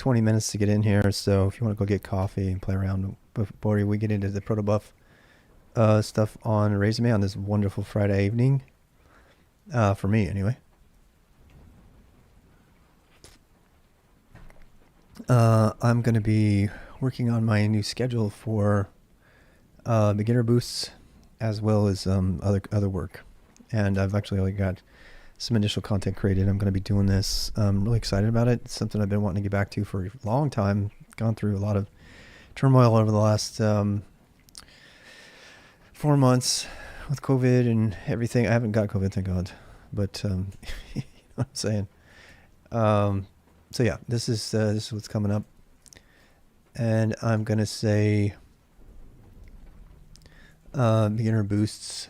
20 minutes to get in here, so if you want to go get coffee and play around before we get into the Protobuf stuff on Resume on this wonderful Friday evening, for me anyway. I'm going to be working on my new schedule for beginner boosts as well as other work, and I've actually already got some initial content created. I'm going to be doing this. I'm really excited about it. It's something I've been wanting to get back to for a long time. Gone through a lot of turmoil over the last 4 months with COVID and everything. I haven't got COVID, thank God, but you know what I'm saying. So yeah, this is what's coming up, and I'm gonna say beginner boosts,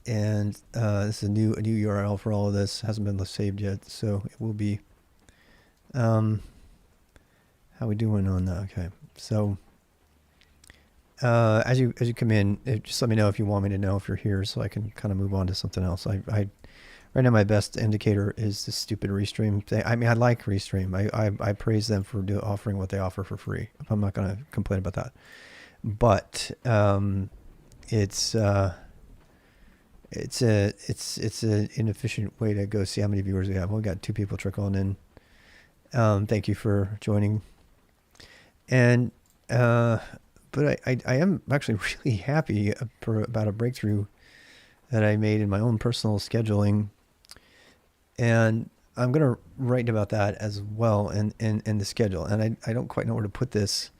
and this is a new URL for all of this. Hasn't been saved yet, so it will be. How we doing on that? Okay, so as you come in, just let me know if you want me to know if you're here, so I can kind of move on to something else. I right now my best indicator is the stupid Restream thing. I mean, I like Restream. I praise them for offering what they offer for free. I'm not going to complain about that, but it's an inefficient way to go see how many viewers we have. We've got 2 people trickling in. Thank you for joining. And but I am actually really happy about a breakthrough that I made in my own personal scheduling, and I'm going to write about that as well in the schedule. And I don't quite know where to put this,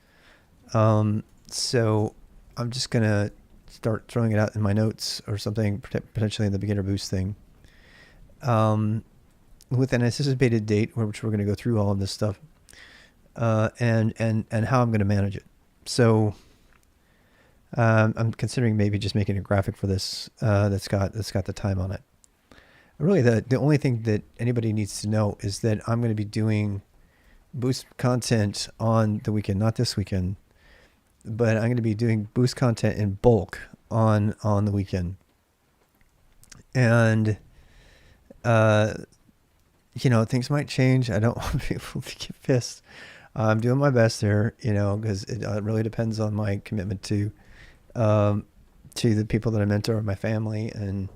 so I'm just going to start throwing it out in my notes or something, potentially in the beginner boost thing, with an anticipated date, which we're going to go through all of this stuff, and how I'm going to manage it. So I'm considering maybe just making a graphic for this that's got the time on it. Really, the only thing that anybody needs to know is that I'm going to be doing boost content on the weekend, not this weekend, but I'm going to be doing boost content in bulk on the weekend. And things might change. I don't want people to get pissed. I'm doing my best there, because it really depends on my commitment to the people that I mentor, my family, and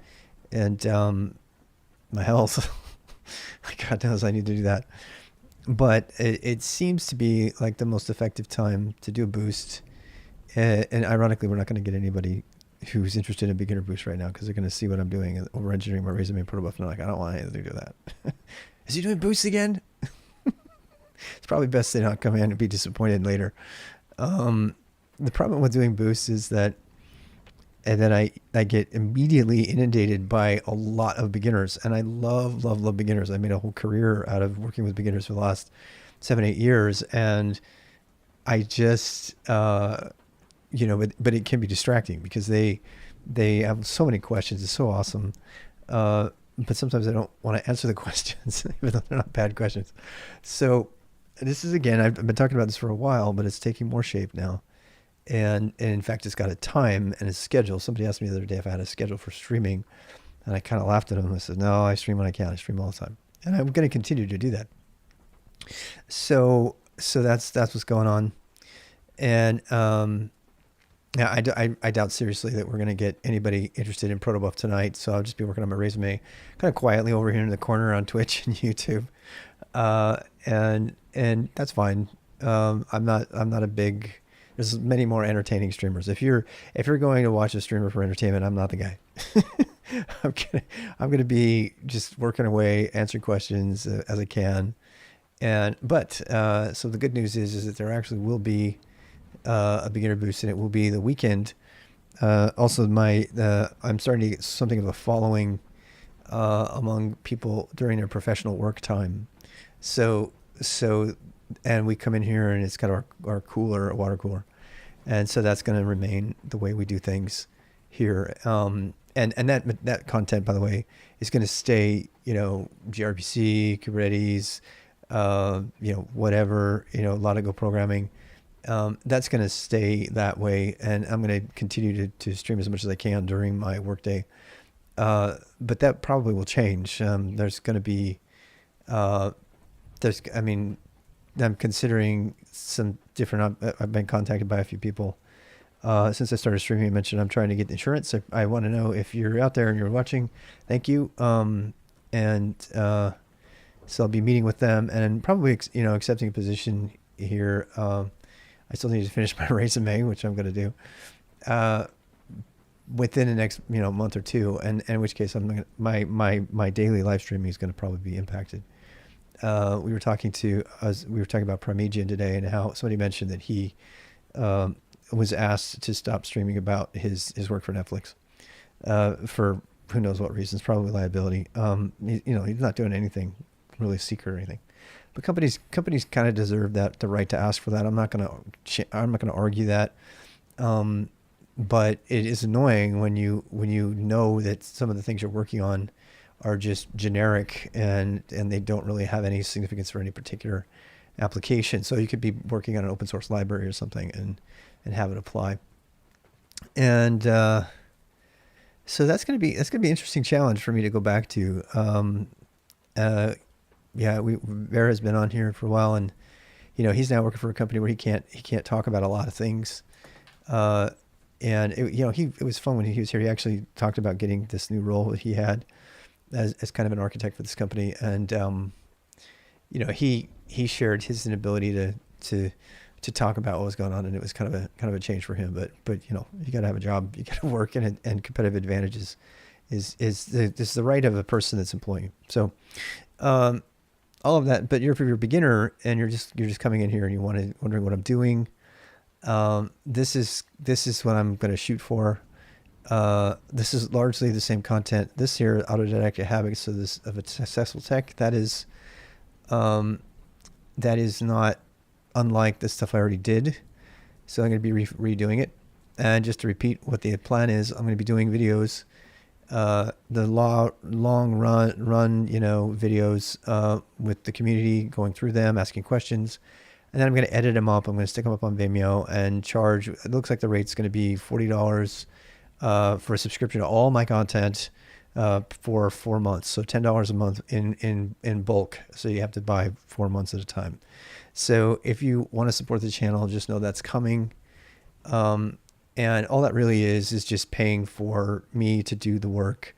my health. God knows I need to do that. But it seems to be like the most effective time to do a boost. And ironically, we're not going to get anybody who's interested in beginner boost right now, because they're going to see what I'm doing and Overengineering my Resume Protobuf, and they're like, I don't want anything to do with that. Is he doing boosts again? It's probably best they not come in and be disappointed later. The problem with doing boosts is that I get immediately inundated by a lot of beginners, and I love beginners. I made a whole career out of working with beginners for the last 7-8 years, and I just but it can be distracting because they have so many questions. It's so awesome, but sometimes I don't want to answer the questions, even though they're not bad questions. So this is, again, I've been talking about this for a while, but it's taking more shape now. And in fact, it's got a time and a schedule. Somebody asked me the other day if I had a schedule for streaming, and I kind of laughed at them. I said, no, I stream when I can. I stream all the time, and I'm going to continue to do that. So that's what's going on. And yeah, I doubt seriously that we're going to get anybody interested in Protobuf tonight. So I'll just be working on my Resume kind of quietly over here in the corner on Twitch and YouTube, and that's fine. I'm not a big. There's many more entertaining streamers. If you're going to watch a streamer for entertainment, I'm not the guy. I'm gonna be just working away, answering questions as I can. But so the good news is that there actually will be a beginner boost, and it will be the weekend. Also, I'm starting to get something of a following among people during their professional work time. So. And we come in here and it's got our cooler, a water cooler. And so that's going to remain the way we do things here. And that content, by the way, is going to stay, gRPC, Kubernetes, whatever, a lot of Go programming. That's going to stay that way. And I'm going to continue to stream as much as I can during my workday. But that probably will change. There's going to be, I mean, I'm considering some different, I've been contacted by a few people since I started streaming. I mentioned I'm trying to get insurance. I want to know if you're out there and you're watching, thank you. And so I'll be meeting with them and probably, accepting a position here. I still need to finish my resume, which I'm going to do within the next, month or two. And in which case my daily live streaming is going to probably be impacted. We were talking about Parmigian today, and how somebody mentioned that he was asked to stop streaming about his work for Netflix for who knows what reasons, probably liability. He's not doing anything really secret or anything, but companies kind of deserve the right to ask for that. I'm not going to argue that. But it is annoying when you know that some of the things you're working on are just generic and they don't really have any significance for any particular application. So you could be working on an open source library or something and have it apply. And so that's gonna be an interesting challenge for me to go back to. Vera has been on here for a while, and he's now working for a company where he can't talk about a lot of things. And it was fun when he was here. He actually talked about getting this new role that he had as kind of an architect for this company, and he shared his inability to talk about what was going on, and it was kind of a change for him. But you got to have a job, you got to work, and competitive advantages is the right of a person that's employing you. So all of that. But if you're a beginner and you're just coming in here and you're wondering what I'm doing, this is what I'm going to shoot for. This is largely the same content. This here, autodidactic habits of a successful tech, that is not unlike the stuff I already did. So I'm going to be redoing it. And just to repeat what the plan is, I'm going to be doing videos, the long run, videos, with the community, going through them, asking questions. And then I'm going to edit them up. I'm going to stick them up on Vimeo and charge, it looks like the rate's going to be $40 for a subscription to all my content for 4 months. So $10 a month in bulk. So you have to buy 4 months at a time. So if you want to support the channel, just know that's coming. And all that really is just paying for me to do the work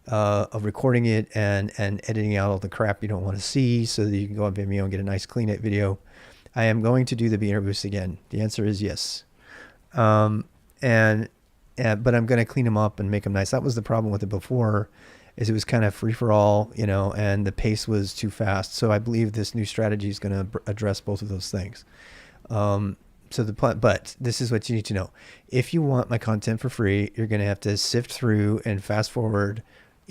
of recording it and editing out all the crap you don't want to see, so that you can go on Vimeo and get a nice clean it video. I am going to do the beginner boost again. The answer is yes. But I'm going to clean them up and make them nice. That was the problem with it before, is it was kind of free for all, and the pace was too fast. So I believe this new strategy is going to address both of those things. But this is what you need to know. If you want my content for free, you're going to have to sift through and fast forward,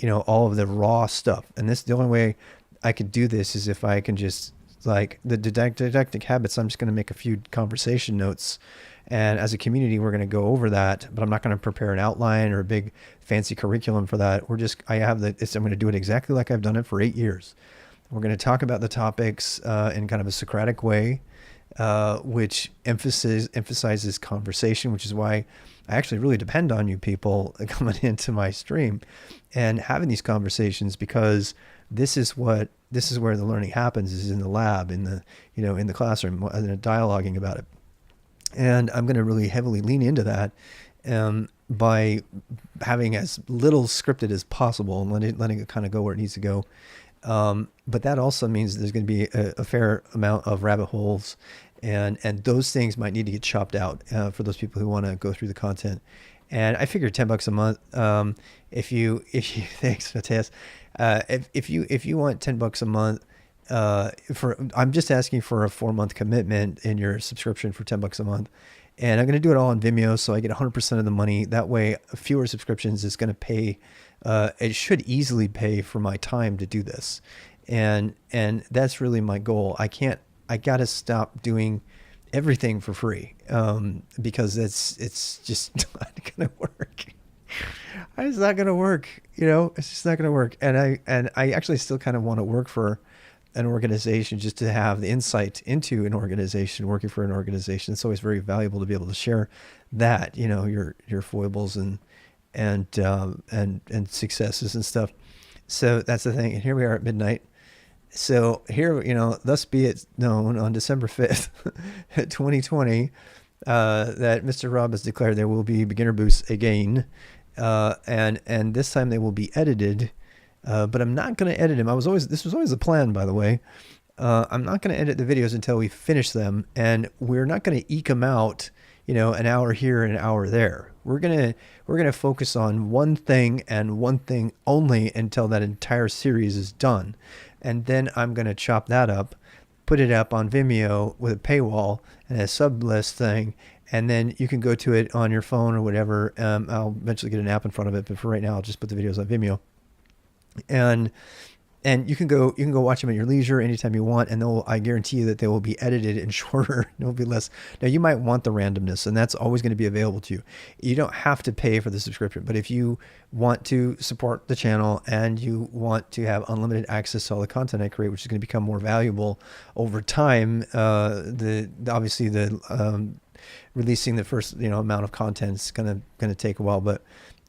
all of the raw stuff. And the only way I could do this is if I can just, like the didactic habits, I'm just going to make a few conversation notes. And as a community, we're going to go over that, but I'm not going to prepare an outline or a big fancy curriculum for that. I'm going to do it exactly like I've done it for 8 years. We're going to talk about the topics in kind of a Socratic way, which emphasizes conversation, which is why I actually really depend on you people coming into my stream and having these conversations, because this is where the learning happens, is in the lab, in the classroom, and dialoguing about it. And I'm going to really heavily lean into that by having as little scripted as possible and letting it kind of go where it needs to go. But that also means there's going to be a fair amount of rabbit holes, and those things might need to get chopped out for those people who want to go through the content. And I figured $10 a month. If you thanks, Matthias. If you want $10 a month, I'm just asking for a 4-month commitment in your subscription for $10 a month. And I'm going to do it all on Vimeo, so I get 100% of the money. That way, fewer subscriptions is going to pay. It should easily pay for my time to do this, and that's really my goal. I got to stop doing everything for free, because it's just not going to work. It's not going to work. It's just not going to work. And I actually still kind of want to work for an organization, just to have the insight into an organization, working for an organization. It's always very valuable to be able to share that, your foibles and successes and stuff. So that's the thing. And here we are at midnight. So here, thus be it known on December 5th, 2020, that Mr. Rob has declared there will be beginner boosts again. And this time they will be edited. But I'm not going to edit them. This was always the plan, by the way. I'm not going to edit the videos until we finish them, and we're not going to eke them out, an hour here and an hour there. We're gonna focus on one thing and one thing only until that entire series is done, and then I'm going to chop that up, put it up on Vimeo with a paywall and a sub list thing, and then you can go to it on your phone or whatever. I'll eventually get an app in front of it, but for right now, I'll just put the videos on Vimeo. And you can go watch them at your leisure anytime you want, and I guarantee you that they will be edited and shorter. They'll be less. Now, you might want the randomness, and that's always going to be available to you. You don't have to pay for the subscription, but if you want to support the channel and you want to have unlimited access to all the content I create, which is going to become more valuable over time, obviously releasing the first amount of content is going to take a while, but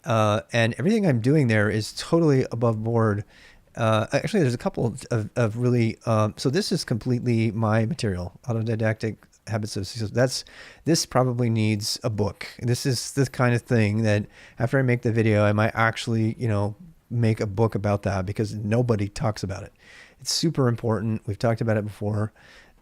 and everything I'm doing there is totally above board. Actually, there's a couple of really, so this is completely my material, autodidactic habits of success. This probably needs a book. This is the kind of thing that after I make the video, I might actually, make a book about that, because nobody talks about it. It's super important. We've talked about it before.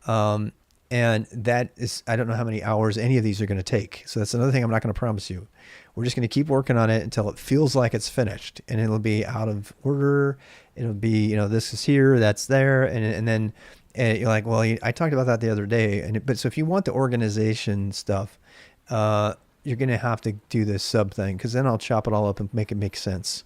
And that is, I don't know how many hours any of these are going to take. So that's another thing I'm not going to promise you. We're just going to keep working on it until it feels like it's finished, and it'll be out of order. It'll be, this is here, that's there. And then you're like, well, I talked about that the other day. But so if you want the organization stuff, you're going to have to do this sub thing, because then I'll chop it all up and make it make sense.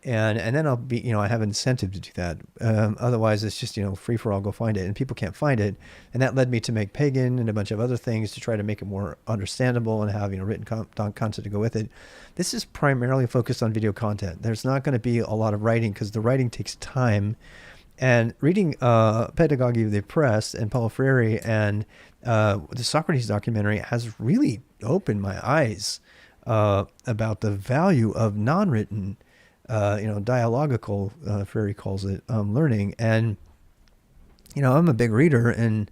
And then I'll be, I have an incentive to do that. Otherwise, it's just, free for all, go find it. And people can't find it. And that led me to make Pagan and a bunch of other things to try to make it more understandable and have, written content to go with it. This is primarily focused on video content. There's not going to be a lot of writing, because the writing takes time. And reading Pedagogy of the Oppressed and Paulo Freire and the Socrates documentary has really opened my eyes about the value of non-written dialogical, Freire calls it, learning. And, I'm a big reader, and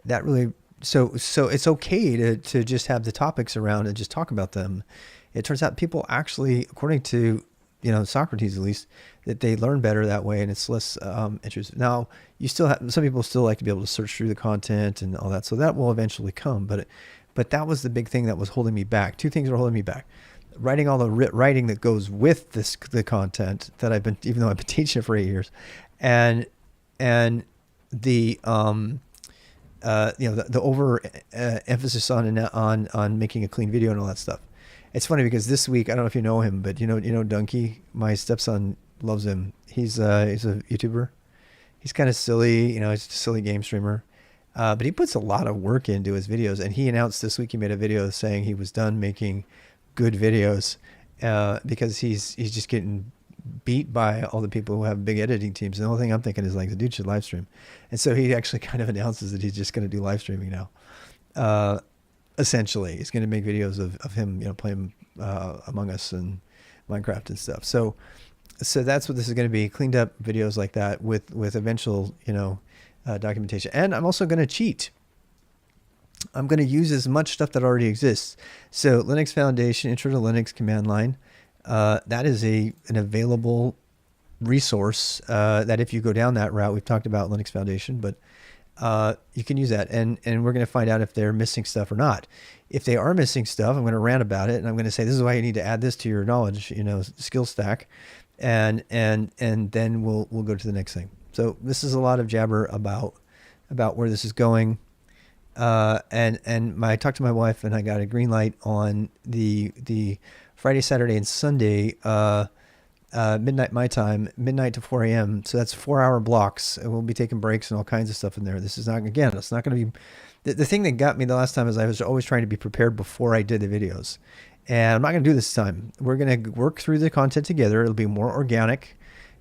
that really, so it's okay to just have the topics around and just talk about them. It turns out people actually, according to, Socrates at least, that they learn better that way, and it's less interesting. Now, some people still like to be able to search through the content and all that, so that will eventually come. But that was the big thing that was holding me back. Two things are holding me back: writing all the writing that goes with the content that even though I've been teaching it for 8 years, and the the over emphasis on making a clean video and all that stuff. It's funny because this week, I don't know if you know him, but you know Dunkey, my stepson loves him. He's a YouTuber. He's kind of silly, he's just a silly game streamer. But he puts a lot of work into his videos, and he announced this week he made a video saying he was done making good videos because he's just getting beat by all the people who have big editing teams. And the only thing I'm thinking is, like, the dude should live stream. And so he actually kind of announces that he's just going to do live streaming now. Essentially, he's going to make videos of him, playing Among Us and Minecraft and stuff. So that's what this is going to be: cleaned up videos like that with eventual, documentation. And I'm also going to cheat. I'm going to use as much stuff that already exists. So Linux Foundation, Intro to Linux command line, that is an available resource that if you go down that route, we've talked about Linux Foundation, but you can use that. And we're going to find out if they're missing stuff or not. If they are missing stuff, I'm going to rant about it, and I'm going to say, this is why you need to add this to your knowledge, skill stack. And then we'll go to the next thing. So this is a lot of jabber about where this is going. And I talked to my wife, and I got a green light on the Friday, Saturday, and Sunday, midnight my time, midnight to 4 a.m. So that's 4-hour blocks, and we'll be taking breaks and all kinds of stuff in there. This is not, again, it's not going to be, the thing that got me the last time is I was always trying to be prepared before I did the videos. And I'm not going to do this time. We're going to work through the content together. It'll be more organic.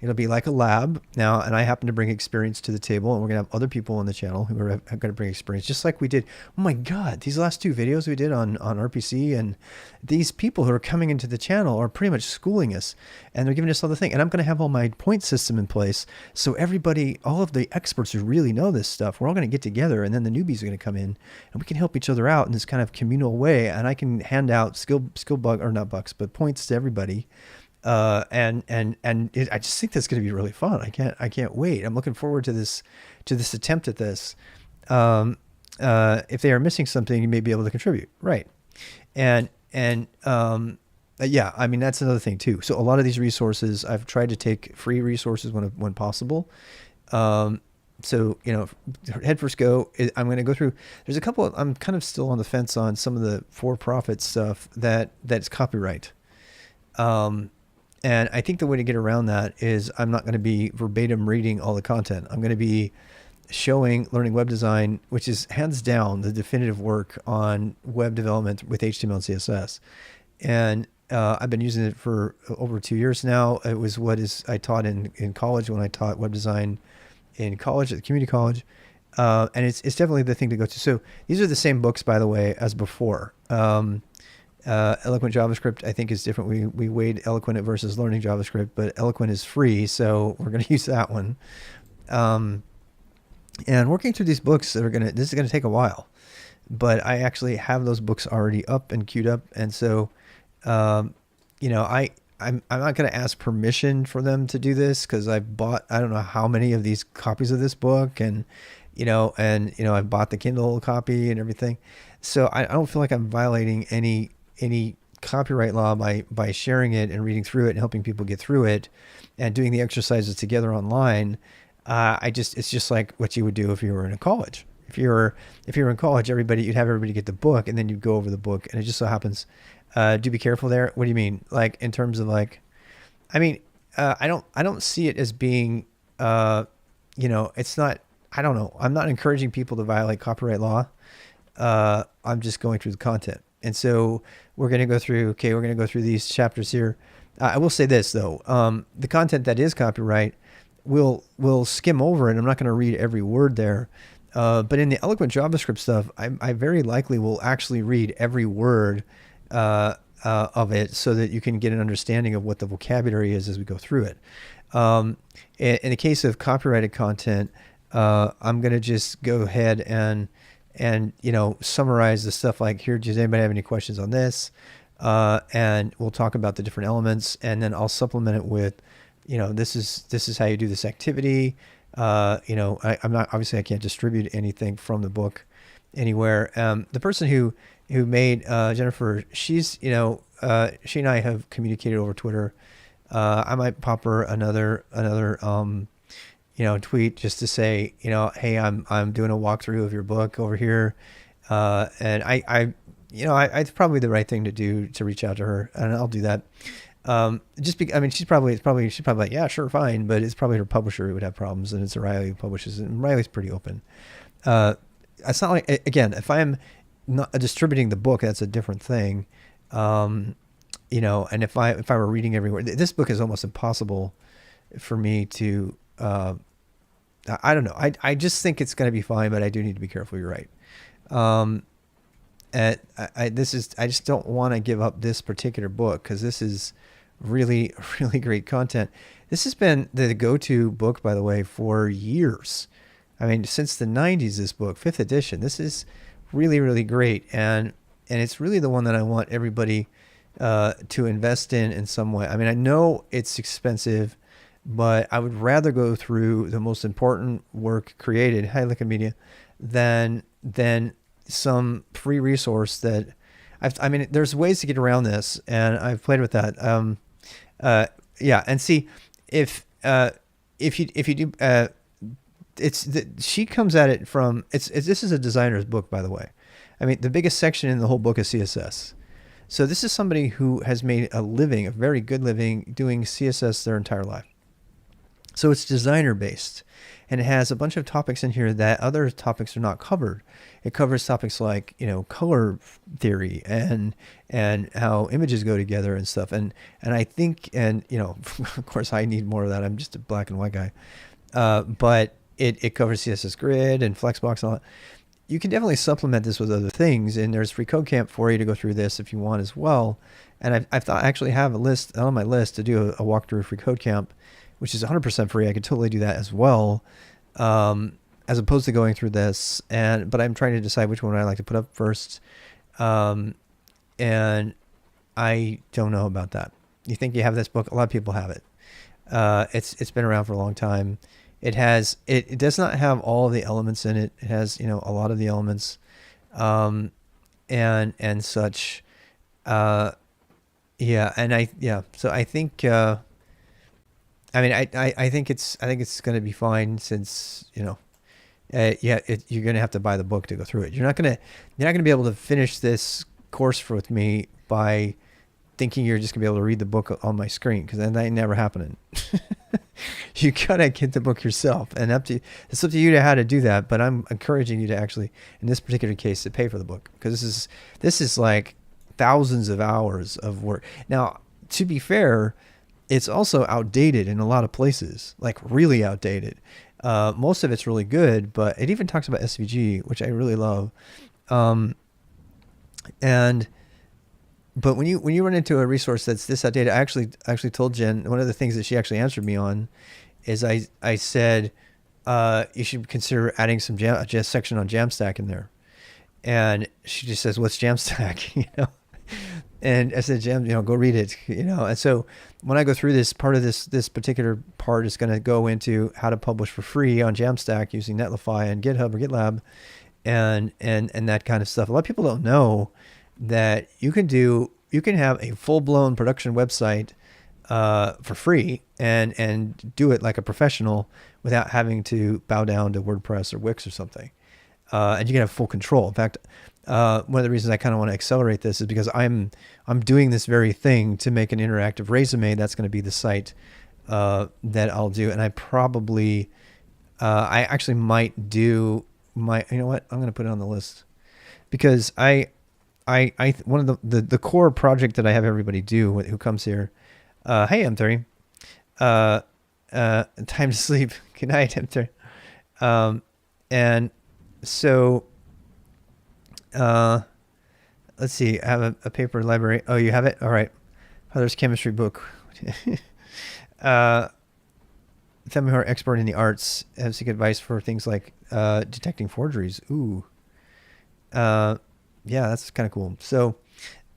It'll be like a lab now, and I happen to bring experience to the table, and we're gonna have other people on the channel who are going to bring experience, just like we did. Oh my God, these last 2 videos we did on RPC, and these people who are coming into the channel are pretty much schooling us, and they're giving us all the thing. And I'm going to have all my point system in place, so everybody, all of the experts who really know this stuff, we're all going to get together, and then the newbies are going to come in, and we can help each other out in this kind of communal way. And I can hand out skill bug, or not bucks, but points to everybody. I just think that's going to be really fun. I can't wait. I'm looking forward to this attempt at this. If they are missing something, you may be able to contribute. Right. Yeah, I mean, that's another thing too. So a lot of these resources, I've tried to take free resources when possible. So, you know, head first go, I'm going to go through, there's a couple, I'm kind of still on the fence on some of the for-profit stuff that's copyright. And I think the way to get around that is I'm not going to be verbatim reading all the content. I'm going to be showing learning web design, which is hands down the definitive work on web development with HTML and CSS. And I've been using it for over 2 years now. It was I taught in college when I taught web design in college, at the community college. And it's definitely the thing to go to. So these are the same books, by the way, as before. Eloquent JavaScript, I think, is different. We weighed Eloquent versus Learning JavaScript, but Eloquent is free, so we're going to use that one. And working through these books, this is going to take a while, but I actually have those books already up and queued up, and so, you know, I'm not going to ask permission for them to do this, because I've bought, I don't know how many of these copies of this book, and I've bought the Kindle copy and everything, so I don't feel like I'm violating any copyright law by sharing it and reading through it and helping people get through it and doing the exercises together online. It's just like what you would do if you were in a college. If you were in college, you'd have everybody get the book, and then you'd go over the book. And it just so happens, do be careful there. What do you mean? Like, in terms of like, I mean, I don't see it as being, it's not, I don't know. I'm not encouraging people to violate copyright law. I'm just going through the content. And so we're going to go through these chapters here. I will say this though. The content that is copyright, we'll skim over it. I'm not going to read every word there. But in the Eloquent JavaScript stuff, I very likely will actually read every word, of it, so that you can get an understanding of what the vocabulary is as we go through it. In the case of copyrighted content, I'm going to just go ahead and summarize the stuff like, here, does anybody have any questions on this? And we'll talk about the different elements, and then I'll supplement it with, this is how you do this activity. I'm not, obviously I can't distribute anything from the book anywhere. The person who made, Jennifer, she and I have communicated over Twitter. I might pop her another tweet just to say, hey, I'm doing a walkthrough of your book over here. And it's probably the right thing to do, to reach out to her, and I'll do that. She's probably like, yeah, sure, fine. But it's probably her publisher who would have problems, and it's Riley who publishes it, and Riley's pretty open. It's not like, again, if I'm not distributing the book, that's a different thing. And if I were reading everywhere, this book is almost impossible for me to, I don't know. I just think it's going to be fine, but I do need to be careful. You're right. I just don't want to give up this particular book, because this is really, really great content. This has been the go-to book, by the way, for years. I mean, since the 90s, this book, 5th edition, this is really, really great. And it's really the one that I want everybody to invest in some way. I mean, I know it's expensive, but I would rather go through the most important work created, High Liquid Media, than some free resource that there's ways to get around this, and I've played with that. And see if you do, she comes at it from, this is a designer's book, by the way. I mean, the biggest section in the whole book is CSS. So this is somebody who has made a very good living doing CSS their entire life. So it's designer based, and it has a bunch of topics in here that other topics are not covered. It covers topics like, you know, color theory and how images go together and stuff. And I think, and you know, of course I need more of that. I'm just a black and white guy. But it covers CSS Grid and Flexbox and all that. You can definitely supplement this with other things, and there's free code camp for you to go through this if you want as well. And I thought I actually have a list on my list to do a walkthrough free code camp, which is 100% free. I could totally do that as well, as opposed to going through this. But I'm trying to decide which one I like to put up first, and I don't know about that. You think you have this book? A lot of people have it. It's been around for a long time. It does not have all of the elements in it. It has, you know, a lot of the elements, and such. Yeah, so I think, I mean, I think it's going to be fine, since, you know, you're going to have to buy the book to go through it. You're not going to be able to finish this course with me by thinking you're just going to be able to read the book on my screen, because that ain't never happening. You got to get the book yourself, and it's up to you to how to do that. But I'm encouraging you to actually, in this particular case, to pay for the book, because this is like thousands of hours of work. Now, to be fair, it's also outdated in a lot of places, like really outdated. Most of it's really good, but it even talks about SVG, which I really love. But when you run into a resource that's this outdated, I actually told Jen, one of the things that she actually answered me on is I said, you should consider adding some a section on Jamstack in there. And she just says, what's Jamstack? You know? And I said, Jam, you know, go read it, you know? And so when I go through this, part of this particular part is going to go into how to publish for free on Jamstack using Netlify and GitHub or GitLab and that kind of stuff. A lot of people don't know that you can have a full-blown production website for free and do it like a professional without having to bow down to WordPress or Wix or something. And you can have full control. In fact, one of the reasons I kind of want to accelerate this is because I'm doing this very thing to make an interactive resume. That's going to be the site that I'll do. And I probably, I actually might do my, you know what? I'm going to put it on the list, because one of the core project that I have everybody do who comes here. Hey, M30. Time to sleep. Good night, M30. And so, let's see. I have a paper library. Oh, you have it? All right. Heather's chemistry book. Tell me how expert in the arts. Have some advice for things like detecting forgeries. Ooh. Yeah, that's kind of cool. So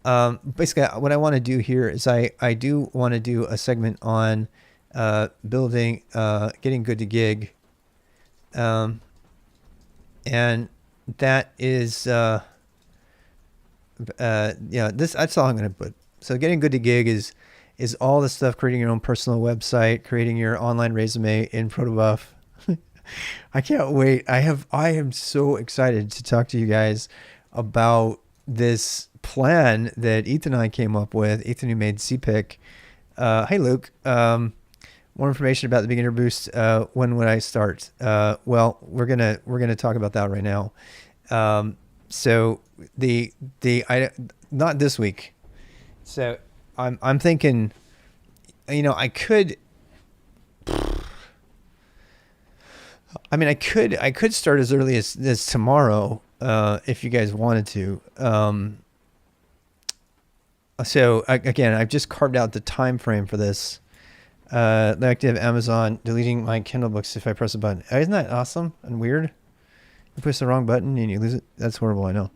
basically what I want to do here is I do want to do a segment on building, getting good to gig. And that is, yeah, that's all I'm going to put. So getting good to gig is all the stuff, creating your own personal website, creating your online resume in Protobuf. I can't wait. I am so excited to talk to you guys about this plan that Ethan and I came up with. Ethan, who made CPIC. Hey, Luke. More information about the Beginner Boost. When would I start? Well, we're gonna talk about that right now. So not this week. So I'm thinking, you know, I could start as early as tomorrow, if you guys wanted to. So again, I've just carved out the time frame for this. Like to have Amazon deleting my Kindle books if I press a button. Isn't that awesome and weird? You push the wrong button and you lose it. That's horrible, I know.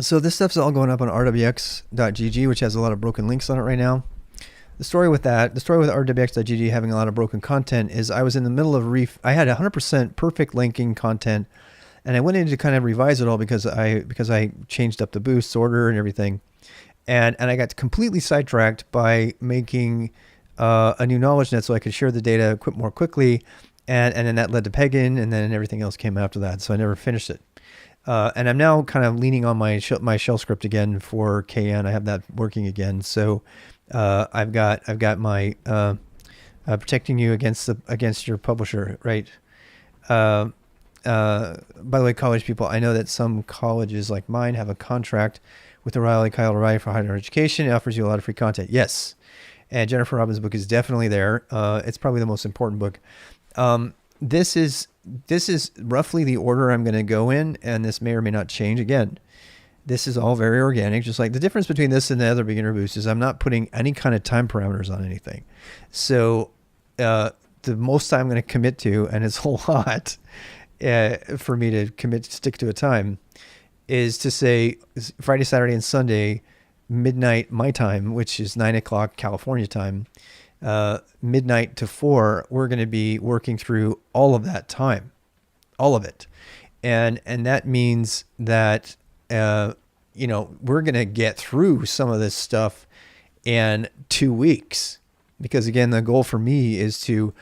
So this stuff's all going up on rwx.gg, which has a lot of broken links on it right now. The story with rwx.gg having a lot of broken content is I was in the middle of I had 100% perfect linking content, and I went in to kind of revise it all because I changed up the boost order and everything. And I got completely sidetracked by making a new knowledge net so I could share the data more quickly. And then that led to Pegin, and then everything else came after that. So I never finished it. And I'm now kind of leaning on my shell script again for KN. I have that working again. So I've got my protecting you against your publisher, right? Uh, by the way, college people, I know that some colleges like mine have a contract with O'Reilly for higher education. It offers you a lot of free content. Yes. And Jennifer Robbins' book is definitely there. It's probably the most important book. This is roughly the order I'm going to go in, and this may or may not change. Again, this is all very organic. Just like the difference between this and the other beginner boost is I'm not putting any kind of time parameters on anything. So the most I'm going to commit to, and it's a lot for me to stick to a time, is to say Friday, Saturday, and Sunday, midnight my time, which is 9 o'clock California time, midnight to 4, we're going to be working through all of that time, all of it. And that means that, we're going to get through some of this stuff in 2 weeks, because again, the goal for me is to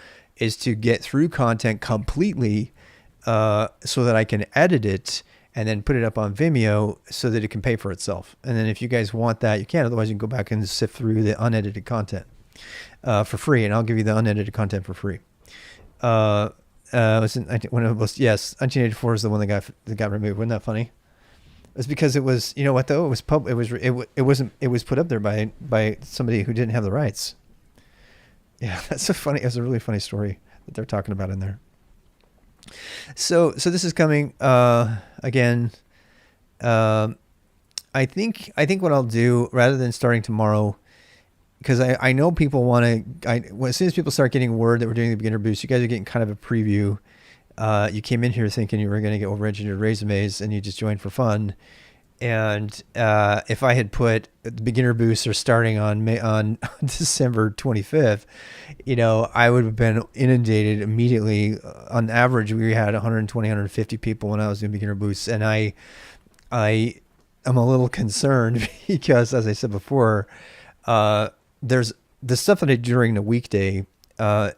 get through content completely, so that I can edit it and then put it up on Vimeo so that it can pay for itself. And then if you guys want that, you can. Otherwise, you can go back and sift through the unedited content for free, and I'll give you the unedited content for free. Yes, 1984 is the one that got removed. Wasn't that funny? It was because it was, you know what though? It was it was put up there by somebody who didn't have the rights. Yeah, it was a really funny story that they're talking about in there. So this is coming again. I think what I'll do, rather than starting tomorrow, because I know people want to. As soon as people start getting word that we're doing the beginner boost, you guys are getting kind of a preview. You came in here thinking you were going to get over-engineered resumes, and you just joined for fun. And if I had put the beginner boosts are starting on December 25th, I would have been inundated immediately. On average, we had 120, 150 people when I was doing beginner boosts, and I am a little concerned because, as I said before, there's the stuff that I do during the weekday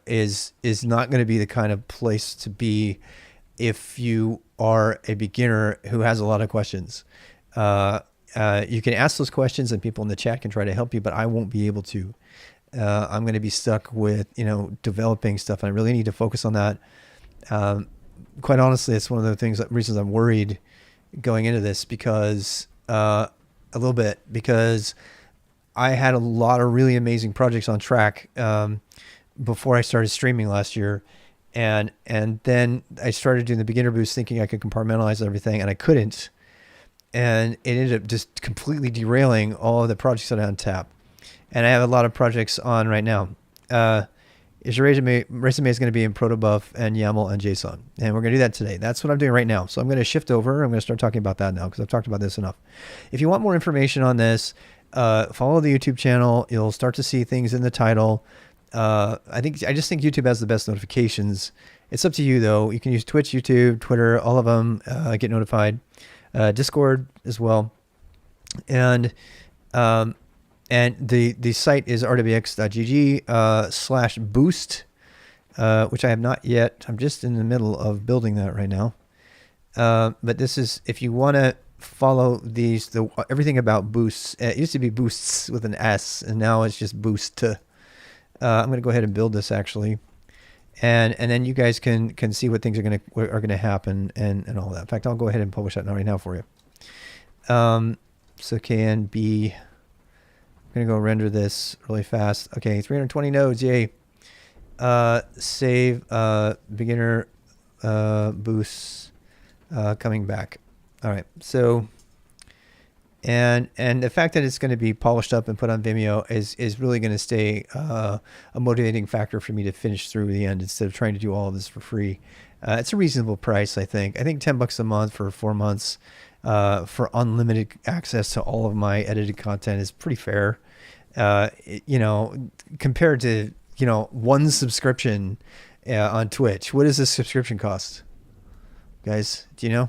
is not going to be the kind of place to be if you are a beginner who has a lot of questions. You can ask those questions and people in the chat can try to help you, but I won't be able to. I'm going to be stuck with, developing stuff. And I really need to focus on that. Quite honestly, it's one of the reasons I'm worried going into this, because I had a lot of really amazing projects on track before I started streaming last year. And then I started doing the beginner boost thinking I could compartmentalize everything, and I couldn't. And it ended up just completely derailing all of the projects that I had on tap. And I have a lot of projects on right now. Is your resume is going to be in Protobuf and YAML and JSON. And we're going to do that today. That's what I'm doing right now. So I'm going to shift over. I'm going to start talking about that now, because I've talked about this enough. If you want more information on this, follow the YouTube channel. You'll start to see things in the title. I just think YouTube has the best notifications. It's up to you though. You can use Twitch, YouTube, Twitter, all of them. Get notified. Discord as well. And the site is rwx.gg/boost, which I have not yet. I'm just in the middle of building that right now. But this is, if you want to follow everything about boosts. It used to be boosts with an S, and now it's just boost. I'm going to go ahead and build this actually. And then you guys can see what things are gonna happen and all that. In fact, I'll go ahead and publish that right now for you. So KNB, I'm gonna go render this really fast. Okay, 320 nodes, yay. Save beginner boosts coming back. All right, so and the fact that it's going to be polished up and put on Vimeo is really going to stay a motivating factor for me to finish through the end instead of trying to do all of this for free. It's a reasonable price, I think. I think $10 a month for 4 months for unlimited access to all of my edited content is pretty fair. Compared to one subscription on Twitch. What does this subscription cost, guys? Do you know?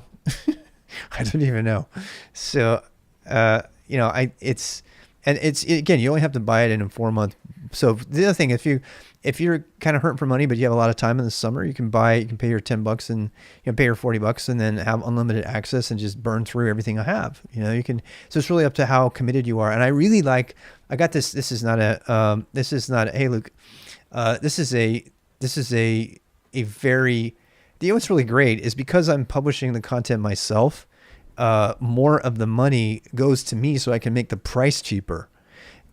I don't even know. So. It's again, you only have to buy it in a 4 month. So the other thing, if if you're kind of hurting for money, but you have a lot of time in the summer, you can pay your $10 and you can pay your $40 and then have unlimited access and just burn through everything I have. You can, so it's really up to how committed you are. And I really I got this. This is not a, hey, Luke, this is a very, what's really great is because I'm publishing the content myself, more of the money goes to me so I can make the price cheaper.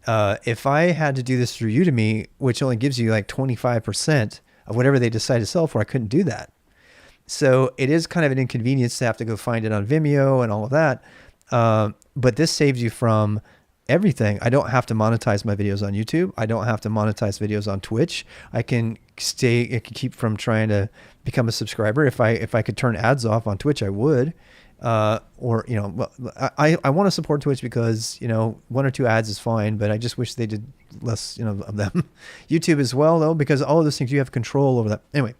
If I had to do this through Udemy, which only gives you like 25% of whatever they decide to sell for, I couldn't do that. So it is kind of an inconvenience to have to go find it on Vimeo and all of that. But this saves you from everything. I don't have to monetize my videos on YouTube. I don't have to monetize videos on Twitch. I can keep from trying to become a subscriber. If I could turn ads off on Twitch, I would. I want to support Twitch because, 1 or 2 ads is fine, but I just wish they did less, of them. YouTube as well, though, because all of those things, you have control over that. Anyway,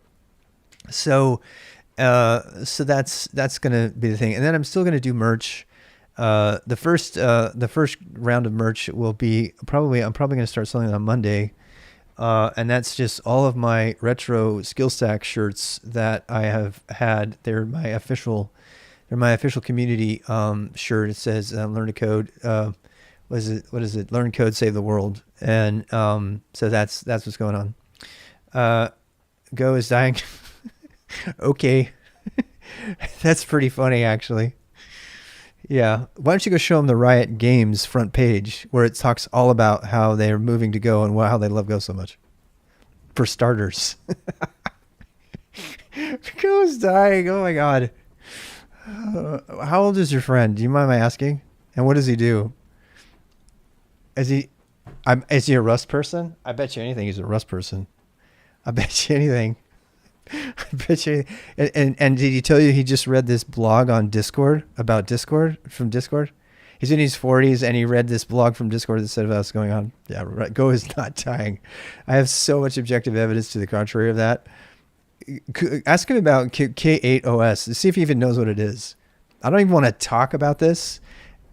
so that's going to be the thing. And then I'm still going to do merch. The first round of merch will be I'm probably going to start selling it on Monday. And that's just all of my retro skill stack shirts that I have had. They're my official community shirt. It says learn to code. What is it? Learn code, save the world. And so that's what's going on. Go is dying. Okay. That's pretty funny, actually. Yeah. Why don't you go show them the Riot Games front page where it talks all about how they're moving to Go and how they love Go so much. For starters. Go is dying. Oh my God. How old is your friend? Do you mind my asking? And what does he do? Is he a Rust person? I bet you anything he's a Rust person. I bet you anything. I bet you. And did he tell you he just read this blog on Discord from Discord? He's in his 40s and he read this blog from Discord that said about what's going on. Yeah, right. Go is not dying. I have so much objective evidence to the contrary of that. Ask him about K8 OS to see if he even knows what it is. I don't even want to talk about this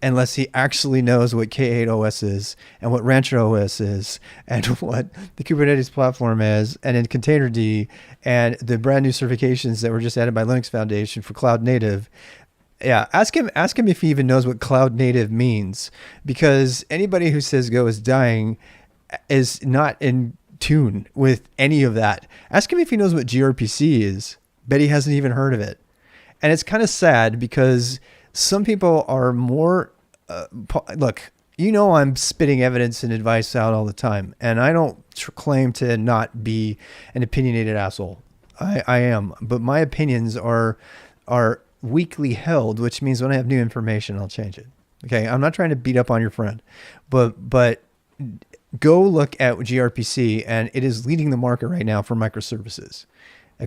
unless he actually knows what K8 OS is and what Rancher OS is and what the Kubernetes platform is and in Containerd and the brand new certifications that were just added by Linux Foundation for cloud native. Yeah, ask him if he even knows what cloud native means, because anybody who says Go is dying is not in tune with any of that. Ask him if he knows what gRPC is. Bet he hasn't even heard of it. And it's kind of sad because some people are more look, I'm spitting evidence and advice out all the time, and I don't claim to not be an opinionated asshole. I am, but my opinions are weakly held, which means when I have new information, I'll change it. Okay, I'm not trying to beat up on your friend, but go look at gRPC, and it is leading the market right now for microservices.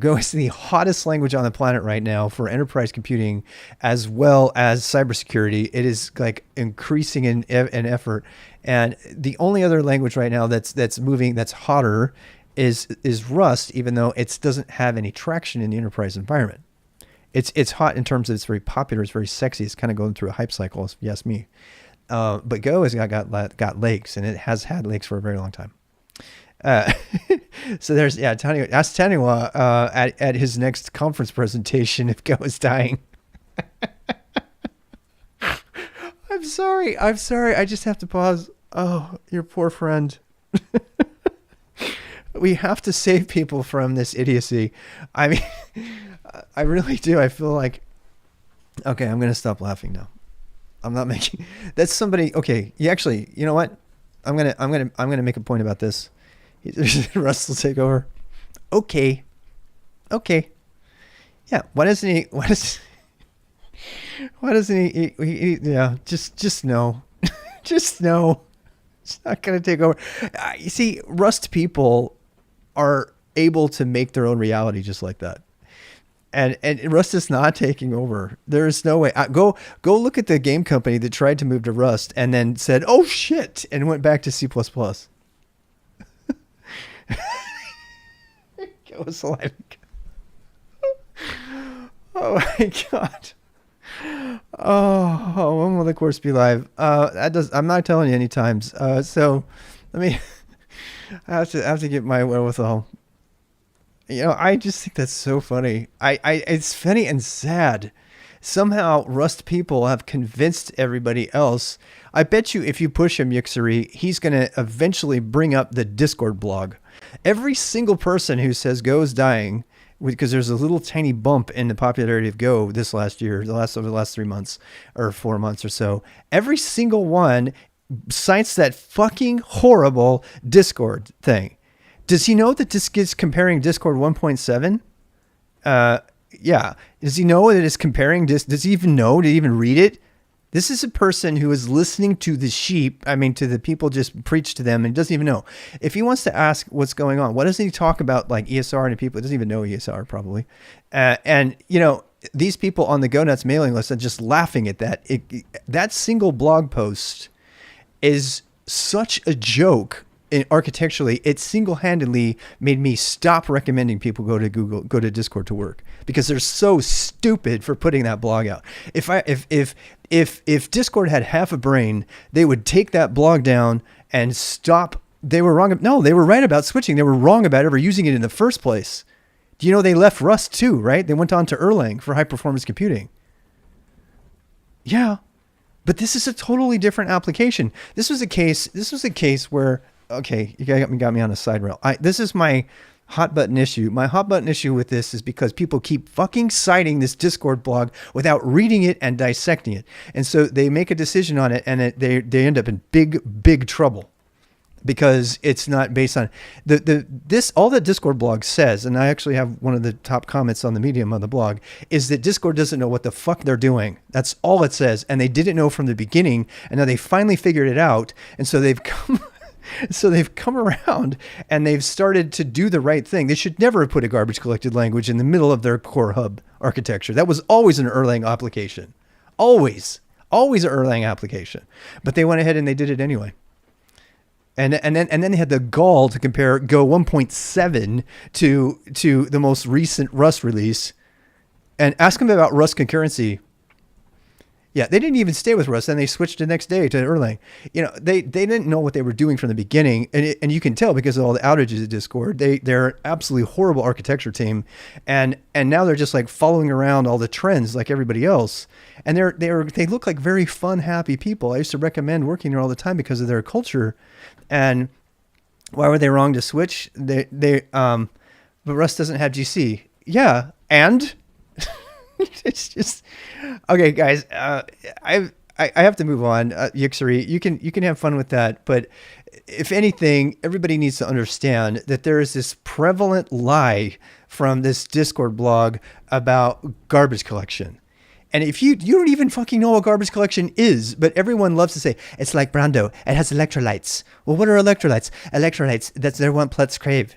Go is the hottest language on the planet right now for enterprise computing as well as cybersecurity. It is like increasing in effort. And the only other language right now that's moving, that's hotter is Rust, even though it doesn't have any traction in the enterprise environment. It's hot in terms of it's very popular. It's very sexy. It's kind of going through a hype cycle, if you ask me. But Go has got legs, and it has had legs for a very long time. So there's, ask Taniwa at his next conference presentation if Go is dying. I'm sorry. I just have to pause. Oh, your poor friend. We have to save people from this idiocy. I mean, I really do. I feel like, okay, I'm going to stop laughing now. I'm not making, that's somebody. Okay. You know what? I'm going to make a point about this. Russ will take over. Okay. Yeah. Why doesn't he, yeah, just no. Just no. It's not going to take over. You see, Rust people are able to make their own reality just like that. And Rust is not taking over. There is no way. Go look at the game company that tried to move to Rust and then said, "Oh shit," and went back to C++. Go alive. Oh my God. Oh, when will the course be live? I'm not telling you any times. So let me I have to get my wherewithal. I just think that's so funny. It's funny and sad. Somehow Rust people have convinced everybody else. I bet you if you push him, Yixari, he's going to eventually bring up the Discord blog. Every single person who says Go is dying, because there's a little tiny bump in the popularity of Go this last year, over the last 3 months or 4 months or so. Every single one cites that fucking horrible Discord thing. Does he know that this is comparing Discord 1.7? Yeah. Does he know that it's comparing this? Does he even know? Did he even read it? This is a person who is listening to the sheep. I mean, to the people just preach to them and doesn't even know. If he wants to ask what's going on, what does he talk about like ESR and people? He doesn't even know ESR probably. And these people on the Go Nuts mailing list are just laughing at that. That single blog post is such a joke. Architecturally, it single-handedly made me stop recommending people go to Discord to work because they're so stupid for putting that blog out. If Discord had half a brain, they would take that blog down and stop. They were wrong. No, they were right about switching. They were wrong about ever using it in the first place. Do you know they left Rust too, right? They went on to Erlang for high-performance computing. Yeah, but this is a totally different application. This was a case where. Okay, you got me on a side rail. This is my hot button issue. My hot button issue with this is because people keep fucking citing this Discord blog without reading it and dissecting it. And so they make a decision on it and they end up in big trouble because it's not based on all that Discord blog says. And I actually have one of the top comments on the Medium on the blog is that Discord doesn't know what the fuck they're doing. That's all it says. And they didn't know from the beginning. And now they finally figured it out. And so they've come around and they've started to do the right thing. They should never have put a garbage collected language in the middle of their core hub architecture. That was always an Erlang application. Always an Erlang application. But they went ahead and they did it anyway. And then they had the gall to compare Go 1.7 to the most recent Rust release and ask them about Rust concurrency. Yeah, they didn't even stay with Rust, and they switched the next day to Erlang. They didn't know what they were doing from the beginning, and you can tell because of all the outages at Discord. They're an absolutely horrible architecture team, and now they're just like following around all the trends like everybody else. And they look like very fun, happy people. I used to recommend working there all the time because of their culture. And why were they wrong to switch? But Rust doesn't have GC. Yeah, and. It's just okay, guys. I have to move on. Yixari, you can have fun with that, but if anything, everybody needs to understand that there is this prevalent lie from this Discord blog about garbage collection. And if you don't even fucking know what garbage collection is, but everyone loves to say it's like Brando. It has electrolytes. Well, what are electrolytes? Electrolytes. That's their one Plutz crave.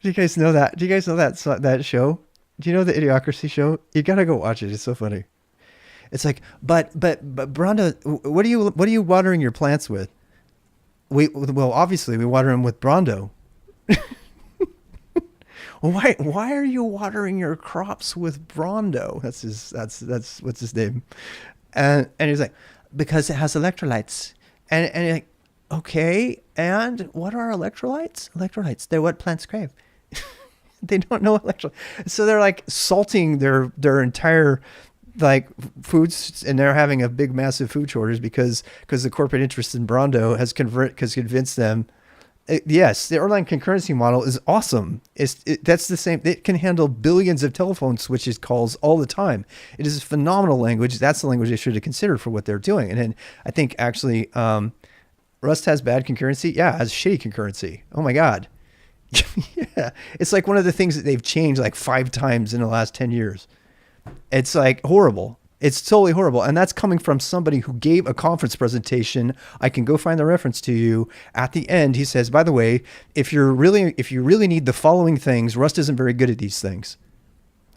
Do you guys know that? Do you guys know that show? Do you know the Idiocracy show? You gotta go watch it. It's so funny. It's like, but Branda, what are you watering your plants with? Well, obviously we water them with Brando. Why are you watering your crops with Brando? That's what's his name. And he's like, because it has electrolytes. And you're like, okay, and what are electrolytes? Electrolytes, they're what plants crave. They don't know electrolytes. So they're like salting their entire like foods, and they're having a big massive food shortage because the corporate interest in Brando has convinced them. Yes, the Erlang concurrency model is awesome. That's the same. It can handle billions of telephone switches calls all the time. It is a phenomenal language. That's the language they should have considered for what they're doing. And then I think actually Rust has bad concurrency. Yeah, it has shitty concurrency. Oh my God. Yeah, it's like one of the things that they've changed like 5 times in the last 10 years. It's like horrible. It's totally horrible. And that's coming from somebody who gave a conference presentation. I can go find the reference to you. At the end, he says, by the way, if you really need the following things, Rust isn't very good at these things.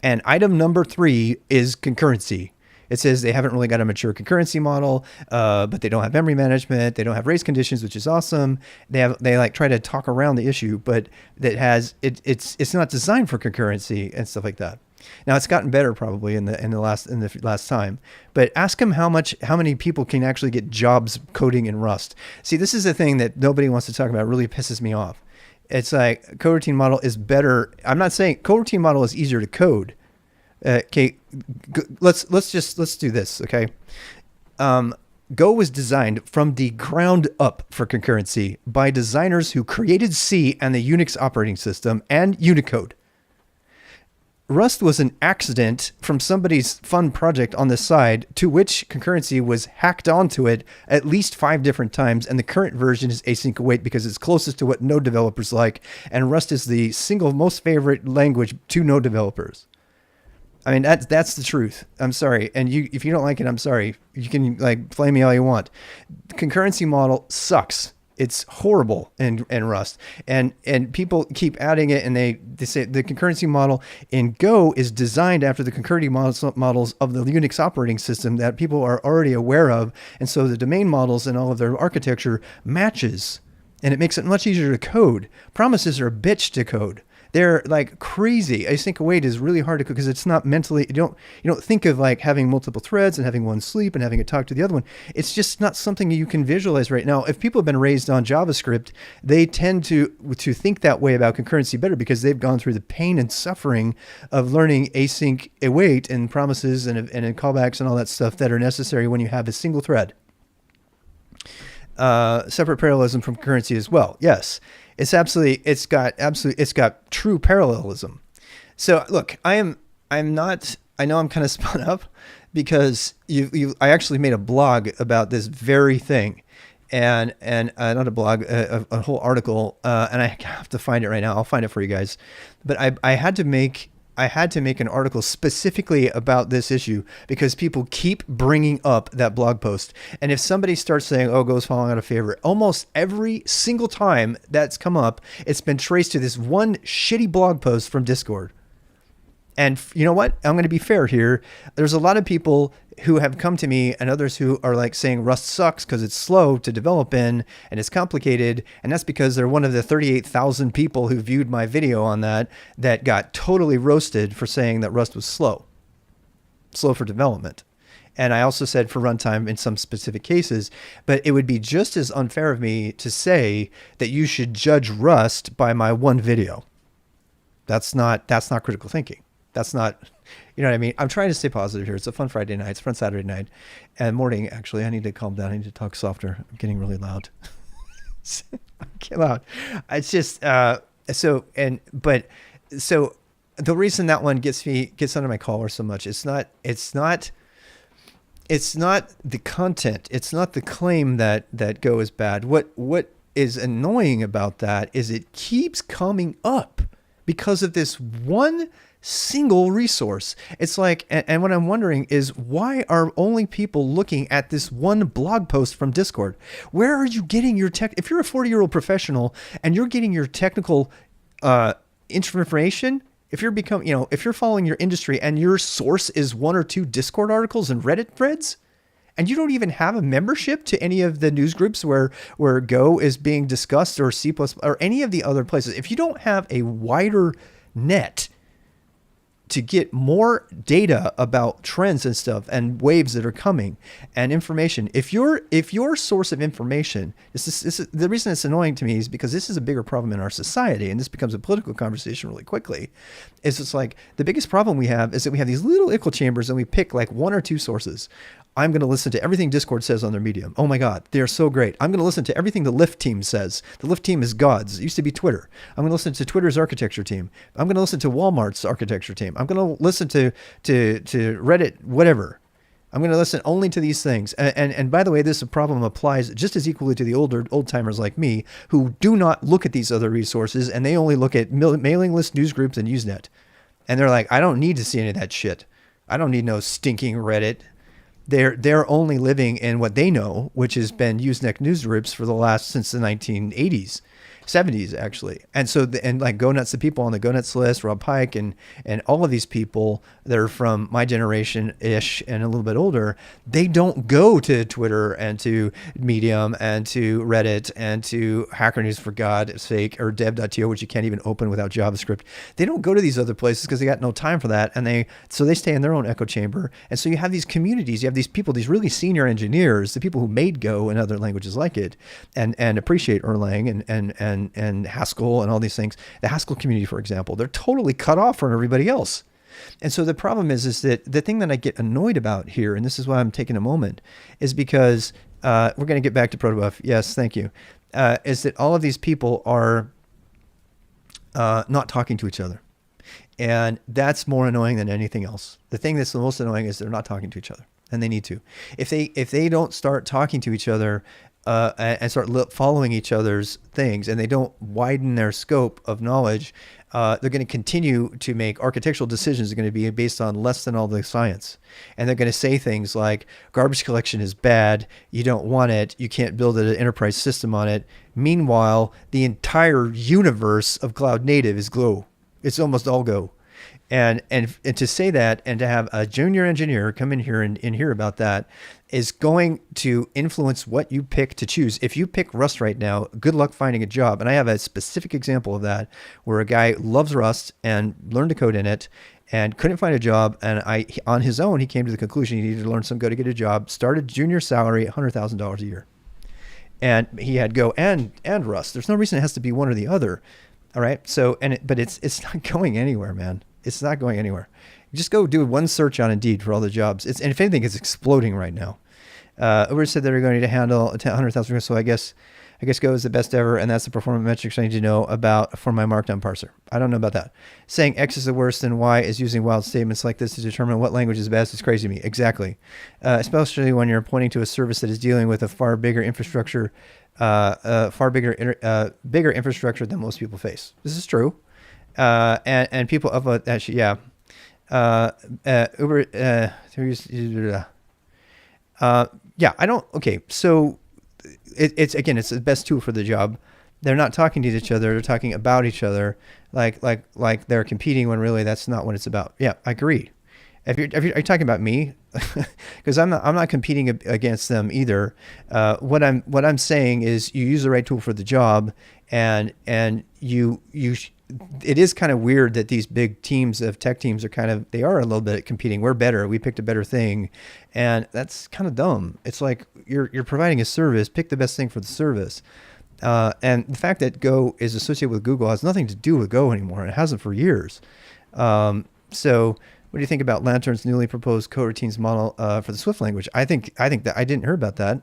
And item number 3 is concurrency. It says they haven't really got a mature concurrency model, but they don't have memory management. They don't have race conditions, which is awesome. They like try to talk around the issue, but it's not designed for concurrency and stuff like that. Now it's gotten better probably in the last time, but ask him how many people can actually get jobs coding in Rust. See, this is a thing that nobody wants to talk about. It really pisses me off. It's like coroutine model is better. I'm not saying coroutine model is easier to code. Okay, let's do this. Okay, Go was designed from the ground up for concurrency by designers who created C and the Unix operating system and Unicode. Rust was an accident from somebody's fun project on the side to which concurrency was hacked onto it at least 5 different times, and the current version is async await because it's closest to what Node developers like, and Rust is the single most favorite language to Node developers. I mean, that's the truth. I'm sorry. And if you don't like it, I'm sorry. You can like flame me all you want. The concurrency model sucks. It's horrible in Rust. And people keep adding it, and they say the concurrency model in Go is designed after the concurrency models of the Unix operating system that people are already aware of. And so the domain models and all of their architecture matches, and it makes it much easier to code. Promises are a bitch to code. They're like crazy. Async await is really hard to code because it's not mentally, you don't think of like having multiple threads and having one sleep and having it talk to the other one. It's just not something you can visualize right now. If people have been raised on JavaScript, they tend to think that way about concurrency better because they've gone through the pain and suffering of learning async await and promises and callbacks and all that stuff that are necessary when you have a single thread. Separate parallelism from concurrency as well. Yes. It's got true parallelism. So look, I know I'm kind of spun up because I actually made a blog about this very thing, and not a blog, a whole article, and I have to find it right now. I'll find it for you guys. But I had to make an article specifically about this issue because people keep bringing up that blog post. And if somebody starts saying, oh, Go's falling out of favor, almost every single time that's come up, it's been traced to this one shitty blog post from Discord. And you know what? I'm going to be fair here. There's a lot of people who have come to me and others who are like saying Rust sucks because it's slow to develop in and it's complicated. And that's because they're one of the 38,000 people who viewed my video on that got totally roasted for saying that Rust was slow for development. And I also said for runtime in some specific cases, but it would be just as unfair of me to say that you should judge Rust by my one video. That's not critical thinking. That's not, you know what I mean? I'm trying to stay positive here. It's a fun Friday night. It's a fun Saturday night and morning. Actually, I need to calm down. I need to talk softer. I'm getting really loud. Get loud. It's just, so the reason that one gets under my collar so much, it's not the content. It's not the claim that Go is bad. What is annoying about that is it keeps coming up because of this one single resource. It's like, and what I'm wondering is why are only people looking at this one blog post from Discord? Where are you getting your if you're a 40-year-old professional and you're getting your technical information, if you're following your industry and your source is 1 or 2 Discord articles and Reddit threads, and you don't even have a membership to any of the news groups where Go is being discussed or C++ or any of the other places, if you don't have a wider net to get more data about trends and stuff and waves that are coming and information. If your source of information, this is the reason it's annoying to me is because this is a bigger problem in our society, and this becomes a political conversation really quickly. It's like the biggest problem we have is that we have these little echo chambers and we pick like 1 or 2 sources. I'm going to listen to everything Discord says on their medium. Oh my God, they're so great. I'm going to listen to everything the Lyft team says. The Lyft team is God's. It used to be Twitter. I'm going to listen to Twitter's architecture team. I'm going to listen to Walmart's architecture team. I'm going to listen to Reddit, whatever. I'm going to listen only to these things. And by the way, this problem applies just as equally to the old timers like me who do not look at these other resources, and they only look at mailing list news groups and Usenet. And they're like, I don't need to see any of that shit. I don't need no stinking Reddit. They're only living in what they know, which has been Usenet news groups since the 1980s. 70s actually. And so, and like Go Nuts, the people on the Go Nuts list, Rob Pike and all of these people that are from my generation-ish and a little bit older, they don't go to Twitter and to Medium and to Reddit and to Hacker News for God's sake, or dev.to, which you can't even open without JavaScript. They don't go to these other places because they got no time for that. And so they stay in their own echo chamber. And so you have these communities, you have these people, these really senior engineers, the people who made Go and other languages like it, and appreciate Erlang and Haskell and all these things. The Haskell community, for example, they're totally cut off from everybody else. And so the problem is that the thing that I get annoyed about here, and this is why I'm taking a moment, is because we're going to get back to Protobuf. Yes, thank you. Is that all of these people are not talking to each other. And that's more annoying than anything else. The thing that's the most annoying is they're not talking to each other, and they need to. If they don't start talking to each other and start following each other's things, and they don't widen their scope of knowledge, they're going to continue to make architectural decisions that are going to be based on less than all the science. And they're going to say things like garbage collection is bad, you don't want it, you can't build an enterprise system on it. Meanwhile, the entire universe of cloud native is Go. It's almost all Go. And to say that, and to have a junior engineer come in here and hear about that, is going to influence what you pick to choose. If you pick Rust right now, good luck finding a job. And I have a specific example of that, where a guy loves Rust and learned to code in it and couldn't find a job. And on his own, he came to the conclusion he needed to learn some Go to get a job, started junior salary, $100,000 a year. And he had Go and Rust. There's no reason it has to be one or the other. All right. So, but it's not going anywhere, man. It's not going anywhere. Just go do one search on Indeed for all the jobs. And if anything, it's exploding right now. Uber said they're going to handle 100,000. So I guess Go is the best ever, and that's the performance metrics I need to know about for my Markdown parser. I don't know about that. Saying X is the worst and Y is using wild statements like this to determine what language is best is crazy to me. Exactly. Especially when you're pointing to a service that is dealing with a far bigger infrastructure, bigger infrastructure than most people face. This is true. And people of actually, yeah. Uber, yeah, I don't, okay. So it's the best tool for the job. They're not talking to each other. They're talking about each other like they're competing when really that's not what it's about. Yeah, I agree. Are you talking about me? Because I'm not competing against them either. What I'm saying is you use the right tool for the job, and it is kind of weird that these big teams of tech teams they are a little bit competing. We're better. We picked a better thing. And that's kind of dumb. It's like you're providing a service, pick the best thing for the service. And the fact that Go is associated with Google has nothing to do with Go anymore. It hasn't for years. So what do you think about Lantern's newly proposed coroutines model for the Swift language? I think that I didn't hear about that.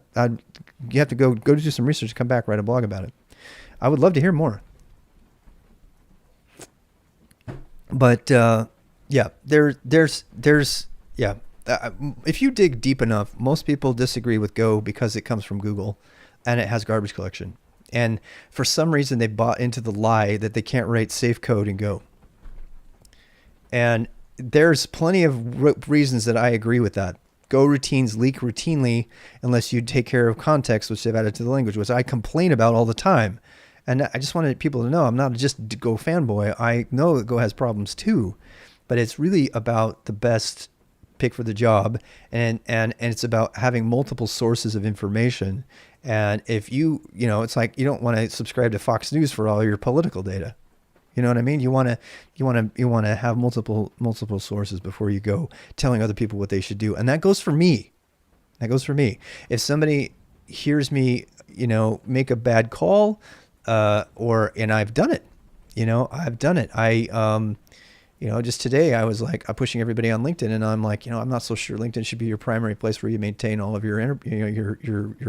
You have to go do some research, come back, write a blog about it. I would love to hear more. But yeah, there's yeah. If you dig deep enough, most people disagree with Go because it comes from Google, and it has garbage collection. And for some reason, they bought into the lie that they can't write safe code in Go. And there's plenty of reasons that I agree with that. Go routines leak routinely unless you take care of context, which they've added to the language, which I complain about all the time. And I just wanted people to know I'm not just a Go fanboy. I know that Go has problems too, but it's really about the best pick for the job, and it's about having multiple sources of information. And if it's like you don't want to subscribe to Fox News for all your political data. You know what I mean? You want to have multiple sources before you go telling other people what they should do. And that goes for me. If somebody hears me, make a bad call, and I've done it, just today I was like, I'm pushing everybody on LinkedIn, and I'm like, I'm not so sure LinkedIn should be your primary place where you maintain all of your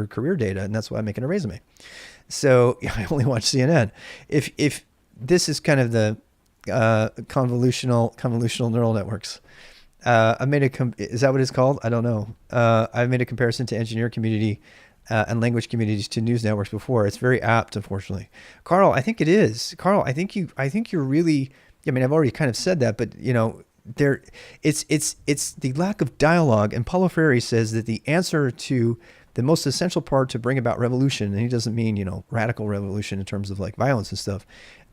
career data. And that's why I'm making a resume. So I only watch CNN. If this is kind of the convolutional neural networks. I made is that what it's called? I don't know. I've made a comparison to engineer community and language communities to news networks before. It's very apt, unfortunately. Carl, I think it is. Carl, I think you're really. I mean, I've already kind of said that, but it's the lack of dialogue. And Paulo Freire says that the answer to the most essential part to bring about revolution, and he doesn't mean, radical revolution in terms of like violence and stuff,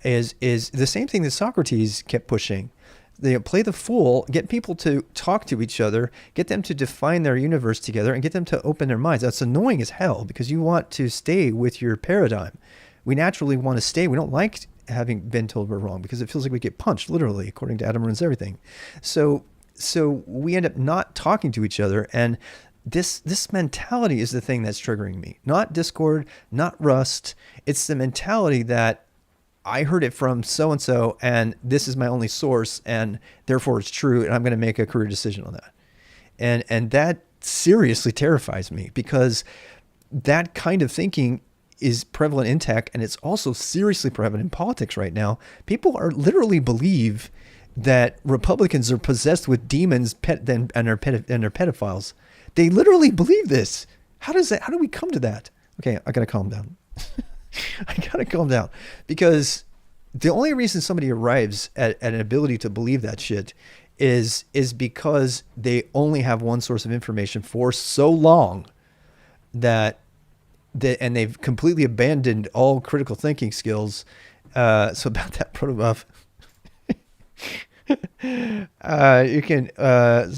is the same thing that Socrates kept pushing. They play the fool, get people to talk to each other, get them to define their universe together, and get them to open their minds. That's annoying as hell because you want to stay with your paradigm. We naturally want to stay. We don't like having been told we're wrong because it feels like we get punched, literally, according to Adam ruins everything. So we end up not talking to each other, and this mentality is the thing that's triggering me. Not Discord, not Rust. It's the mentality that I heard it from so-and-so, and this is my only source, and therefore it's true, and I'm going to make a career decision on that. And that seriously terrifies me because that kind of thinking is prevalent in tech, and it's also seriously prevalent in politics right now. People are literally believe that Republicans are possessed with demons and are pedophiles. They literally believe this. How do we come to that? Okay, I gotta calm down. I gotta calm down because the only reason somebody arrives at an ability to believe that shit is because they only have one source of information for so long and they've completely abandoned all critical thinking skills. So about that Protobuf, you can,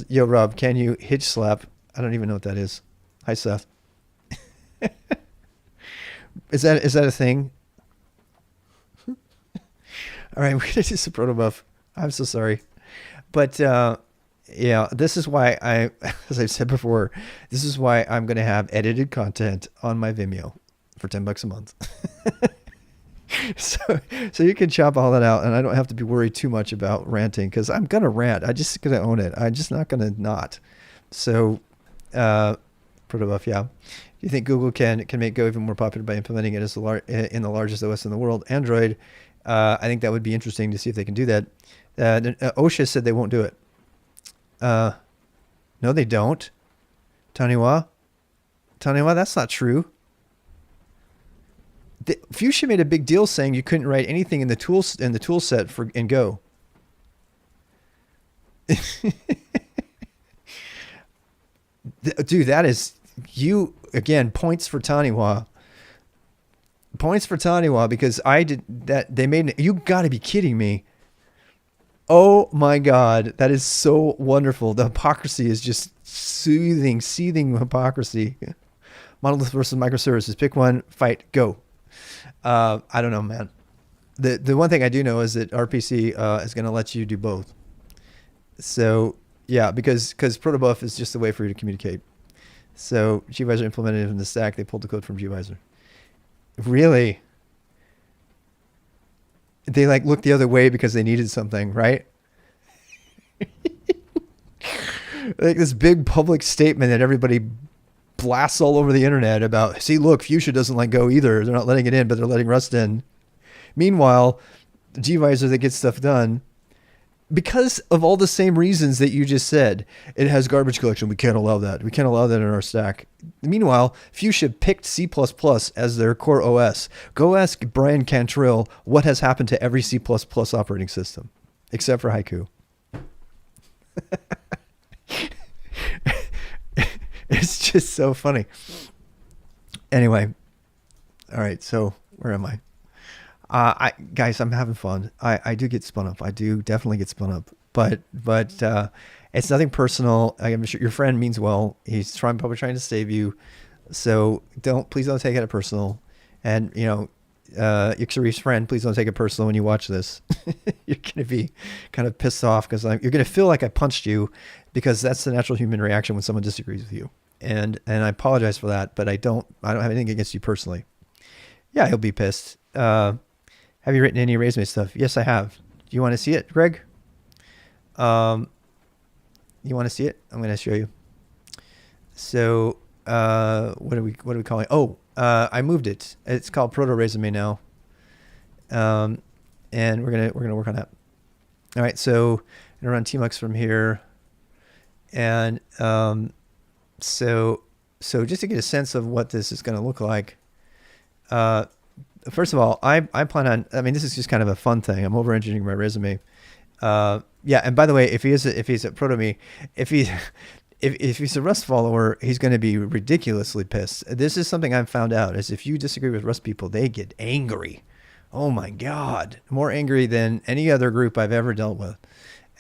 yo Rob, can you hitch slap? I don't even know what that is. Hi Seth. Is that a thing? All right, we're gonna do some Protobuf. I'm so sorry, but yeah, this is why as I've said before, this is why I'm gonna have edited content on my Vimeo for $10 a month. So you can chop all that out, and I don't have to be worried too much about ranting because I'm gonna rant. I'm just gonna own it. I'm just not gonna not. So, Protobuf, yeah. Do you think Google can make Go even more popular by implementing it as in the largest OS in the world, Android? I think that would be interesting to see if they can do that. OSHA said they won't do it. No, they don't. Taniwa, that's not true. Fuchsia made a big deal saying you couldn't write anything in the tool set in Go. Dude, that is you again. Points for Taniwa. Points for Taniwa because I did that. They made you. Got to be kidding me. Oh my God, that is so wonderful. The hypocrisy is just seething hypocrisy. Monolith versus microservices. Pick one. Fight. Go. I don't know, man. The one thing I do know is that RPC is going to let you do both. So yeah, because Protobuf is just a way for you to communicate. So gvisor implemented it in the stack. They pulled the code from gvisor. Really? They like looked the other way because they needed something, right? Like this big public statement that everybody blasts all over the internet about, see, look, Fuchsia doesn't let Go either. They're not letting it in, but they're letting Rust in. Meanwhile, gvisor that gets stuff done, because of all the same reasons that you just said, it has garbage collection. We can't allow that. We can't allow that in our stack. Meanwhile, Fuchsia picked C++ as their core OS. Go ask Brian Cantrell what has happened to every C++ operating system, except for Haiku. It's just so funny. Anyway, all right. So where am I? Guys, I'm having fun. I do get spun up. I do definitely get spun up. But it's nothing personal. I'm sure your friend means well. He's probably trying to save you. So please don't take it personal. And Ixari's friend, please don't take it personal when you watch this. You're gonna be kind of pissed off because you're gonna feel like I punched you, because that's the natural human reaction when someone disagrees with you. And I apologize for that, but I don't have anything against you personally. Yeah, he'll be pissed. Have you written any resume stuff? Yes, I have. Do you want to see it, Greg? You want to see it? I'm going to show you. So, what are we calling it? Oh, I moved it. It's called Proto Resume now. And we're gonna work on that. All right, so I'm gonna run tmux from here, and so just to get a sense of what this is going to look like. First of all, I plan on, I mean, this is just kind of a fun thing. I'm over-engineering my resume. Yeah, and by the way, if he's at Protome, if if he's a Rust follower, he's going to be ridiculously pissed. This is something I've found out is if you disagree with Rust people, they get angry. Oh my God, more angry than any other group I've ever dealt with.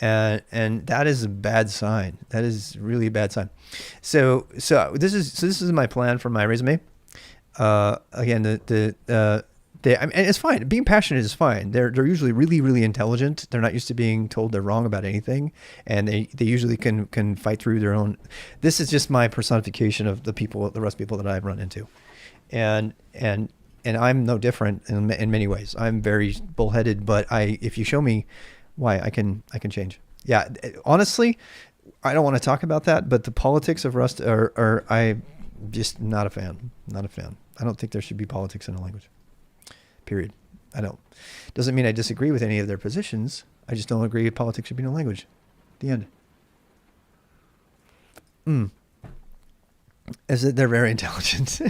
And that is a bad sign. That is really a bad sign. So this is my plan for my resume. Again, and it's fine. Being passionate is fine. They're usually really, really intelligent. They're not used to being told they're wrong about anything, and they usually can fight through their own. This is just my personification of the Rust people that I've run into, and I'm no different in many ways. I'm very bullheaded, but if you show me why, I can change. Yeah, honestly, I don't want to talk about that, but the politics of Rust are I just not a fan. Not a fan. I don't think there should be politics in a language. Period. I don't. Doesn't mean I disagree with any of their positions. I just don't agree politics should be in a language. The end. Is that they're very intelligent.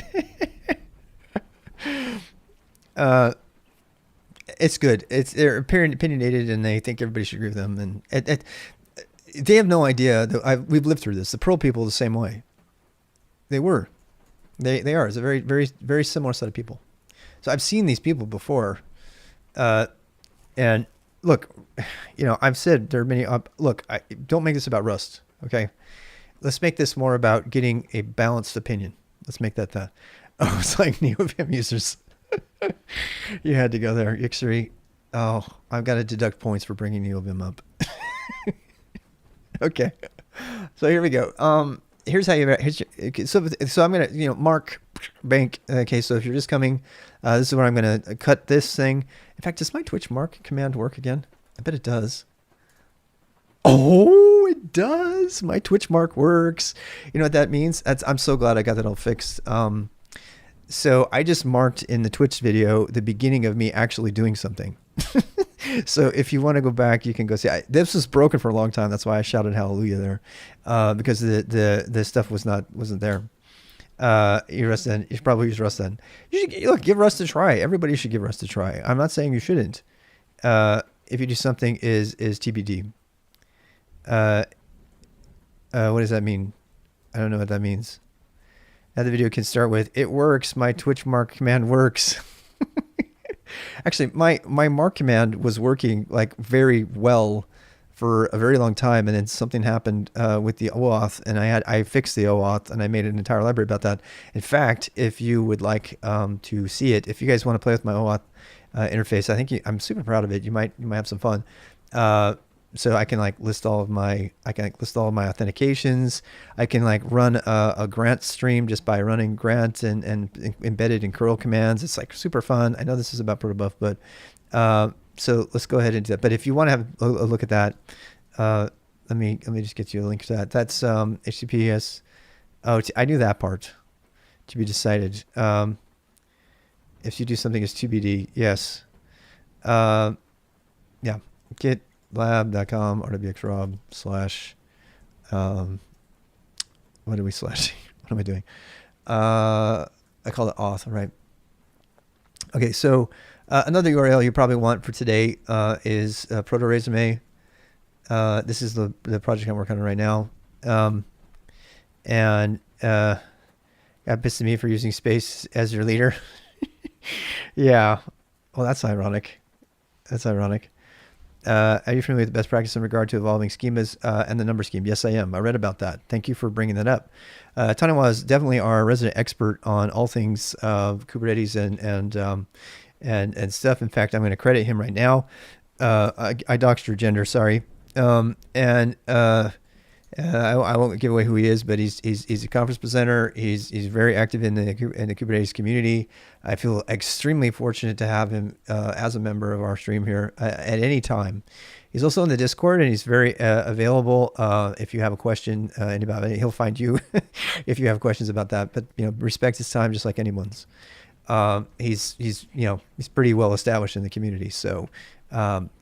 It's good. They're opinionated and they think everybody should agree with them. And they have no idea that we've lived through this. The Perl people are the same way. They are. It's a very, very, very similar set of people. So I've seen these people before. And look, I've said there are many, don't make this about Rust. Okay. Let's make this more about getting a balanced opinion. Let's make that. Oh, it's like NeoVim users. You had to go there. Ixery. Oh, I've got to deduct points for bringing NeoVim up. Okay. So here we go. Here's how so I'm going to, Mark Bank. Okay. So if you're just coming, this is where I'm going to cut this thing. In fact, does my Twitch mark command work again? I bet it does. Oh, it does. My Twitch mark works. You know what that means? I'm so glad I got that all fixed. So I just marked in the Twitch video the beginning of me actually doing something. So if you want to go back, you can go see. This was broken for a long time. That's why I shouted hallelujah there, because the stuff wasn't there. You should probably use Rust then. You should give Rust a try. Everybody should give Rust a try. I'm not saying you shouldn't. If you do something is TBD. What does that mean? I don't know what that means. Now the video can start with, it works. My Twitch mark command works. Actually, my mark command was working like very well for a very long time. And then something happened with the OAuth, and I fixed the OAuth, and I made an entire library about that. In fact, if you would like to see it, if you guys want to play with my OAuth interface, I think I'm super proud of it. You might have some fun. So I can list all of my authentications. I can run a grant stream just by running grant and embedded in curl commands. It's super fun. I know this is about Protobuf, but so let's go ahead and do that. But if you want to have a look at that, let me just get you a link to that. That's HTTPS. Oh, I knew that part. To be decided. If you do something as TBD, yes. Yeah. GitLab.com rwxrob / what are we slash? What am I doing? I call it auth, right? Okay, so another URL you probably want for today is Proto Resume. This is the project I'm working on right now. And got pissed at me for using space as your leader. Yeah, well, that's ironic. Are you familiar with the best practice in regard to evolving schemas and the number scheme? Yes, I am. I read about that. Thank you for bringing that up. Taniwa is definitely our resident expert on all things Kubernetes and stuff. In fact, I'm going to credit him right now. I doxed your gender, sorry. I won't give away who he is, but he's a conference presenter. He's very active in the Kubernetes community. I feel extremely fortunate to have him as a member of our stream here at any time. He's also in the Discord, and he's very available. If you have a question about it, he'll find you if you have questions about that. But respect his time just like anyone's. He's pretty well established in the community, so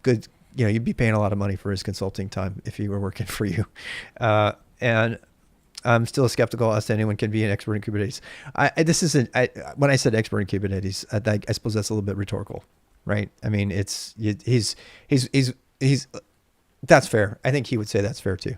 good. You'd be paying a lot of money for his consulting time if he were working for you. And I'm still skeptical as to anyone can be an expert in Kubernetes. When I said expert in Kubernetes, I suppose that's a little bit rhetorical, right? I mean, he's that's fair. I think he would say that's fair too.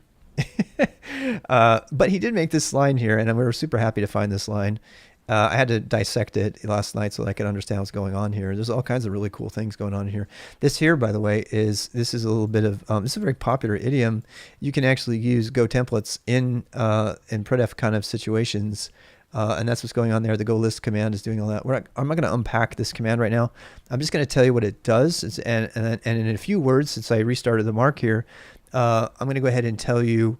But he did make this line here, and we were super happy to find this line. I had to dissect it last night so that I could understand what's going on here. There's all kinds of really cool things going on here. This here, by the way, this is a little bit of this is a very popular idiom. You can actually use Go templates in Protobuf kind of situations, and that's what's going on there. The Go list command is doing all that. I'm not going to unpack this command right now. I'm just going to tell you what it does, and in a few words, since I restarted the mark here, I'm going to go ahead and tell you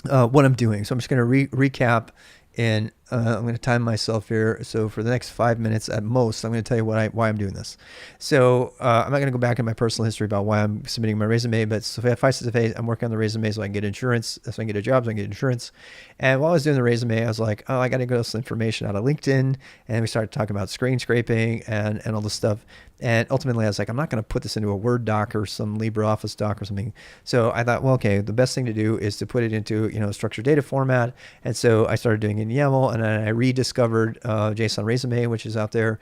what I'm doing. So I'm just going to recap. And I'm going to time myself here. So for the next 5 minutes at most, I'm going to tell you why I'm doing this. So I'm not going to go back in my personal history about why I'm submitting my resume, but suffice to say, I'm working on the resume so I can get insurance, so I can get a job, so I can get insurance. And while I was doing the resume, I was like, oh, I got to get some information out of LinkedIn. And we started talking about screen scraping and all this stuff. And ultimately, I was like, I'm not going to put this into a Word doc or some LibreOffice doc or something. So I thought, well, okay, the best thing to do is to put it into, a structured data format. And so I started doing it in YAML, and then I rediscovered JSON resume, which is out there,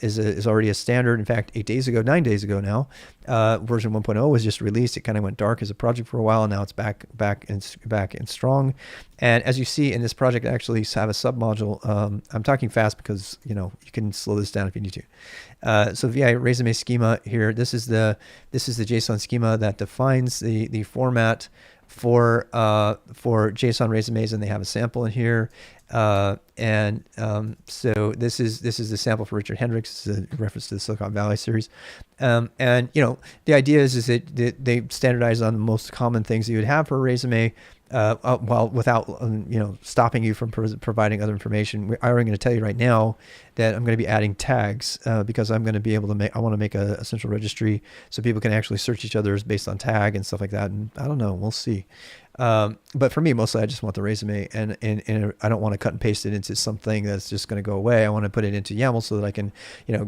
is already a standard. In fact, 9 days ago now, version 1.0 was just released. It kind of went dark as a project for a while, and now it's back and strong. And as you see in this project, I actually have a submodule. I'm talking fast because you can slow this down if you need to. So VI resume schema here. This is the JSON schema that defines the format for JSON resumes, and they have a sample in here. So this is the sample for Richard Hendricks. This is a reference to the Silicon Valley series. And the idea is that they standardize on the most common things that you would have for a resume, while without stopping you from providing other information. I'm going to tell you right now that I'm going to be adding tags because I'm going to be able to I want to make a central registry so people can actually search each other's based on tag and stuff like that. And I don't know, we'll see. But for me, mostly I just want the resume, and I don't want to cut and paste it into something that's just going to go away. I want to put it into YAML so that I can,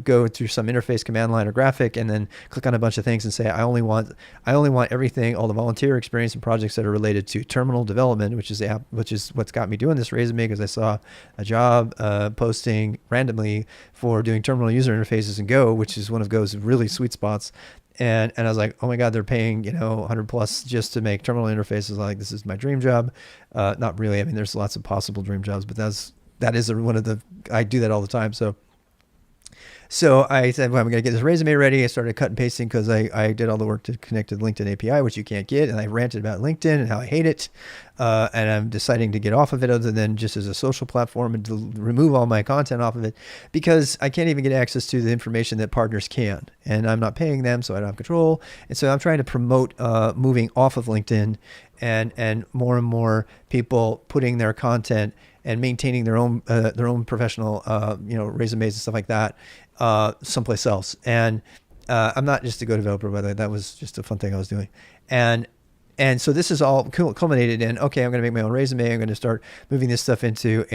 go through some interface command line or graphic and then click on a bunch of things and say, I only want everything, all the volunteer experience and projects that are related to terminal development, which is what's got me doing this resume, because I saw a job posting randomly for doing terminal user interfaces in Go, which is one of Go's really sweet spots. And I was like, oh my God, they're paying, 100 plus just to make terminal interfaces. Like, this is my dream job. Not really. I mean, there's lots of possible dream jobs, but that is one of the, I do that all the time. So I said, well, I'm going to get this resume ready. I started cut and pasting because I did all the work to connect to the LinkedIn API, which you can't get. And I ranted about LinkedIn and how I hate it. And I'm deciding to get off of it other than just as a social platform, and to remove all my content off of it because I can't even get access to the information that partners can. And I'm not paying them, so I don't have control. And so I'm trying to promote moving off of LinkedIn and more people putting their content and maintaining their own professional resumes and stuff like that someplace else. And I'm not just a Go developer, by the way. That was just a fun thing I was doing. And so this is all culminated in, okay, I'm going to make my own resume. I'm going to start moving this stuff into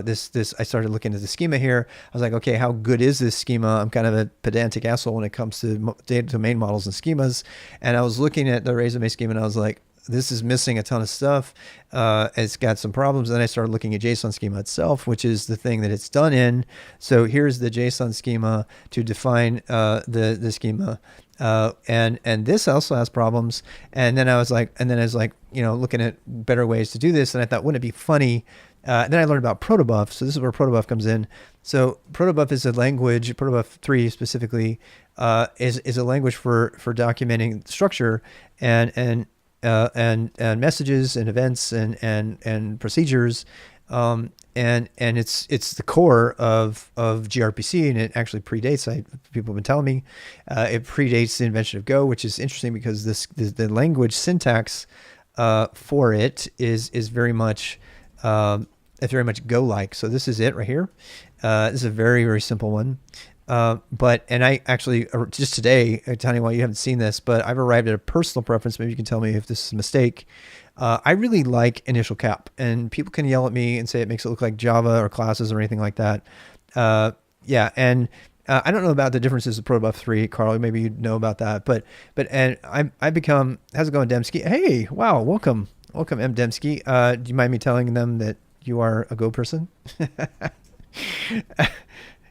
this. I started looking at the schema here. I was like, okay, how good is this schema? I'm kind of a pedantic asshole when it comes to data domain models and schemas. And I was looking at the resume schema, and I was like, this is missing a ton of stuff. It's got some problems. Then I started looking at JSON schema itself, which is the thing that it's done in. So here's the JSON schema to define the schema. And this also has problems. And then I was like, looking at better ways to do this. And I thought, wouldn't it be funny? Then I learned about Protobuf. So this is where Protobuf comes in. So Protobuf is a language, Protobuf 3 specifically, is a language for documenting structure and messages and events and procedures. And it's the core of gRPC, and it actually predates. People have been telling me it predates the invention of Go, which is interesting because the language syntax for it is very much Go-like. So this is it right here. This is a very, very simple one. And I actually, just today, Tanya, while you haven't seen this, but I've arrived at a personal preference. Maybe you can tell me if this is a mistake. I really like initial cap, and people can yell at me and say it makes it look like Java or classes or anything like that. I don't know about the differences of Protobuf 3, Carl. Maybe you know about that, but I become, how's it going, Demsky? Hey, wow, welcome, M. Demsky. Do you mind me telling them that you are a Go person?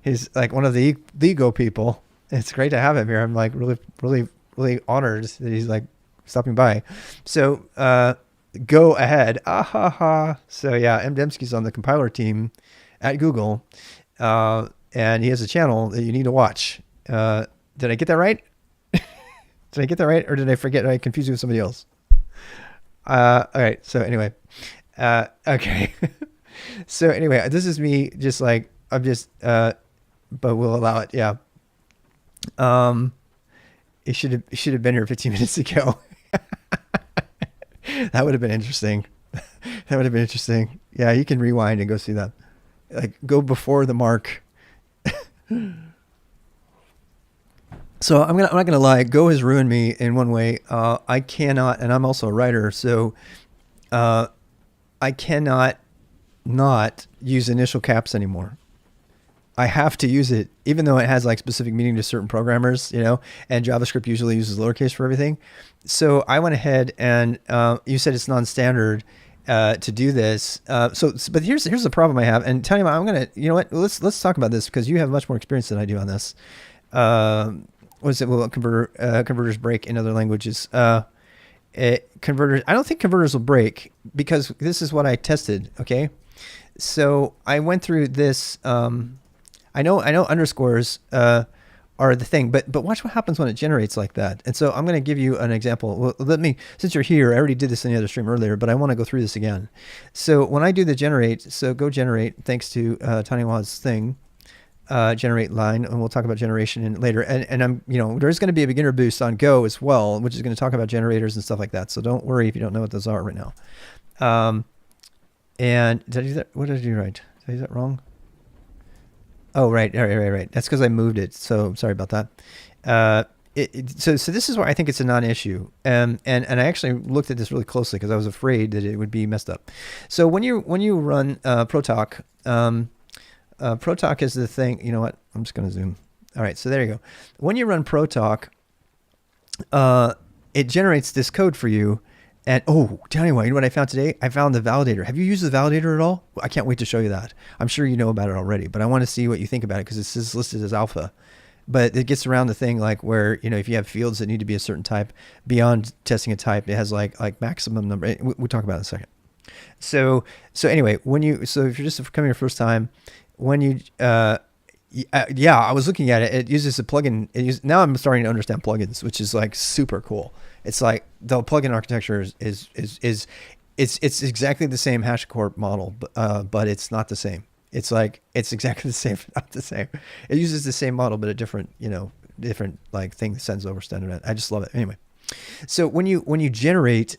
He's like one of the Go people. It's great to have him here. I'm like really, really, really honored that he's like stopping by. So go ahead. Ah ha ha. So yeah, M. Dembski's on the compiler team at Google, and he has a channel that you need to watch. Did I get that right? Did I get that right, or did I forget? Did I confuse you with somebody else? All right. So anyway, okay. So anyway, this is me. Just like I'm just, but we'll allow it. Yeah. Um, it should have been here 15 minutes ago. That would have been interesting. That would have been interesting. Yeah, you can rewind and go see that. Like go before the mark. So I'm not gonna lie. Go has ruined me in one way. I cannot, and I'm also a writer, so I cannot not use initial caps anymore. I have to use it, even though it has like specific meaning to certain programmers, and JavaScript usually uses lowercase for everything. So I went ahead and you said it's non-standard to do this. But here's the problem I have. And Tanya, I'm gonna, you know what? Let's talk about this because you have much more experience than I do on this. What is it? Will converters break in other languages? Converters. I don't think converters will break because this is what I tested. Okay, so I went through this. I know underscores are the thing, but watch what happens when it generates like that. And so I'm going to give you an example. Well, since you're here, I already did this in the other stream earlier, but I want to go through this again. So when I do the generate, so go generate, thanks to Tanya's thing, generate line, and we'll talk about generation in later. And I'm, there's going to be a beginner boost on Go as well, which is going to talk about generators and stuff like that. So don't worry if you don't know what those are right now. And did I do that? What did I do right? Did I do that wrong? Oh, right. That's because I moved it. So sorry about that. So this is why I think it's a non-issue. And I actually looked at this really closely because I was afraid that it would be messed up. So when you run Protalk, Protalk is the thing. You know what? I'm just going to zoom. All right. So there you go. When you run Protalk, it generates this code for you. And tell you what I found today? I found the validator. Have you used the validator at all? I can't wait to show you that. I'm sure you know about it already, but I want to see what you think about it because this is listed as alpha. But it gets around the thing like where, if you have fields that need to be a certain type, beyond testing a type, it has like maximum number. We'll talk about it in a second. So anyway, if you're just coming your first time, when you, I was looking at it. It uses a plugin. Now I'm starting to understand plugins, which is like super cool. It's like the plugin architecture is exactly the same HashiCorp model, but it's not the same. It's exactly the same, but not the same. It uses the same model, but a different like thing that sends over standard. I just love it. Anyway, so when you generate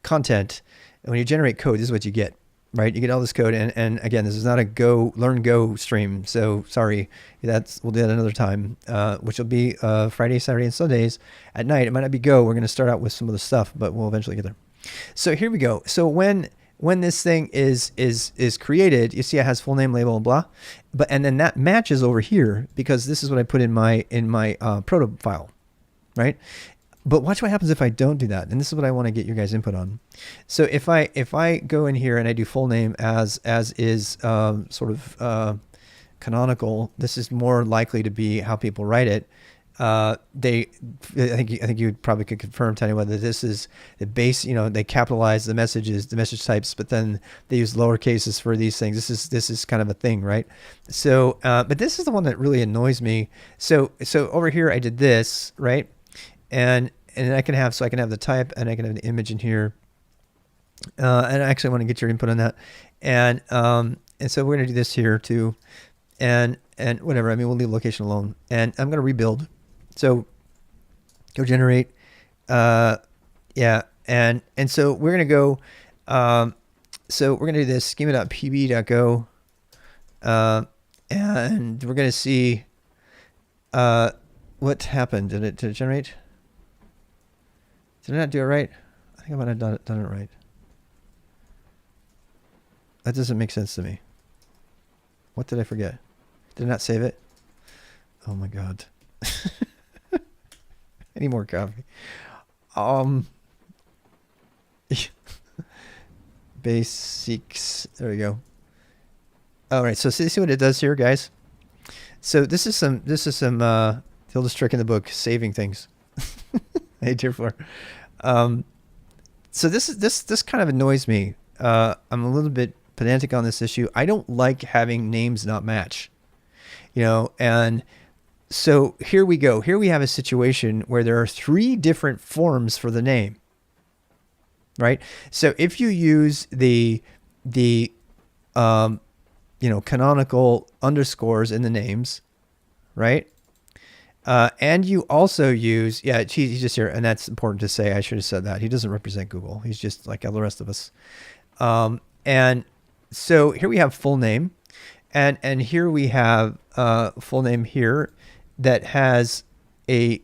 content, when you generate code, this is what you get. Right, you get all this code, and again, this is not a learn Go stream. So sorry, we'll do that another time, which will be Friday, Saturday, and Sundays at night. It might not be Go. We're going to start out with some of the stuff, but we'll eventually get there. So here we go. So when this thing is created, you see it has full name, label, and blah, and then that matches over here because this is what I put in my proto file, right? But watch what happens if I don't do that. And this is what I want to get your guys' input on. So if I go in here and I do full name as is sort of canonical, this is more likely to be how people write it. I think you probably could confirm, Tanya, whether this is the base. They capitalize the message types, but then they use lower cases for these things. This is kind of a thing, right? So, but this is the one that really annoys me. So over here I did this, right? And I can have the type and I can have the image in here. And I actually want to get your input on that. And so we're going to do this here too. And whatever, I mean, we'll leave location alone. And I'm going to rebuild. So go generate. Yeah. And so we're going to go, so we're going to do this schema.pb.go. And we're going to see, what happened. Did it generate? Did I not do it right? I think I might have done it right. That doesn't make sense to me. What did I forget? Did I not save it? Oh my God. I need more coffee. Basics. There we go. All right. So see what it does here, guys. So this is some the oldest trick in the book, saving things. Hey, dear Fleur. So this kind of annoys me. I'm a little bit pedantic on this issue. I don't like having names not match, and so here we go. Here we have a situation where there are 3 different forms for the name, right? So if you use the canonical underscores in the names, right? And you also use, he's just here, and that's important to say. I should have said that. He doesn't represent Google. He's just like all the rest of us. And so here we have full name, and here we have full name here that has a,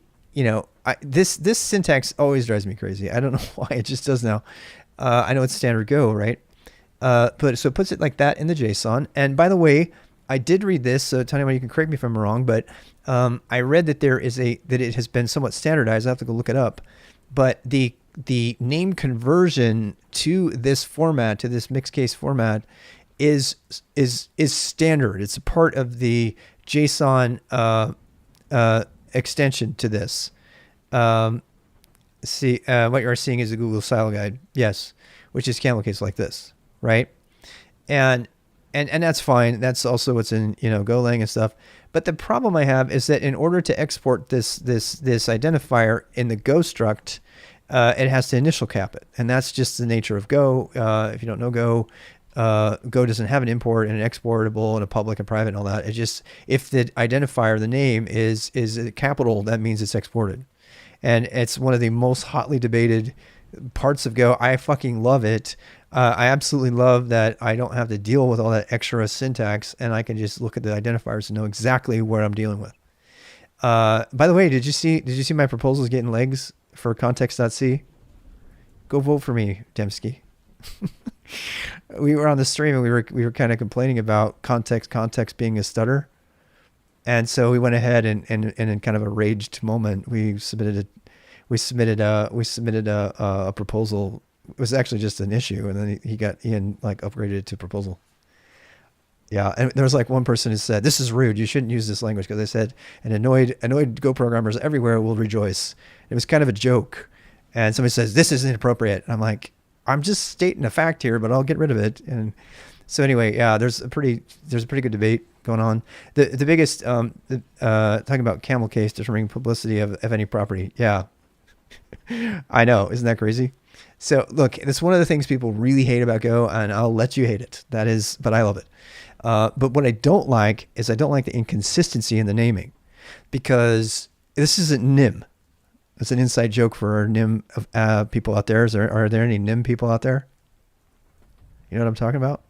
this syntax always drives me crazy. I don't know why, it just does now. I know it's standard Go, right? But so it puts it like that in the JSON. And by the way, I did read this, so Tanya, you can correct me if I'm wrong, but I read that that it has been somewhat standardized. I have to go look it up. But the name conversion to this format, to this mixed case format, is standard. It's a part of the JSON extension to this. See, what you are seeing is a Google style guide, yes, which is camel case like this, right? And that's fine. That's also what's in Golang and stuff. But the problem I have is that in order to export this identifier in the Go struct, it has to initial cap it, and that's just the nature of Go. If you don't know Go, Go doesn't have an import and an exportable and a public and private and all that. It just, if the identifier, the name is a capital, that means it's exported, and it's one of the most hotly debated parts of Go. I fucking love it. I absolutely love that I don't have to deal with all that extra syntax, and I can just look at the identifiers and know exactly what I'm dealing with. By the way, did you see my proposals getting legs for context.c? Go vote for me, Dembski. We were on the stream and we were kind of complaining about context being a stutter, and so we went ahead and in kind of a raged moment we submitted a proposal. It was actually just an issue, and then Ian like upgraded it to proposal. Yeah, and there was like one person who said, "This is rude. You shouldn't use this language," because I said, "And annoyed Go programmers everywhere will rejoice." It was kind of a joke, and somebody says, "This isn't appropriate." And I'm like, "I'm just stating a fact here, but I'll get rid of it." And so anyway, yeah, there's a pretty good debate going on. The biggest talking about camel case determining publicity of any property. Yeah, I know, isn't that crazy? So look, it's one of the things people really hate about Go, and I'll let you hate it. But I love it. But what I don't like is I don't like the inconsistency in the naming, because this isn't NIM. It's an inside joke for our NIM people out there. Are there any NIM people out there? You know what I'm talking about?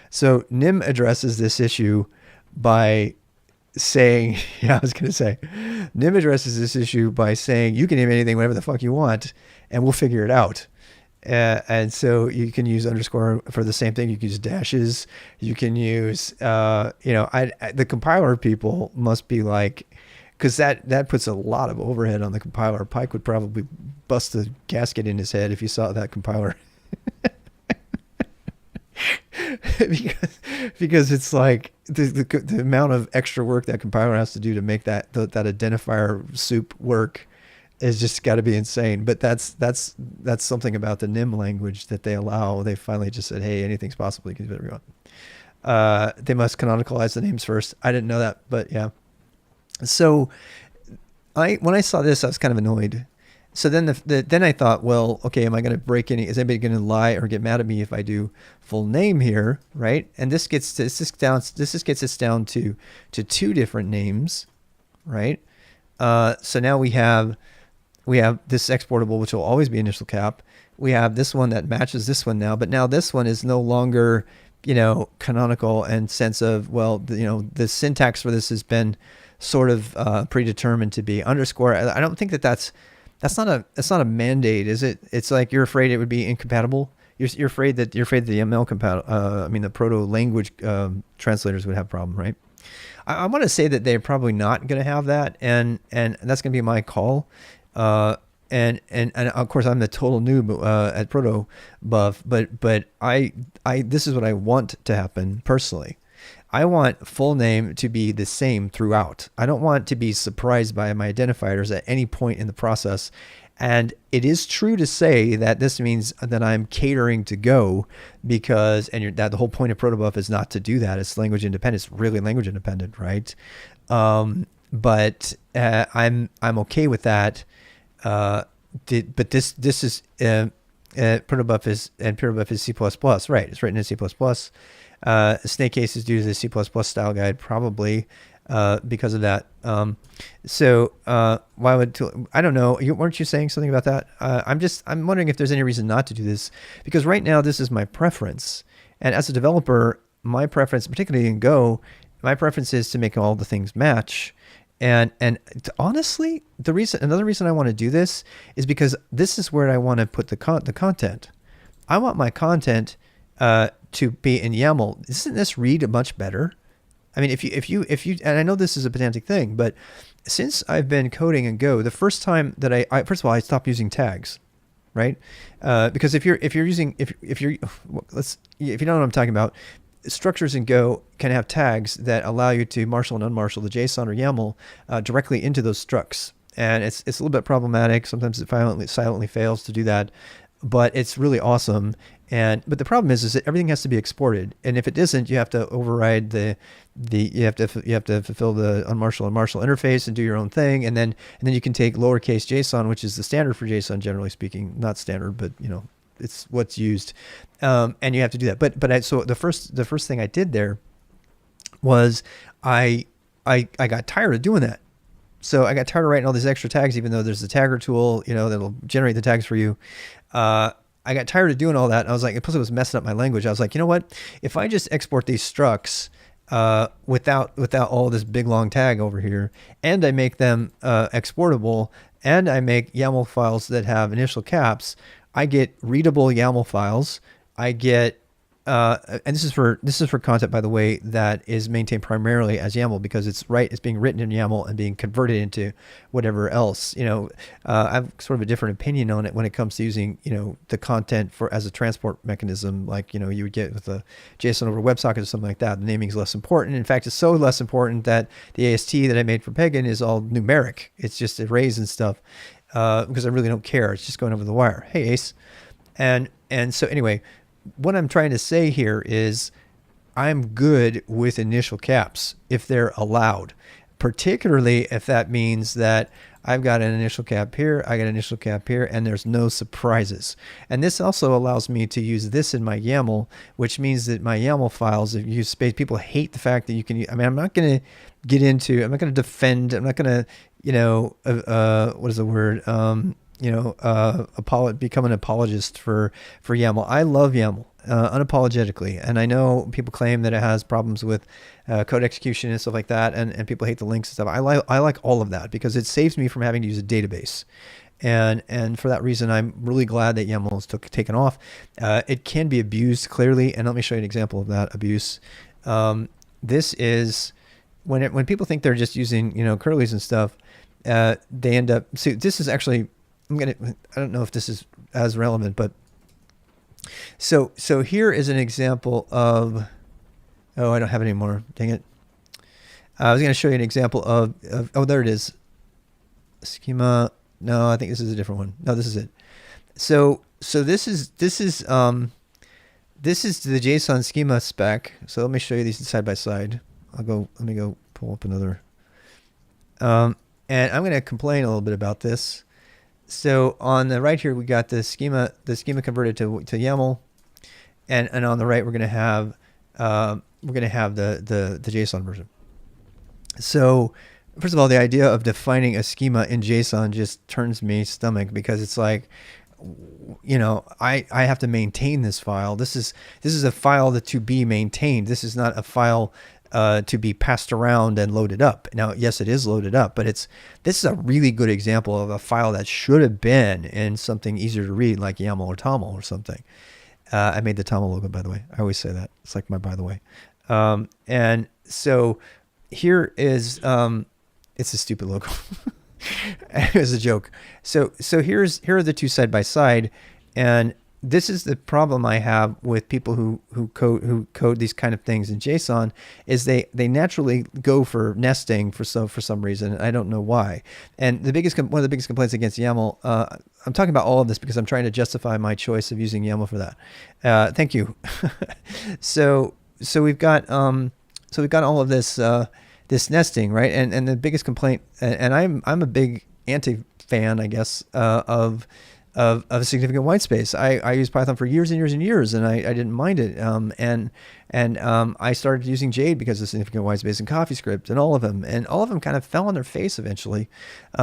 So NIM addresses this issue by saying, NIM addresses this issue by saying you can name anything whatever the fuck you want, and we'll figure it out. And so you can use underscore for the same thing. You can use dashes. You can use, the compiler people must be like, because that puts a lot of overhead on the compiler. Pike would probably bust a gasket in his head if you saw that compiler. because it's like the amount of extra work that compiler has to do to make that identifier soup work is just got to be insane. But that's something about the NIM language that they allow. They finally just said, hey, anything's possible. You can do whatever you want. They must canonicalize the names first. I didn't know that, but yeah. So when I saw this, I was kind of annoyed. So then I thought, well, okay, am I going to break any? Is anybody going to lie or get mad at me if I do full name here, right? And this gets us down to 2 different names, right? So now we have this exportable, which will always be initial cap. We have this one that matches this one now, but now this one is no longer, canonical and sense of, well, the syntax for this has been sort of predetermined to be underscore. I don't think that's not a mandate, is it? It's like you're afraid it would be incompatible. You're afraid that the YAML the proto language translators would have a problem, right? I want to say that they're probably not going to have that, and that's going to be my call. And of course I'm the total noob at Protobuf, but I this is what I want to happen personally. I want full name to be the same throughout. I don't want to be surprised by my identifiers at any point in the process. And it is true to say that this means that I'm catering to Go because, and that the whole point of Protobuf is not to do that. It's language independent. It's really language independent, right? But I'm okay with that. But this is Protobuf is C++, right? It's written in C++. Snake case is due to the C++ style guide, probably because of that. So why would I don't know? Weren't you saying something about that? I'm wondering if there's any reason not to do this, because right now this is my preference, and as a developer, my preference, particularly in Go, my preference is to make all the things match. And honestly, another reason I want to do this is because this is where I want to put the content. I want my content to be in YAML. Isn't this read much better? I mean, if you, and I know this is a pedantic thing, but since I've been coding in Go, the first time that first of all, I stopped using tags, right? Because if you don't know what I'm talking about, structures in Go can have tags that allow you to marshal and unmarshal the JSON or YAML directly into those structs. And it's a little bit problematic. Sometimes it silently fails to do that, but it's really awesome. But the problem is that everything has to be exported. And if it isn't, you have to override you have to fulfill the unmarshal and marshal interface and do your own thing. And then you can take lowercase JSON, which is the standard for JSON, generally speaking, not standard, but it's what's used, and you have to do that. So the first thing I did there was I got tired of doing that. So I got tired of writing all these extra tags, even though there's the tagger tool, that'll generate the tags for you. I got tired of doing all that. And I was like, plus it was messing up my language. I was like, you know what? If I just export these structs without all this big long tag over here, and I make them exportable, and I make YAML files that have initial caps, I get readable YAML files. I get, and this is for content, by the way, that is maintained primarily as YAML, because it's being written in YAML and being converted into whatever else. I have sort of a different opinion on it when it comes to using, the content as a transport mechanism, like you would get with a JSON over WebSocket or something like that. The naming is less important. In fact, it's so less important that the AST that I made for Pagan is all numeric. It's just arrays and stuff. Because I really don't care. It's just going over the wire. Hey, Ace. And so anyway, what I'm trying to say here is I'm good with initial caps if they're allowed, particularly if that means that I've got an initial cap here, I got an initial cap here, and there's no surprises. And this also allows me to use this in my YAML, which means that my YAML files, if you use space, people hate the fact that you can use, I'm not going to defend, I'm not going to, what is the word? Become an apologist for YAML. I love YAML unapologetically, and I know people claim that it has problems with code execution and stuff like that, and people hate the links and stuff. I like all of that because it saves me from having to use a database, and for that reason, I'm really glad that YAML is taken off. It can be abused clearly, and let me show you an example of that abuse. This is when people think they're just using curlies and stuff. They end up. See, this is actually. I don't know if this is as relevant, but so here is an example of. Oh, I don't have it anymore. Dang it! I was going to show you an example of. Oh, there it is. Schema. No, I think this is a different one. No, this is it. So this is the JSON schema spec. So let me show you these side by side. Let me go pull up another. And I'm going to complain a little bit about this. So on the right here, we got the schema converted to YAML, and on the right we're going to have the JSON version. So first of all, the idea of defining a schema in JSON just turns me stomach, because it's like, I have to maintain this file. This is a file to be maintained. This is not a file to be passed around and loaded up. Now, yes, it is loaded up, but this is a really good example of a file that should have been in something easier to read, like YAML or TOML or something. I made the TOML logo, by the way. I always say that. It's like my by the way. And so here is, it's a stupid logo. It was a joke. So here are the two side by side, and this is the problem I have with people who code these kind of things in JSON, is they naturally go for nesting for some reason. I don't know why. And one of the biggest complaints against YAML, I'm talking about all of this because I'm trying to justify my choice of using YAML for that. Thank you. So we've got all of this this nesting, right? And the biggest complaint, and I'm a big anti-fan, I guess, of a significant white space. I used Python for years and years and years, and I didn't mind it. I started using Jade because of significant white space and CoffeeScript and all of them kind of fell on their face eventually,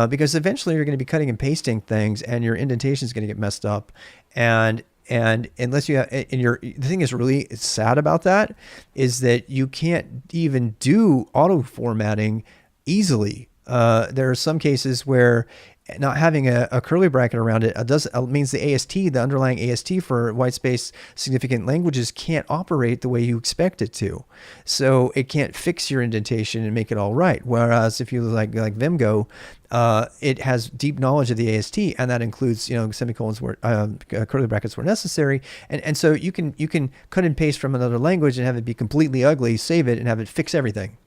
because eventually you're going to be cutting and pasting things, and your indentation is going to get messed up, and unless you have, the thing is really sad about that is that you can't even do auto formatting easily. There are some cases where not having a curly bracket around it means the AST, the underlying AST for white space significant languages, can't operate the way you expect it to. So it can't fix your indentation and make it all right. Whereas if you like Vimgo, it has deep knowledge of the AST, and that includes, semicolons where curly brackets were necessary, and so you can cut and paste from another language and have it be completely ugly, save it, and have it fix everything.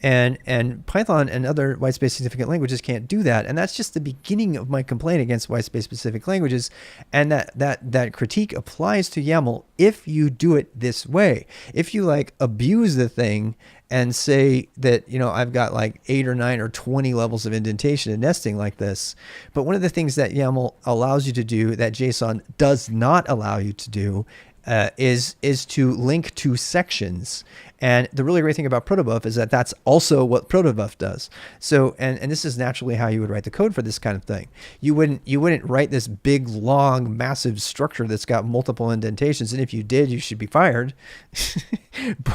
And Python and other whitespace significant languages can't do that. And that's just the beginning of my complaint against whitespace specific languages. And that critique applies to YAML if you do it this way. If you abuse the thing and say that, I've got 8 or 9 or 20 levels of indentation and nesting like this. But one of the things that YAML allows you to do that JSON does not allow you to do is to link to sections. And the really great thing about Protobuf is that that's also what Protobuf does. So, and this is naturally how you would write the code for this kind of thing. You wouldn't write this big, long, massive structure that's got multiple indentations. And if you did, you should be fired.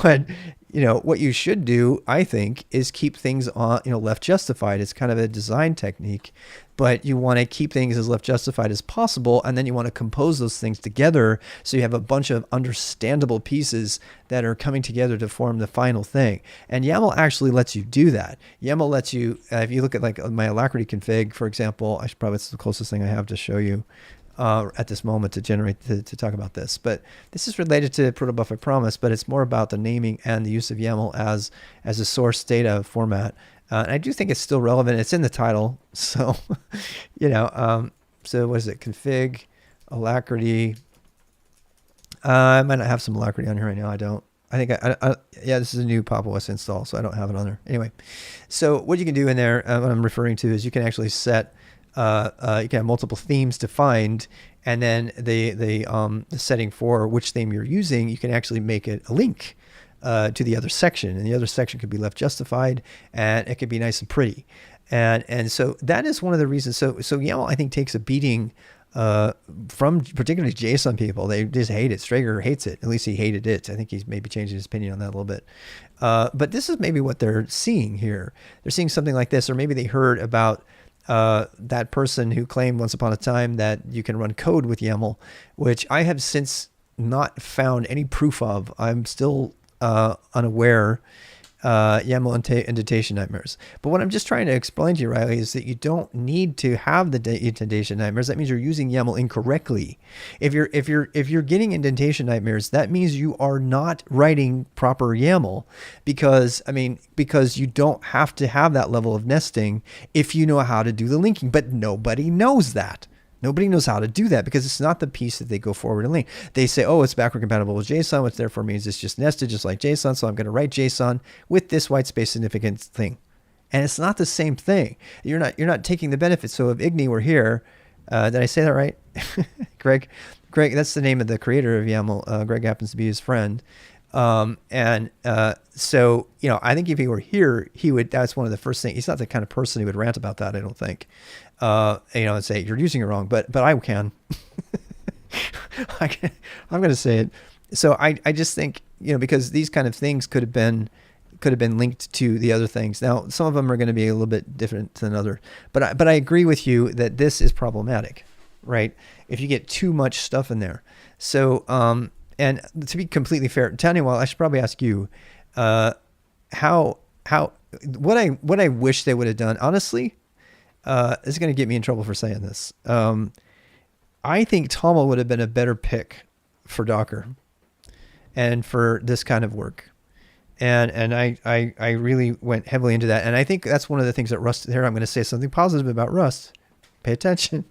But what you should do, I think, is keep things on, left justified. It's kind of a design technique, but you want to keep things as left justified as possible. And then you want to compose those things together so you have a bunch of understandable pieces that are coming together to form the final thing. And YAML actually lets you do that. YAML lets you, if you look at my Alacrity config, for example, it's the closest thing I have to show you at this moment to talk about this. But this is related to Protobuf, I promise, but it's more about the naming and the use of YAML as a source data format. And I do think it's still relevant. It's in the title. So, so what is it? Config, Alacrity. I might not have some Alacrity on here right now. I don't. I think yeah, this is a new Pop! OS install, so I don't have it on there. Anyway, so what you can do in there, what I'm referring to, is you can actually set, you can have multiple themes defined, and then the setting for which theme you're using, you can actually make it a link to the other section, and the other section could be left justified, and it could be nice and pretty, and so that is one of the reasons. So YAML, I think, takes a beating from particularly JSON people. They just hate it. Strager hates it. At least he hated it. I think he's maybe changing his opinion on that a little bit. But this is maybe what they're seeing here. They're seeing something like this, or maybe they heard about that person who claimed once upon a time that you can run code with YAML, which I have since not found any proof of. I'm still unaware. YAML indentation nightmares. But what I'm just trying to explain to you, Riley, is that you don't need to have the indentation nightmares. That means you're using YAML incorrectly. If you're getting indentation nightmares, that means you are not writing proper YAML, because you don't have to have that level of nesting if you know how to do the linking. But nobody knows that. Nobody knows how to do that because it's not the piece that they go forward and link. They say, oh, it's backward compatible with JSON, which therefore means it's just nested just like JSON. So I'm going to write JSON with this white space significant thing. And it's not the same thing. You're not taking the benefits. So if Igni were here, did I say that right? Greg, that's the name of the creator of YAML. Greg happens to be his friend. So, I think if he were here, that's one of the first things. He's not the kind of person who would rant about that, I don't think. And say you're using it wrong, but I can. I'm going to say it. So I just think, because these kind of things could have been linked to the other things. Now, some of them are going to be a little bit different than others, but I agree with you that this is problematic, right? If you get too much stuff in there. So, and to be completely fair, Tanya, I should probably ask you, what I wish they would have done, honestly. This is going to get me in trouble for saying this. I think Toml would have been a better pick for Docker and for this kind of work. And I really went heavily into that. And I think that's one of the things that Rust, here I'm going to say something positive about Rust. Pay attention.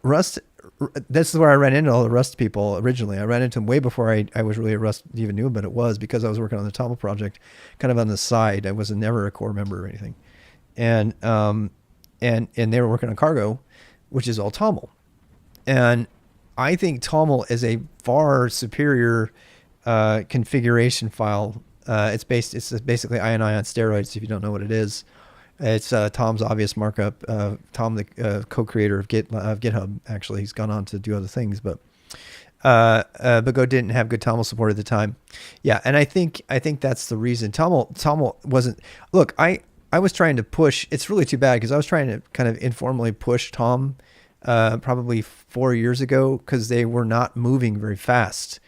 Rust, this is where I ran into all the Rust people originally. I ran into them way before I was really a Rust even knew, but it was because I was working on the Toml project kind of on the side. I was never a core member or anything. And they were working on Cargo, which is all Toml. And I think Toml is a far superior configuration file. It's basically INI on steroids. If you don't know what it is, it's Tom's obvious markup. Tom, the co-creator of GitHub, actually, he's gone on to do other things, but Go didn't have good Toml support at the time. Yeah, and I think that's the reason. Toml wasn't. Look, I was trying to push. It's really too bad because I was trying to kind of informally push Tom probably 4 years ago because they were not moving very fast.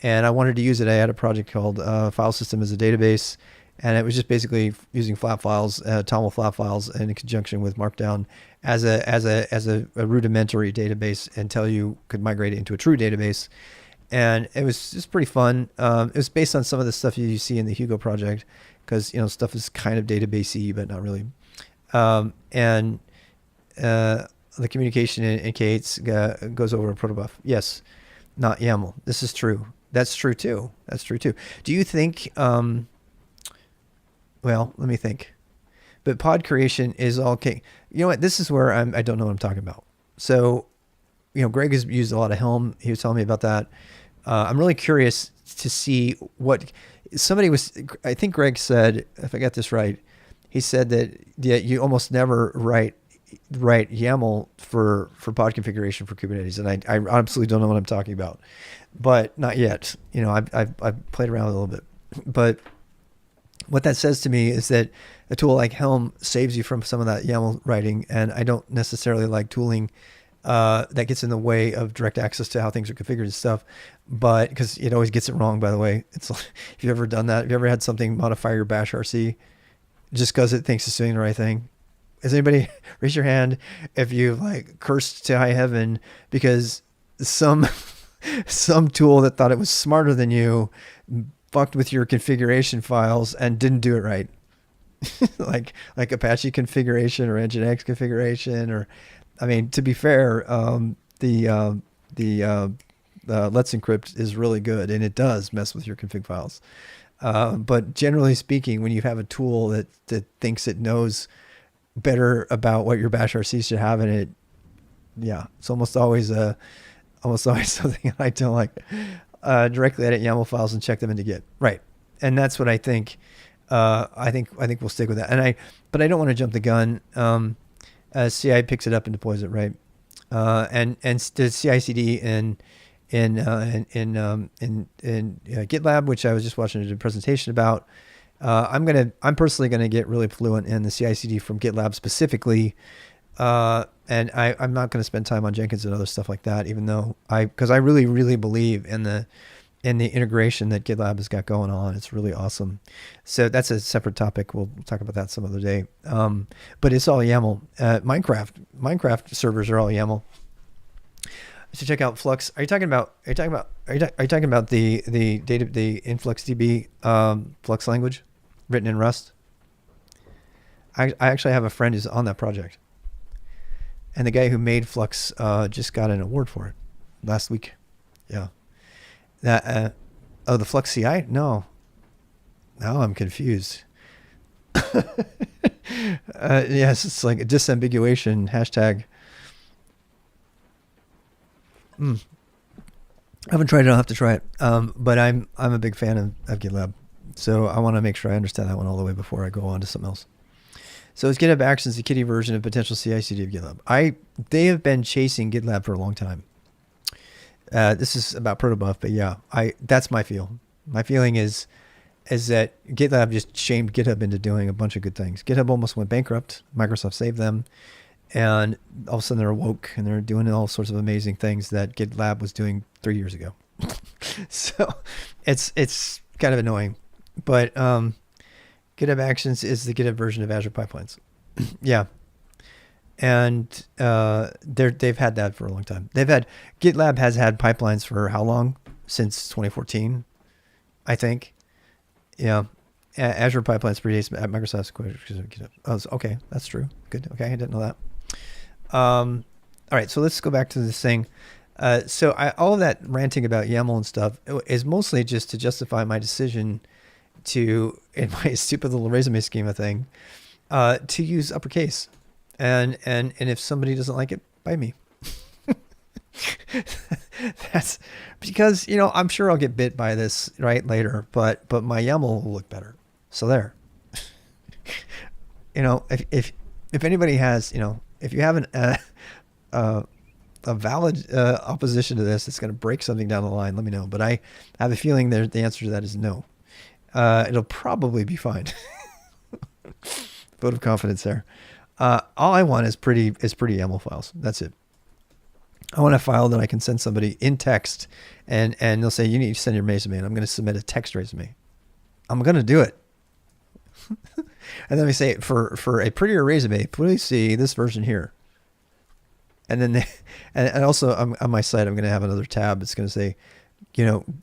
And I wanted to use it. I had a project called File System as a Database, and it was just basically using flat files, Toml flat files, in conjunction with Markdown as a rudimentary database until you could migrate it into a true database. And it was just pretty fun. It was based on some of the stuff you see in the Hugo project, because stuff is kind of database-y, but not really. And the communication in K8 goes over a protobuf. Yes, not YAML. This is true. That's true too. Do you think, well, let me think. But pod creation is all okay. You know what? This is where I don't know what I'm talking about. So, Greg has used a lot of Helm. He was telling me about that. I'm really curious to see what somebody was, I think Greg said, if I got this right, he said that you almost never write YAML for pod configuration for Kubernetes. And I absolutely don't know what I'm talking about, but not yet. I've played around a little bit, but what that says to me is that a tool like Helm saves you from some of that YAML writing. And I don't necessarily like tooling that gets in the way of direct access to how things are configured and stuff, but because it always gets it wrong, by the way. It's like, if you've ever done that, have you ever had something modify your bash RC just because it thinks it's doing the right thing? Has anybody raise your hand if you've cursed to high heaven because some tool that thought it was smarter than you fucked with your configuration files and didn't do it right? like Apache configuration or Nginx configuration, or to be fair, the Let's Encrypt is really good and it does mess with your config files. But generally speaking, when you have a tool that thinks it knows better about what your bash RC should have in it, yeah, it's almost always something I don't like. Directly edit YAML files and check them into Git. Right. And that's what I think. I think we'll stick with that. But I don't want to jump the gun. CI picks it up and deploys it, right? And the CI/CD in GitLab, which I was just watching a presentation about. I'm personally gonna get really fluent in the CI/CD from GitLab specifically, and I'm not gonna spend time on Jenkins and other stuff like that, even though because I really really believe in the integration that GitLab has got going on. It's really awesome. So that's a separate topic. We'll talk about that some other day. But it's all YAML. Minecraft servers are all YAML. So check out Flux. Are you talking about the InfluxDB Flux language written in Rust? I actually have a friend who's on that project, and the guy who made Flux just got an award for it last week. Yeah. The Flux CI? No. Now I'm confused. Yes, it's like a disambiguation hashtag. I haven't tried it. I'll have to try it. But I'm a big fan of GitLab, so I want to make sure I understand that one all the way before I go on to something else. So is GitHub Actions the kiddie version of potential CI/CD of GitLab? They have been chasing GitLab for a long time. This is about Protobuf, but yeah, that's my feel. My feeling is that GitLab just shamed GitHub into doing a bunch of good things. GitHub almost went bankrupt. Microsoft saved them. And all of a sudden they're woke and they're doing all sorts of amazing things that GitLab was doing 3 years ago. So it's kind of annoying. But GitHub Actions is the GitHub version of Azure Pipelines. Yeah. and they've had that for a long time. GitLab has had pipelines for how long? Since 2014, I think. Yeah. Azure pipelines predates Microsoft's. Oh, okay, that's true. Good. Okay, I didn't know that. All right, so let's go back to this thing. So all of that ranting about YAML and stuff is mostly just to justify my decision to, in my stupid little resume schema thing, to use uppercase. And if somebody doesn't like it, bite me. That's because, I'm sure I'll get bit by this right later, but my YAML will look better. So there. If anybody has, if you have a valid opposition to this, it's going to break something down the line, let me know. But I have a feeling the answer to that is no. It'll probably be fine. Vote of confidence there. All I want is pretty YAML files. That's it. I want a file that I can send somebody in text, and they'll say, you need to send your resume, and I'm going to submit a text resume. I'm going to do it. And then we say, for a prettier resume, please see this version here. And then and also on my site, I'm going to have another tab. It's going to say,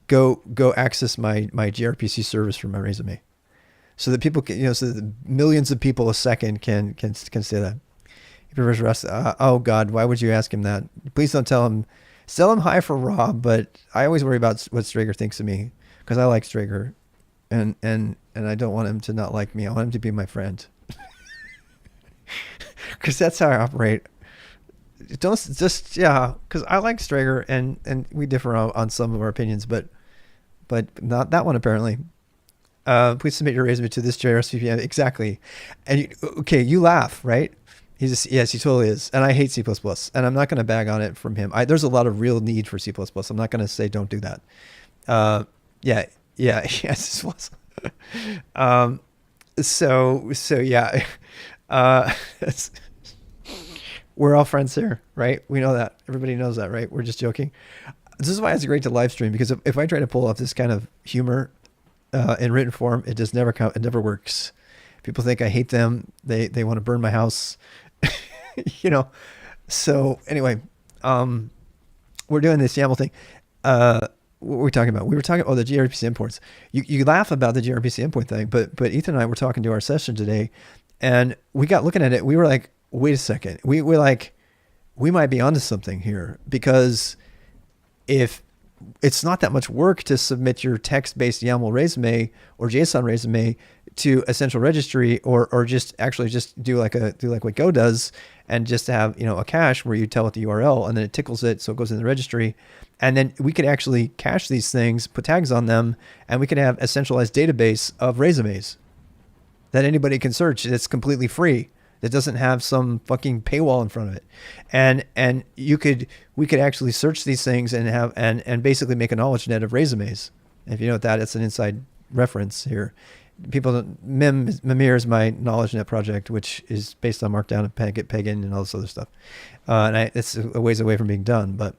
go access my gRPC service for my resume, so that people can, so that millions of people a second can say that. He prefers Rust. Oh God, why would you ask him that? Please don't tell him. Sell him high for Rob, but I always worry about what Strager thinks of me, because I like Strager, and I don't want him to not like me. I want him to be my friend, because that's how I operate. Don't just because I like Strager, and we differ on some of our opinions, but not that one apparently. Please submit your resume to this JSVPN. Exactly. And you laugh, right? Yes, he totally is. And I hate C++, and I'm not going to bag on it from him. There's a lot of real need for C++. I'm not going to say don't do that. Yes, it was. So yeah. We're all friends here, right? We know that. Everybody knows that, right? We're just joking. This is why it's great to live stream, because if I try to pull off this kind of humor in written form, it just never it never works. People think I hate them. They want to burn my house. So anyway, we're doing this YAML thing. What were we talking about? We were talking about the gRPC imports. You laugh about the gRPC import thing, but Ethan and I were talking to our session today, and we got looking at it. We were like, wait a second. We might be onto something here, because if it's not that much work to submit your text-based YAML resume or JSON resume to a central registry, or just do like what Go does, and just have a cache where you tell it the URL and then it tickles it, so it goes in the registry, and then we could actually cache these things, put tags on them, and we could have a centralized database of resumes that anybody can search. That's completely free. That doesn't have some fucking paywall in front of it, and we could actually search these things and have and basically make a knowledge net of resumes. And if you know what that's an inside reference here. Mimir is my knowledge net project, which is based on Markdown and Pagan and all this other stuff. It's a ways away from being done, but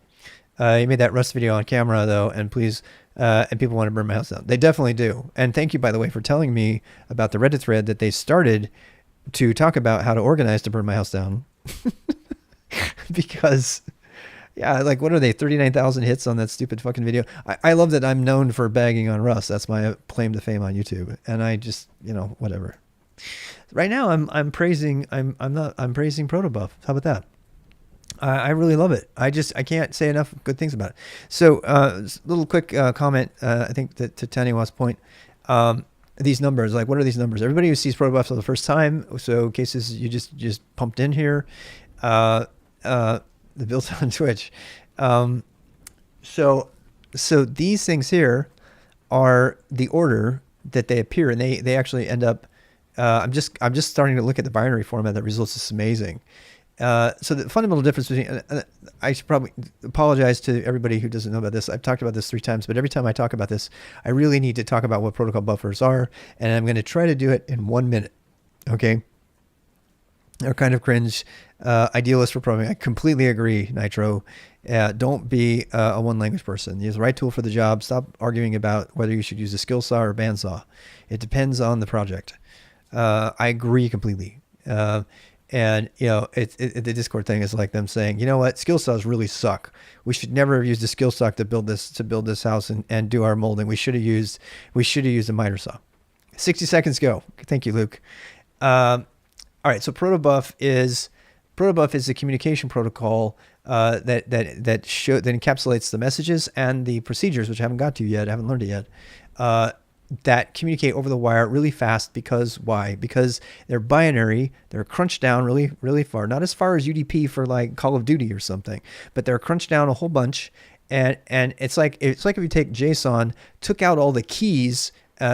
he made that Rust video on camera though, and people want to burn my house down. They definitely do. And thank you, by the way, for telling me about the Reddit thread that they started to talk about how to organize to burn my house down. Because what are they, 39,000 hits on that stupid fucking video. I love that I'm known for bagging on Rust. That's my claim to fame on YouTube. And I just, whatever. Right now I'm praising Protobuf. How about that? I really love it. I can't say enough good things about it. So little quick comment, I think that to Taniwa's point, these numbers, what are these numbers? Everybody who sees Protobuf for the first time, so in cases you just pumped in here, the built on Twitch. So these things here are the order that they appear, and they actually end up. I'm just starting to look at the binary format that results. Is amazing. So the fundamental difference between, I should probably apologize to everybody who doesn't know about this. I've talked about this 3 times, but every time I talk about this, I really need to talk about what protocol buffers are, and I'm going to try to do it in 1 minute. Okay. They're kind of cringe. Idealist for programming. I completely agree, Nitro. Don't be a one language person. Use the right tool for the job. Stop arguing about whether you should use a skill saw or bandsaw. It depends on the project. I agree completely. And the Discord thing is like them saying, you know what, skill saws really suck. We should never have used a skill saw to build this house and do our molding. We should have used a miter saw. 60 seconds go. Thank you, Luke. All right, so Protobuf is a communication protocol that encapsulates the messages and the procedures, which I haven't got to yet. I haven't learned it yet. That communicate over the wire really fast. Because why? Because they're binary. They're crunched down really, really far. Not as far as UDP for like Call of Duty or something, but they're crunched down a whole bunch. And it's like if you take JSON, took out all the keys,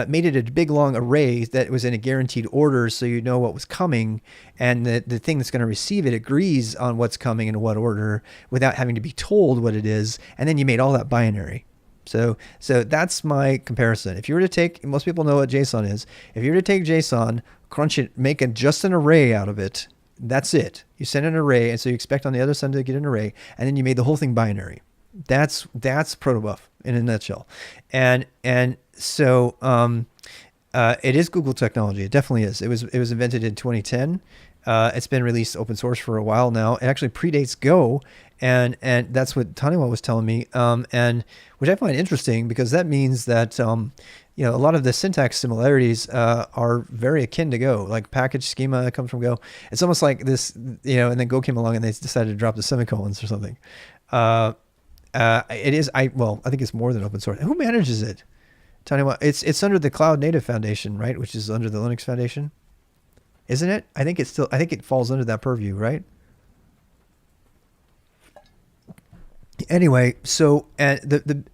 made it a big long array that was in a guaranteed order, so you know what was coming, and the thing that's going to receive it agrees on what's coming in what order without having to be told what it is, and then you made all that binary. So that's my comparison. If you were to take, most people know what JSON is. If you were to take JSON, crunch it, make just an array out of it, that's it. You send an array, and so you expect on the other side to get an array, and then you made the whole thing binary. That's Protobuf in a nutshell. And so it is Google technology. It definitely is. It was invented in 2010. It's been released open source for a while now. It actually predates Go, and that's what Taniwa was telling me, and which I find interesting, because that means that a lot of the syntax similarities are very akin to Go. Like package schema comes from Go. It's almost like this, and then Go came along and they decided to drop the semicolons or something. It is. I think it's more than open source. Who manages it? Taniwa, it's under the Cloud Native Foundation, right? Which is under the Linux Foundation, isn't it? I think it falls under that purview, right? Anyway, so it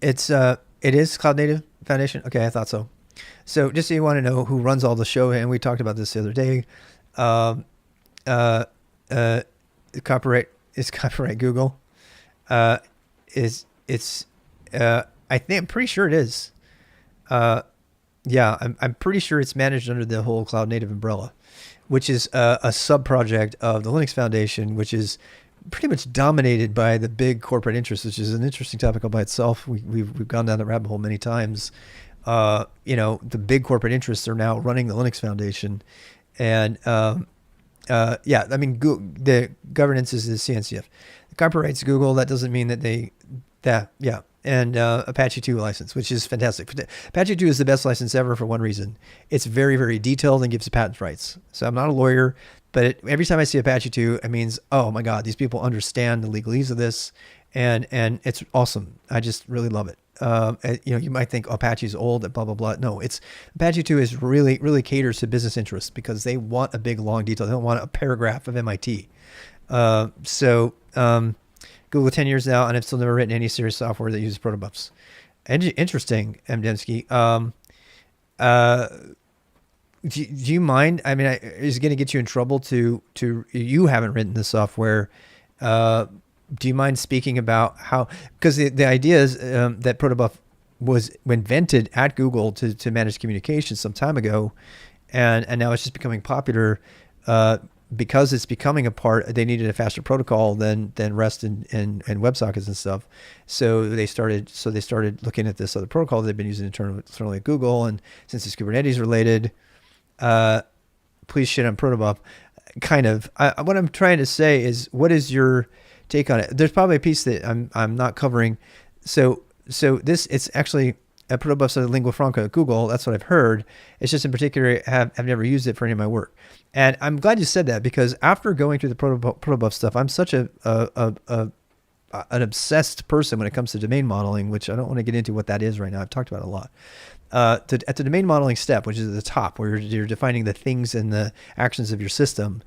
is Cloud Native Foundation. Okay, I thought so. So just so you want to know who runs all the show, and we talked about this the other day. Copyright Google. I'm pretty sure it is. I'm pretty sure it's managed under the whole Cloud Native umbrella, which is a sub-project of the Linux Foundation, which is pretty much dominated by the big corporate interests, which is an interesting topic all by itself. We've gone down the rabbit hole many times. The big corporate interests are now running the Linux Foundation, and the governance is the CNCF. The copyright's Google. That doesn't mean and Apache 2 license, which is fantastic. Apache 2 is the best license ever for one reason. It's very, very detailed and gives you patent rights. So I'm not a lawyer, but every time I see Apache 2, it means, oh my God, these people understand the legalese of this, and it's awesome. I just really love it. You might think Apache's old and blah, blah, blah. No, Apache 2 is really, really caters to business interests, because they want a big, long detail. They don't want a paragraph of MIT. Google 10 years now, and I've still never written any serious software that uses protobufs. Interesting, M. Dembski. Do you mind? I mean, is it going to get you in trouble to you haven't written the software? Do you mind speaking about how? Because the idea is that Protobuf was invented at Google to manage communications some time ago, and now it's just becoming popular. Because it's becoming a part, they needed a faster protocol than REST and WebSockets and stuff. So they started looking at this other protocol they've been using internally at Google. And since it's Kubernetes related, please shit on Protobuf. Kind of. What I'm trying to say is, what is your take on it? There's probably a piece that I'm not covering. So it's actually a Protobuf's a lingua franca at Google. That's what I've heard. It's just in particular, I've never used it for any of my work. And I'm glad you said that, because after going through the Protobuf stuff, I'm such an obsessed person when it comes to domain modeling, which I don't want to get into what that is right now. I've talked about it a lot. At the domain modeling step, which is at the top, where you're defining the things and the actions of your system,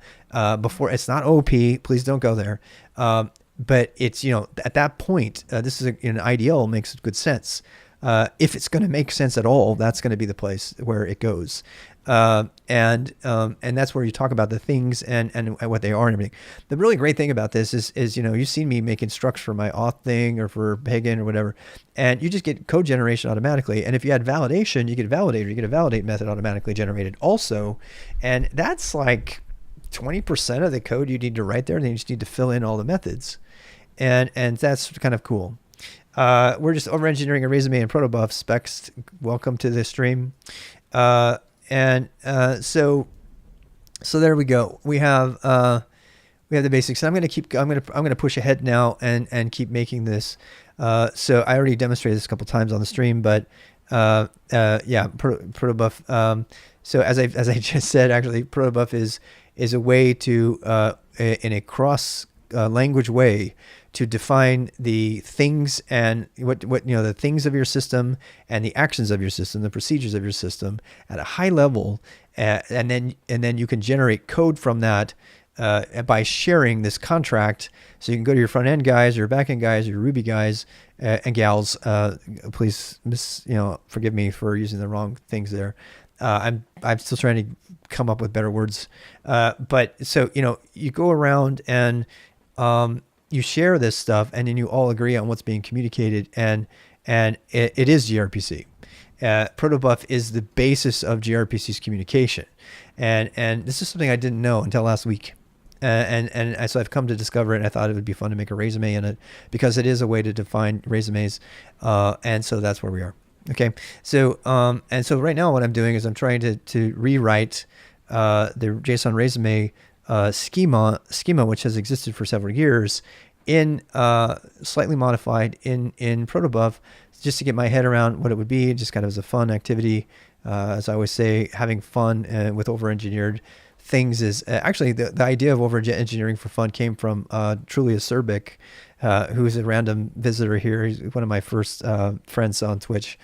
before it's not OP, please don't go there. But it's, at that point, this is an IDL makes good sense. If it's going to make sense at all, that's going to be the place where it goes. And that's where you talk about the things and what they are and everything. The really great thing about this is you've seen me making structs for my auth thing or for pagan or whatever, and you just get code generation automatically. And if you add validation, you get a validator, you get a validate method automatically generated also. And that's like 20% of the code you need to write there. Then you just need to fill in all the methods. And that's kind of cool. We're just over-engineering a resume and Protobuf specs. Welcome to the stream. So there we go. We have we have the basics. I'm gonna push ahead now and keep making this. So I already demonstrated this a couple times on the stream, but yeah, Protobuf. So as I just said, actually, Protobuf is a way to in a cross language way to define the things and what the things of your system and the actions of your system, the procedures of your system at a high level, and then you can generate code from that by sharing this contract. So you can go to your front end guys, your back end guys, your Ruby guys and gals. Please, forgive me for using the wrong things there. I'm still trying to come up with better words. But so you go around and you share this stuff, and then you all agree on what's being communicated, and it is gRPC. Protobuf is the basis of gRPC's communication, and this is something I didn't know until last week, and so I've come to discover it. And I thought it would be fun to make a resume in it because it is a way to define resumes, and so that's where we are. Okay, so and so right now what I'm doing is I'm trying to rewrite the JSON resume schema, which has existed for several years, in slightly modified in Protobuf, just to get my head around what it would be, just kind of as a fun activity. As I always say, having fun with over-engineered things is actually the idea of over-engineering for fun came from Trulia Serbic, who's a random visitor here. He's one of my first friends on Twitch.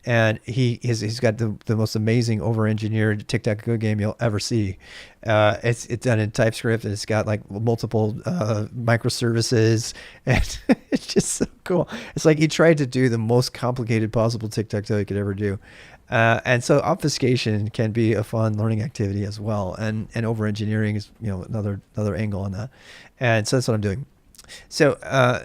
And he's got the most amazing over-engineered tic-tac-toe game you'll ever see. It's done in TypeScript, and it's got like multiple microservices, and it's just so cool. It's like he tried to do the most complicated possible tic-tac-toe he could ever do. And so obfuscation can be a fun learning activity as well, and over-engineering is another angle on that. And so that's what I'm doing. So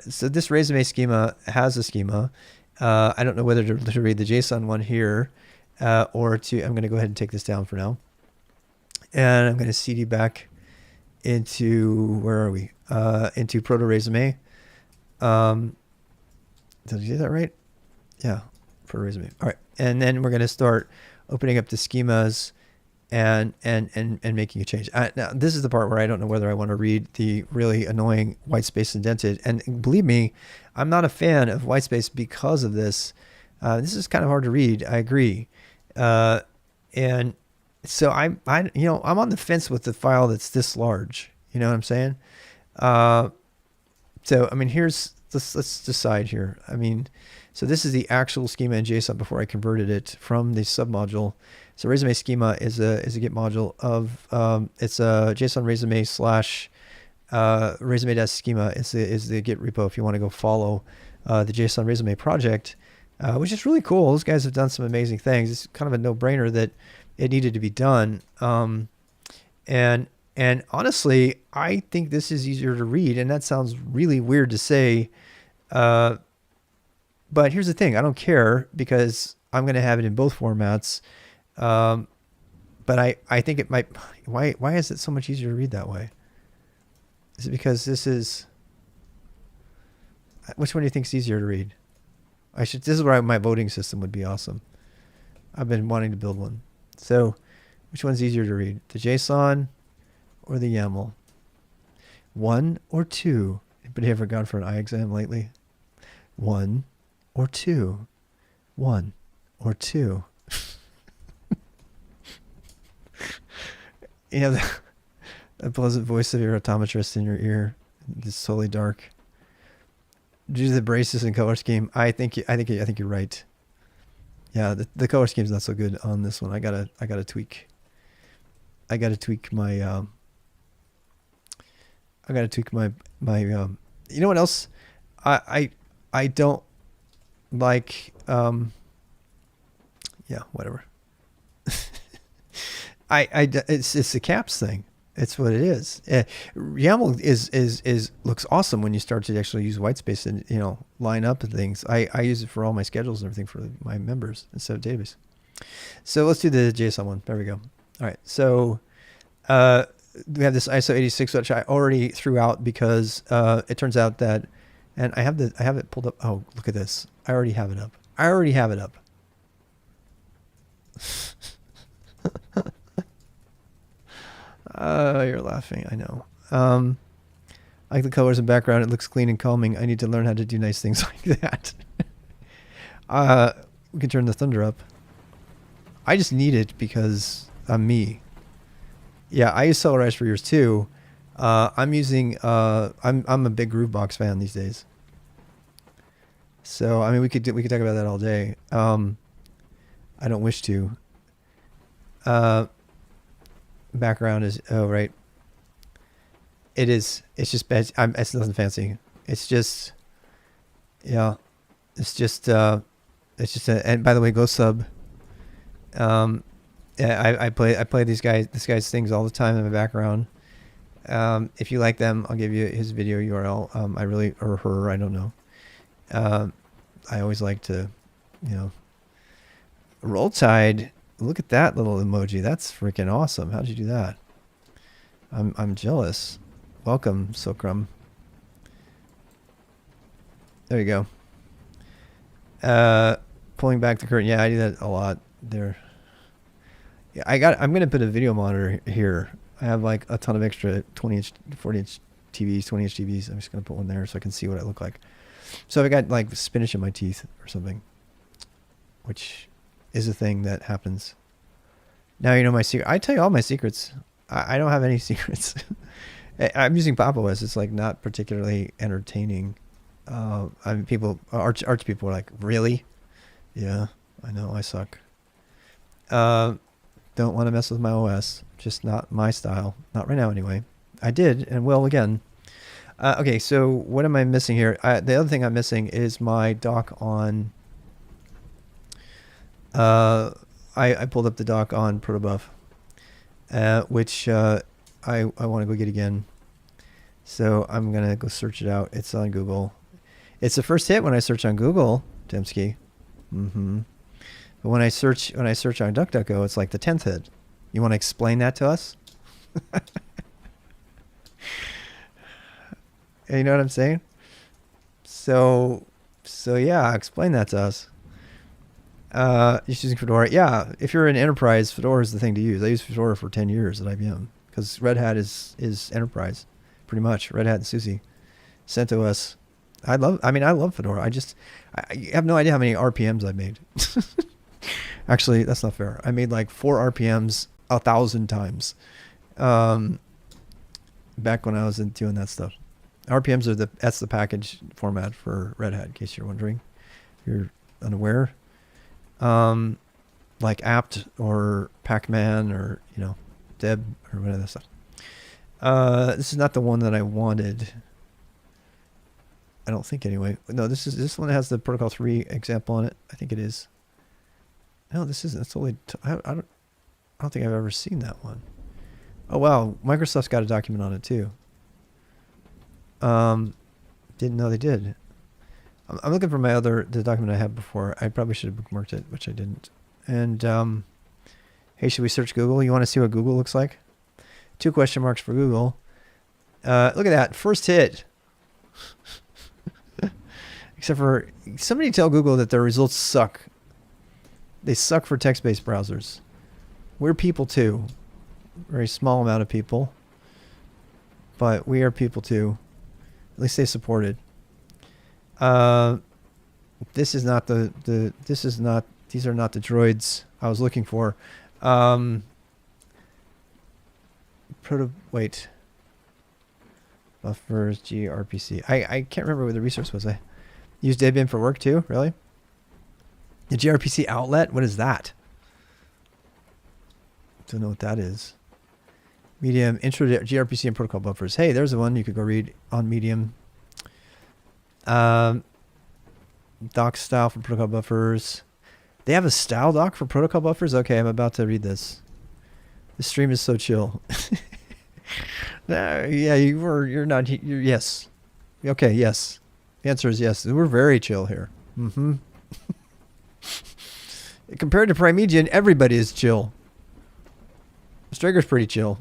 so this resume schema has a schema. I don't know whether to read the JSON one here or to, I'm going to go ahead and take this down for now. And I'm going to CD back into, where are we? Into Proto Resume. Did I do that right? Yeah, Proto Resume. All right. And then we're going to start opening up the schemas and making a change. Now, this is the part where I don't know whether I want to read the really annoying whitespace indented. And believe me, I'm not a fan of whitespace because of this. This is kind of hard to read. I agree. And so I'm on the fence with the file that's this large. You know what I'm saying? So, I mean, let's decide here. I mean, so this is the actual schema in JSON before I converted it from the submodule. So resume schema is a Git module of it's a JSON resume slash resume.schema is the Git repo if you want to go follow the JSON resume project, which is really cool. Those guys have done some amazing things. It's kind of a no-brainer that it needed to be done. And honestly, I think this is easier to read, and that sounds really weird to say. But here's the thing: I don't care because I'm going to have it in both formats. But I think it might. Why is it so much easier to read that way? Is it because this is? Which one do you think is easier to read? This is where my voting system would be awesome. I've been wanting to build one. So, which one's easier to read? The JSON or the YAML? 1 or 2? Anybody ever gone for an eye exam lately? 1 or 2? 1 or 2? You know, the pleasant voice of your optometrist in your ear. It's totally dark. Due to the braces and color scheme, I think you're right. Yeah, the color scheme's not so good on this one. I gotta tweak. I gotta tweak my. You know what else? I don't like. Yeah, whatever. It's the caps thing. It's what it is. YAML is looks awesome when you start to actually use whitespace and line up and things. I use it for all my schedules and everything for my members instead of database. So let's do the JSON one. There we go. All right. So we have this ISO 86, which I already threw out because it turns out that, and I have it pulled up. Oh, look at this. I already have it up. You're laughing. I know. I like the colors and background. It looks clean and calming. I need to learn how to do nice things like that. We can turn the thunder up. I just need it because I'm me. Yeah, I use Cellarize for years too. I'm using. I'm a big Groovebox fan these days. So I mean, we could talk about that all day. I don't wish to. Background is right. It is. It's just bad. It's nothing fancy. It's just. Yeah. It's just. It's just. And by the way, go sub. Yeah, I play this guy's things all the time in my background. If you like them, I'll give you his video URL. Or her, I don't know. I always like to, Roll Tide. Look at that little emoji. That's freaking awesome. How'd you do that? I'm jealous. Welcome, Sokram. There you go. Pulling back the curtain. Yeah, I do that a lot there. Yeah, I'm gonna put a video monitor here. I have like a ton of extra 20-inch, 40-inch TVs, 20-inch TVs. I'm just gonna put one there so I can see what I look like. So I got like spinach in my teeth or something, which is a thing that happens. Now you know my secret. I tell you all my secrets. I don't have any secrets. I'm using Pop OS. It's like not particularly entertaining. I mean, arch people are like, really? Yeah, I know, I suck. Don't want to mess with my OS. Just not my style. Not right now, anyway. I did, and will again. Okay, so what am I missing here? The other thing I'm missing is my doc on... I pulled up the doc on Protobuf, which I want to go get again. So I'm going to go search it out. It's on Google. It's the first hit when I search on Google, Dembski. But when I search on DuckDuckGo, it's like the 10th hit. You want to explain that to us? You know what I'm saying? So yeah, explain that to us. You're using Fedora. Yeah, if you're an enterprise, Fedora is the thing to use. I used Fedora for 10 years at IBM because Red Hat is enterprise, pretty much. Red Hat and SUSE, CentOS. I love Fedora. I have no idea how many RPMs I made. Actually, that's not fair. I made like 4 RPMs 1,000 times. Back when I was doing that stuff. RPMs are that's the package format for Red Hat, in case you're wondering. If you're unaware. Like apt or Pacman or Deb or whatever that stuff. This is not the one that I wanted. I don't think anyway. No, this one has the Protocol 3 example on it. I think it is. No, this isn't. It's totally. I don't think I've ever seen that one. Oh wow, Microsoft's got a document on it too. Didn't know they did. I'm looking for the document I had before. I probably should have bookmarked it, which I didn't. And hey, should we search Google? You want to see what Google looks like? 2 question marks for Google. Look at that first hit. Except for somebody tell Google that their results suck. They suck for text-based browsers. We're people too. Very small amount of people. But we are people too. At least they support it. This is not these are not the droids I was looking for. Wait. Buffers, gRPC. I can't remember what the resource was. I used Debian for work too, really? The gRPC outlet? What is that? Don't know what that is. Medium, intro to gRPC and protocol buffers. Hey, there's the one you could go read on Medium. Doc style for protocol buffers. They have a style doc for protocol buffers? Okay, I'm about to read this. This stream is so chill. Yeah, you're not, yes. Okay, yes. The answer is yes. We're very chill here. Compared to Primedian, everybody is chill. Strager's pretty chill.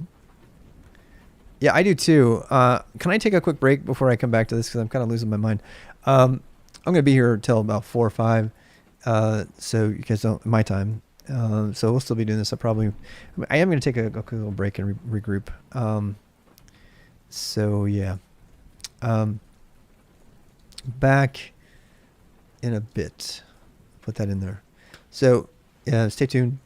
Yeah, I do too. Can I take a quick break before I come back to this? Because I'm kind of losing my mind. I'm going to be here till about 4 or 5. So you guys don't, my time. So we'll still be doing this. I am going to take a quick little break and regroup. So yeah. Back in a bit. Put that in there. So stay tuned.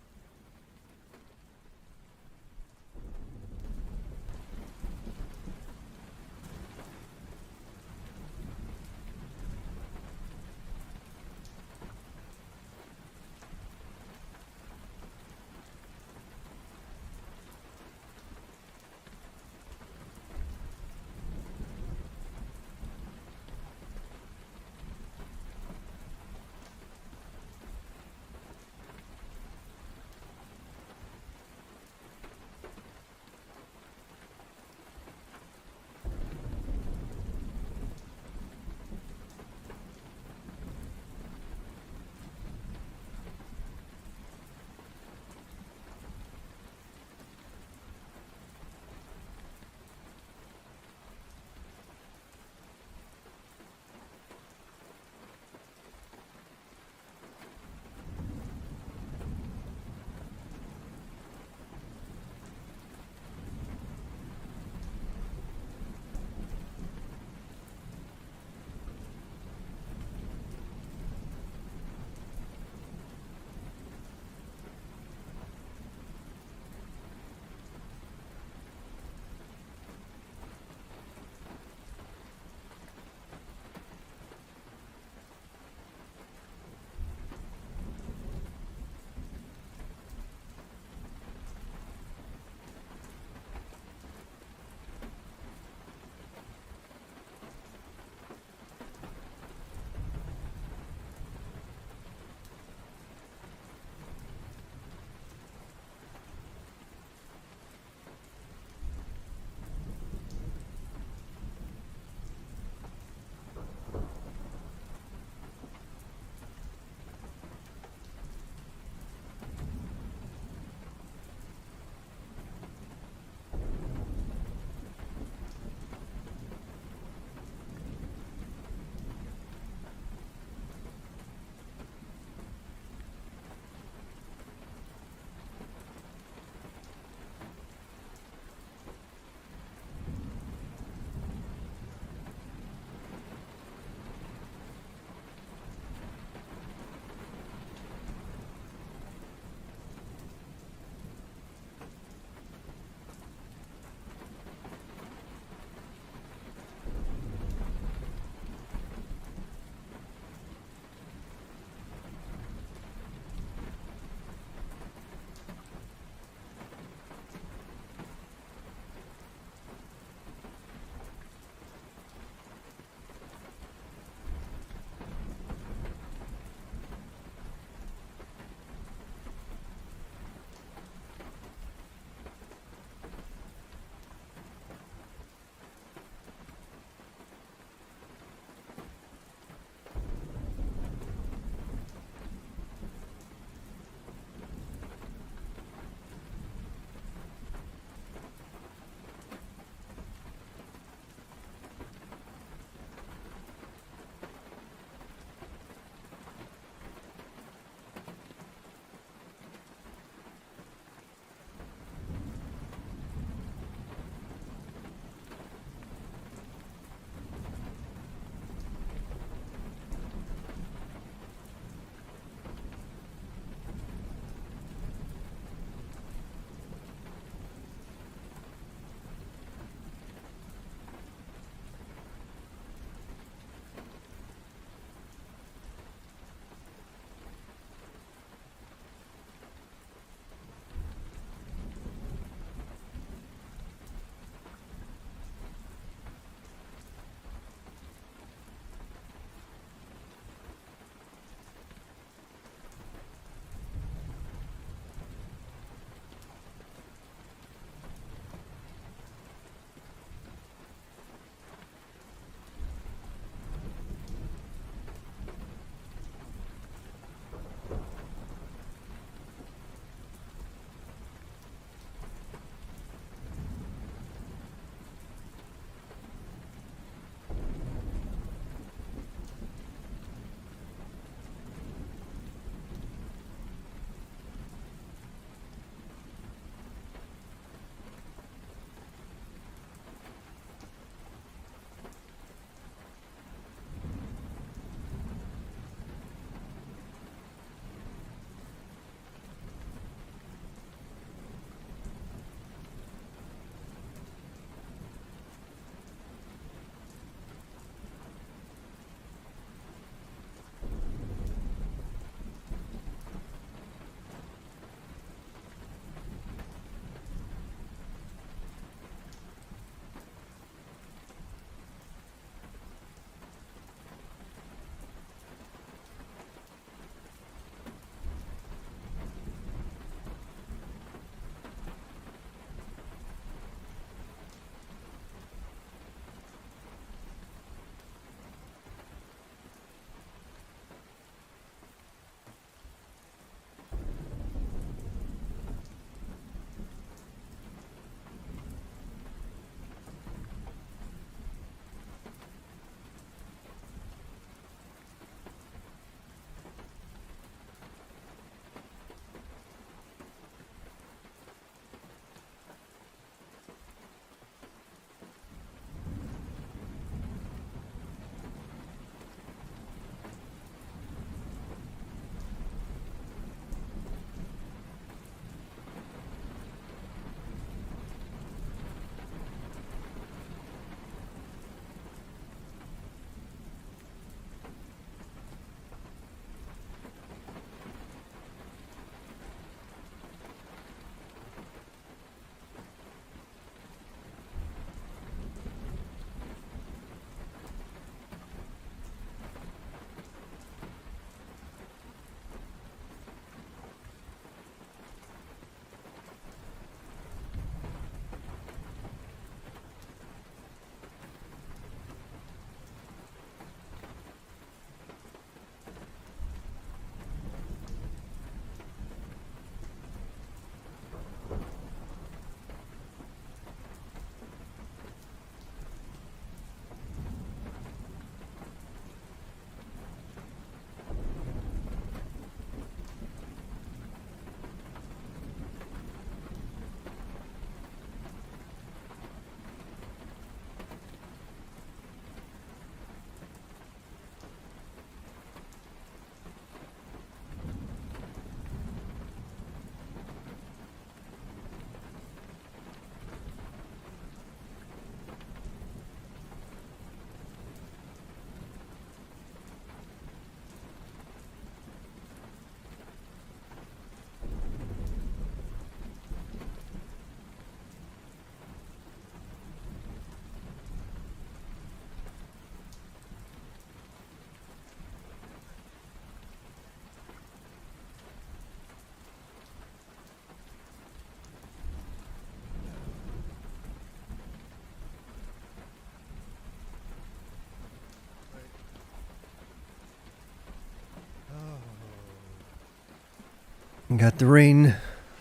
Got the rain.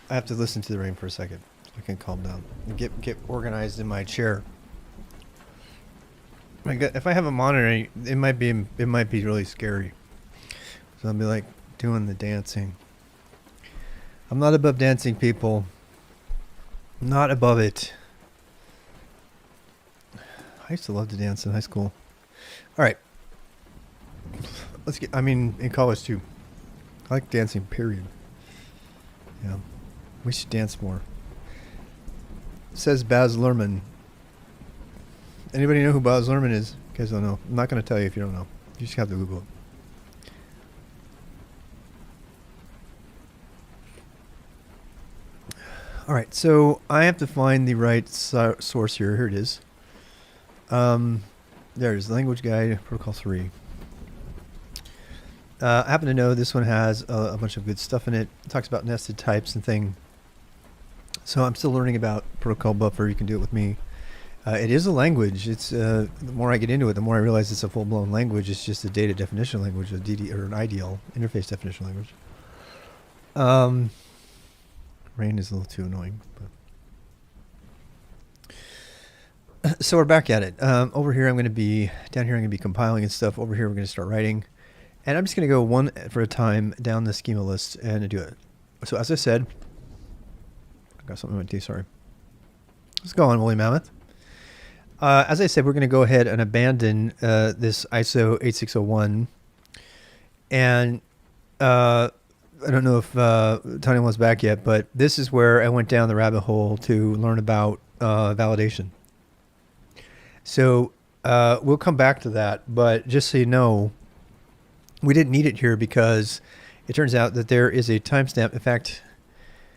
I have to listen to the rain for a second. I can calm down and get organized in my chair. If I have a monitor, it might be really scary. So I'll be like doing the dancing. I'm not above dancing, people. Not above it. I used to love to dance in high school. All right. In college too. I like dancing, period. Yeah. We should dance more. Says Baz Luhrmann. Anybody know who Baz Luhrmann is? You guys don't know. I'm not going to tell you if you don't know. You just have to Google it. All right, so I have to find the right source here. Here it is. There it is, Language Guide, Protocol 3. I happen to know this one has a bunch of good stuff in it. It talks about nested types and thing. So I'm still learning about protocol buffer. You can do it with me. It is a language. It's the more I get into it, the more I realize it's a full-blown language. It's just a data definition language, a DD or an IDL, interface definition language. Rain is a little too annoying. But so we're back at it. Over here, down here, I'm going to be compiling and stuff. Over here, we're going to start writing. And I'm just going to go one for a time down the schema list and do it. So as I said, I got something in my teeth, sorry. Let's go on, woolly mammoth. As I said, we're going to go ahead and abandon this ISO 8601. And I don't know if Tony was back yet, but this is where I went down the rabbit hole to learn about validation. So we'll come back to that, but just so you know, we didn't need it here because it turns out that there is a timestamp. In fact,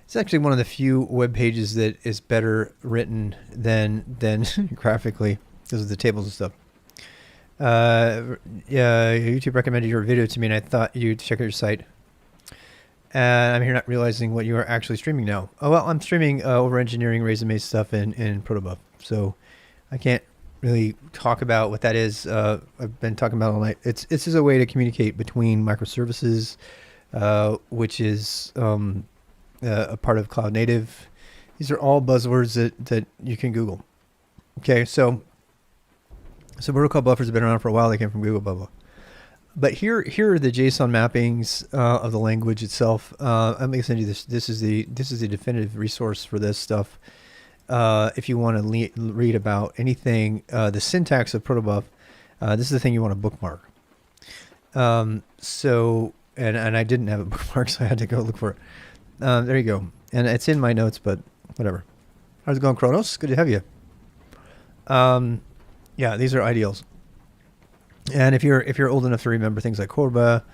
it's actually one of the few web pages that is better written than graphically because of the tables and stuff. YouTube recommended your video to me, and I thought you'd check out your site. And I'm here not realizing what you are actually streaming now. Oh, well, I'm streaming Overengineering resume stuff in Protobuf. So I can't really talk about what that is. I've been talking about all night. It's just a way to communicate between microservices, which is a part of cloud native. These are all buzzwords that you can Google. Okay, so protocol buffers have been around for a while. They came from Google, blah, blah. But here are the JSON mappings of the language itself. I'm going to send you this. This is the definitive resource for this stuff. If you want to read about anything, the syntax of Protobuf, this is the thing you want to bookmark. So I didn't have a bookmark, so I had to go look for it. There you go. And it's in my notes, but whatever. How's it going, Kronos? Good to have you. Yeah, these are IDLs. And if you're old enough to remember things like Corba,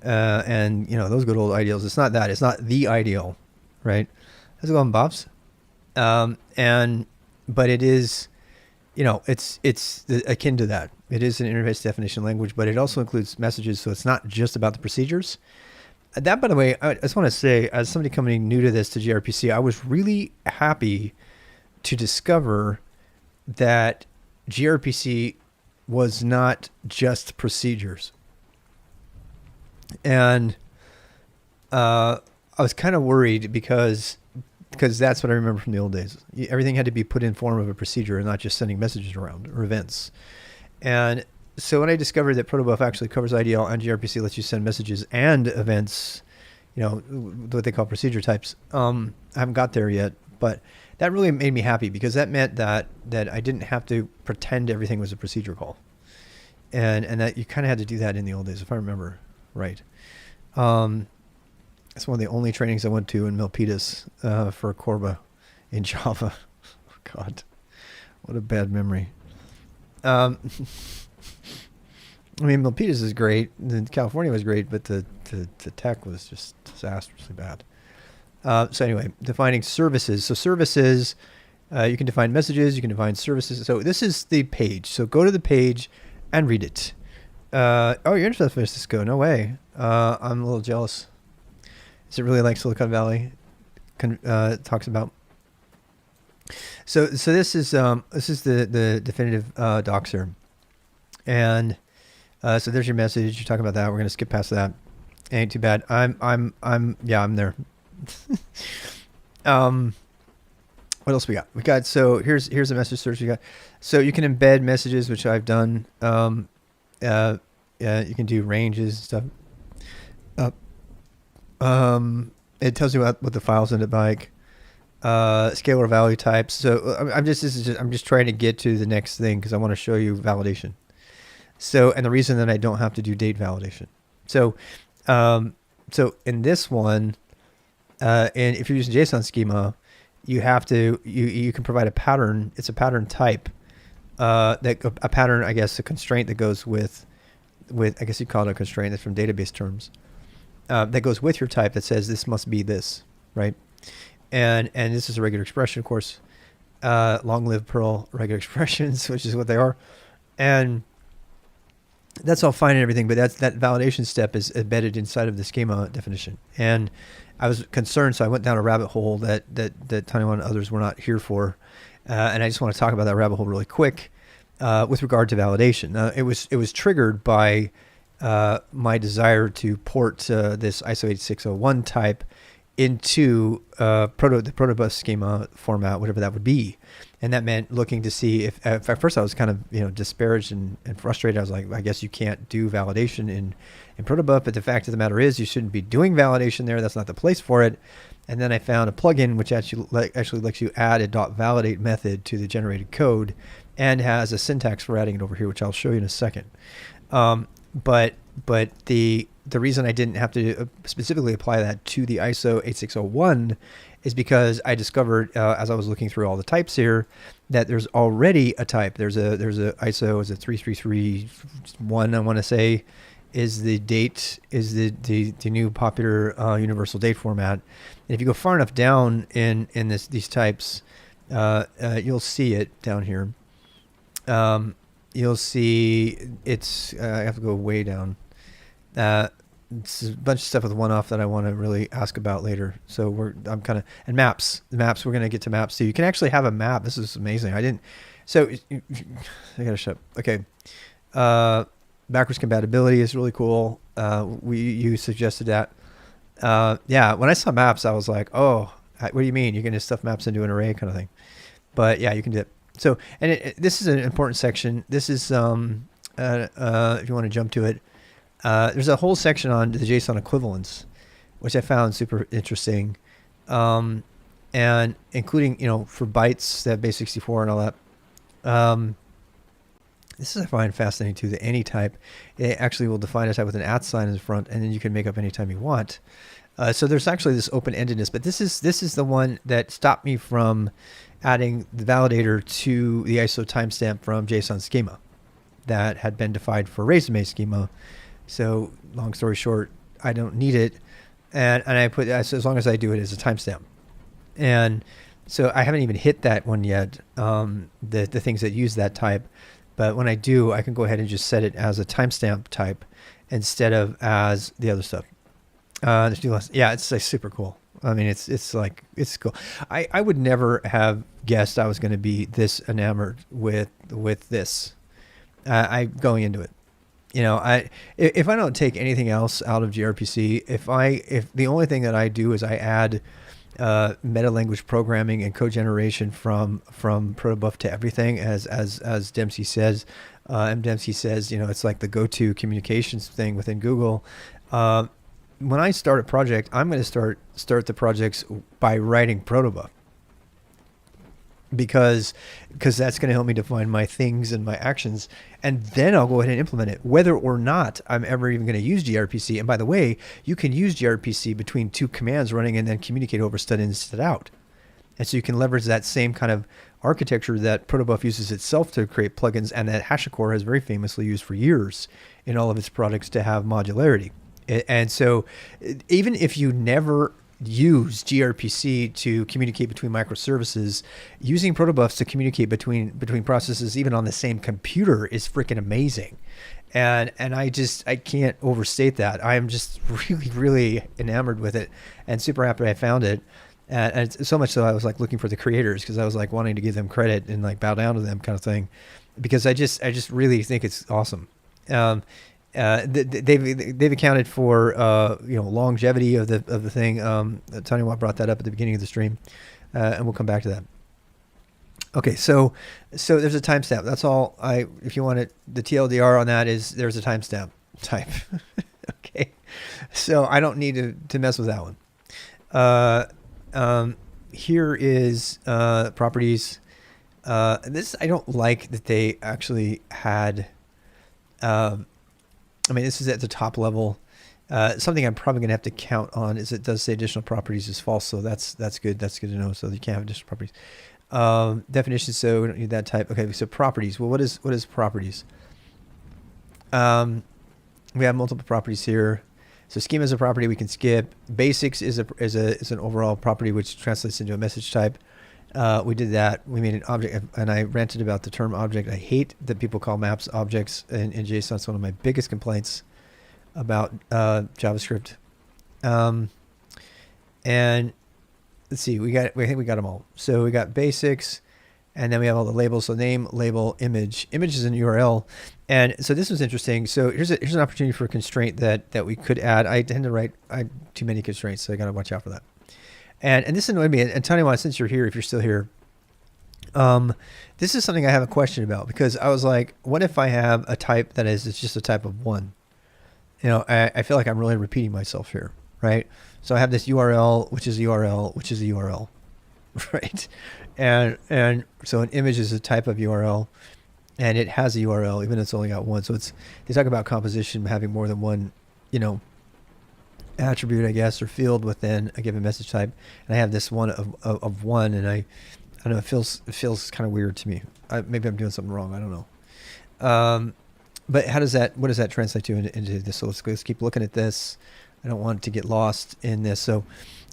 and those good old IDLs, it's not that. It's not the IDL, right? How's it going, Bobs? But it is, it's akin to that. It is an interface definition language, but it also includes messages. So it's not just about the procedures. That, by the way, I just want to say, as somebody coming new to this, to gRPC, I was really happy to discover that gRPC was not just procedures. And I was kind of worried because that's what I remember from the old days. Everything had to be put in form of a procedure and not just sending messages around or events. And so when I discovered that Protobuf actually covers IDL and gRPC lets you send messages and events, what they call procedure types, I haven't got there yet, but that really made me happy because that meant that I didn't have to pretend everything was a procedure call. And that you kind of had to do that in the old days, if I remember right. It's one of the only trainings I went to in Milpitas for Corba in Java. Oh, God, what a bad memory. Milpitas is great. California was great, but the tech was just disastrously bad. So anyway, defining services. So services, you can define messages, you can define services. So this is the page. So go to the page and read it. Oh, you're interested in Cisco? No way. I'm a little jealous. Is it really like Silicon Valley talks about? So this is the definitive docs here, and so there's your message. You're talking about that. We're gonna skip past that. Ain't too bad. I'm there. What else we got? We got, so here's a message search we got. So you can embed messages, which I've done. You can do ranges and stuff. It tells you what the files end up like. Scalar value types. So I'm just trying to get to the next thing because I want to show you validation. So, and the reason that I don't have to do date validation. So, so in this one, and if you're using JSON schema, you have to, you can provide a pattern. It's a pattern type, a pattern, I guess, a constraint that goes with, I guess you call it a constraint. That's from database terms. That goes with your type that says this must be this, right? And this is a regular expression, of course. Long live Perl regular expressions, which is what they are. And that's all fine and everything, but that validation step is embedded inside of the schema definition. And I was concerned, so I went down a rabbit hole that Taiwan and others were not here for. And I just want to talk about that rabbit hole really quick with regard to validation. It was triggered by my desire to port this ISO 8601 type into the Protobuf schema format, whatever that would be. And that meant looking to see if at first I was kind of, disparaged and frustrated. I was like, I guess you can't do validation in Protobuf, but the fact of the matter is you shouldn't be doing validation there. That's not the place for it. And then I found a plugin which actually lets you add a .validate method to the generated code and has a syntax for adding it over here, which I'll show you in a second. But the reason I didn't have to specifically apply that to the ISO 8601 is because I discovered as I was looking through all the types here that there's already a type. There's a ISO is a 3331, I want to say, is the date, is the new popular universal date format. And if you go far enough down in these types, you'll see it down here. You'll see it's, I have to go way down. It's a bunch of stuff with one-off that I want to really ask about later. So I'm kind of, and maps, we're going to get to maps too. You can actually have a map. This is amazing. I gotta shut up. Okay. Backwards compatibility is really cool. You suggested that. Yeah, when I saw maps, I was like, oh, what do you mean? You're going to stuff maps into an array kind of thing. But yeah, you can do it. So, and this is an important section. This is, if you want to jump to it, there's a whole section on the JSON equivalence, which I found super interesting. And including, for bytes, that base 64 and all that. This is, I find fascinating too, that any type, it actually will define a type with an @ sign in the front, and then you can make up any time you want. So there's actually this open-endedness, but this is the one that stopped me from adding the validator to the ISO timestamp from JSON schema that had been defined for resume schema. So long story short, I don't need it. And I put, as long as I do it as a timestamp. And so I haven't even hit that one yet, the things that use that type. But when I do, I can go ahead and just set it as a timestamp type instead of as the other stuff. Yeah, it's like super cool. I mean, it's cool. I would never have guessed I was going to be this enamored with this. I going into it. If I don't take anything else out of gRPC, if the only thing that I do is I add meta language programming and code generation from Protobuf to everything, as Dempsey says, Dempsey says, it's like the go-to communications thing within Google. When I start a project, I'm going to start the projects by writing Protobuf, because that's going to help me define my things and my actions, and then I'll go ahead and implement it, whether or not I'm ever even going to use gRPC. And by the way, you can use gRPC between two commands running and then communicate over stud in, stud out. And so you can leverage that same kind of architecture that Protobuf uses itself to create plugins, and that HashiCorp has very famously used for years in all of its products to have modularity. And so even if you never use gRPC to communicate between microservices, using Protobufs to communicate between processes even on the same computer is freaking amazing. And I can't overstate that. I am just really, really enamored with it and super happy I found it. And it's so much so I was like looking for the creators, because I was like wanting to give them credit and like bow down to them kind of thing, because I just really think it's awesome. they've accounted for longevity of the thing. Tony Watt brought that up at the beginning of the stream, and we'll come back to that. Okay, so there's a timestamp. That's all. If you want it, the TLDR on that is there's a timestamp type. Okay, so I don't need to mess with that one. Here is properties. This I don't like that they actually had. This is at the top level. Something I'm probably going to have to count on is it does say additional properties is false, so that's good. That's good to know. So you can't have additional properties. Definitions, so we don't need that type. Okay, so properties. Well, what is properties? We have multiple properties here. So schema is a property we can skip. Basics is an overall property which translates into a message type. We did that. We made an object, and I ranted about the term object. I hate that people call maps objects in JSON. It's one of my biggest complaints about JavaScript. And let's see, I think we got them all. So we got basics, and then we have all the labels. So name, label, image. Image is an URL. And so this was interesting. So here's an opportunity for a constraint that we could add. I tend to write too many constraints, so I got to watch out for that. And this annoyed me. And Tony Watt, since you're here, if you're still here, this is something I have a question about, because I was like, what if I have a type that it's just a type of one? I feel like I'm really repeating myself here, right? So I have this URL, which is a URL, which is a URL, right? And so an image is a type of URL, and it has a URL, even if it's only got one. So they talk about composition having more than one, attribute, I guess, or field within a given message type. And I have this one of one, and I don't know, it feels kind of weird to me. Maybe I'm doing something wrong. I don't know. But what does that translate to into this? So let's keep looking at this. I don't want to get lost in this. So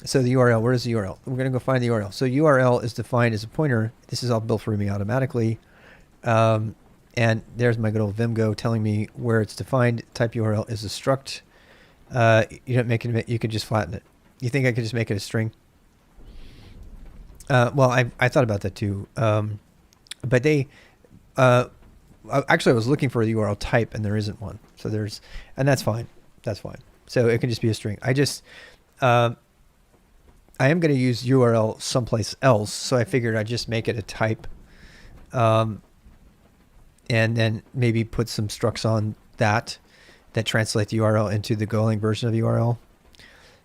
the URL, where is the URL? We're going to go find the URL. So URL is defined as a pointer. This is all built for me automatically. And there's my good old Vimgo telling me where it's defined. Type URL is a struct. You don't make it, you could just flatten it. You think I could just make it a string? Well, I thought about that too. But actually I was looking for the URL type and there isn't one. So and that's fine. That's fine. So it can just be a string. I am going to use URL someplace else. So I figured I'd just make it a type. And then maybe put some structs on that translate the URL into the Golang version of the URL.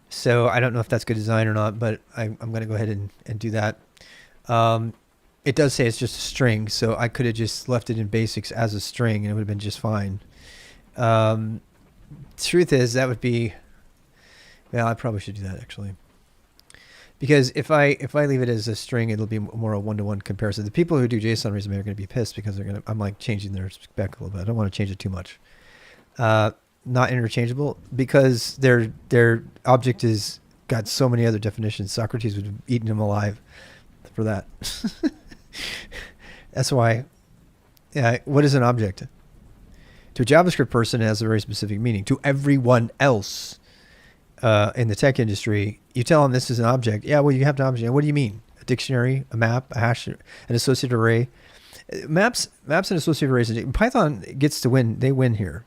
So I don't know if that's good design or not, but I'm going to go ahead and do that. It does say it's just a string, so I could have just left it in basics as a string and it would have been just fine. Truth is, that would be, well, I probably should do that actually. Because if I leave it as a string, it'll be more a one-to-one comparison. The people who do JSON recently are going to be pissed because I'm like changing their spec a little bit. I don't want to change it too much. Not interchangeable because their object is got so many other definitions. Socrates would have eaten him alive for that. That's why. What is an object? To a JavaScript person, it has a very specific meaning. To everyone else in the tech industry, you tell them this is an object. Yeah, well, you have an object. What do you mean? A dictionary, a map, a hash, an associative array. Maps and associative arrays. Python gets to win. They win here.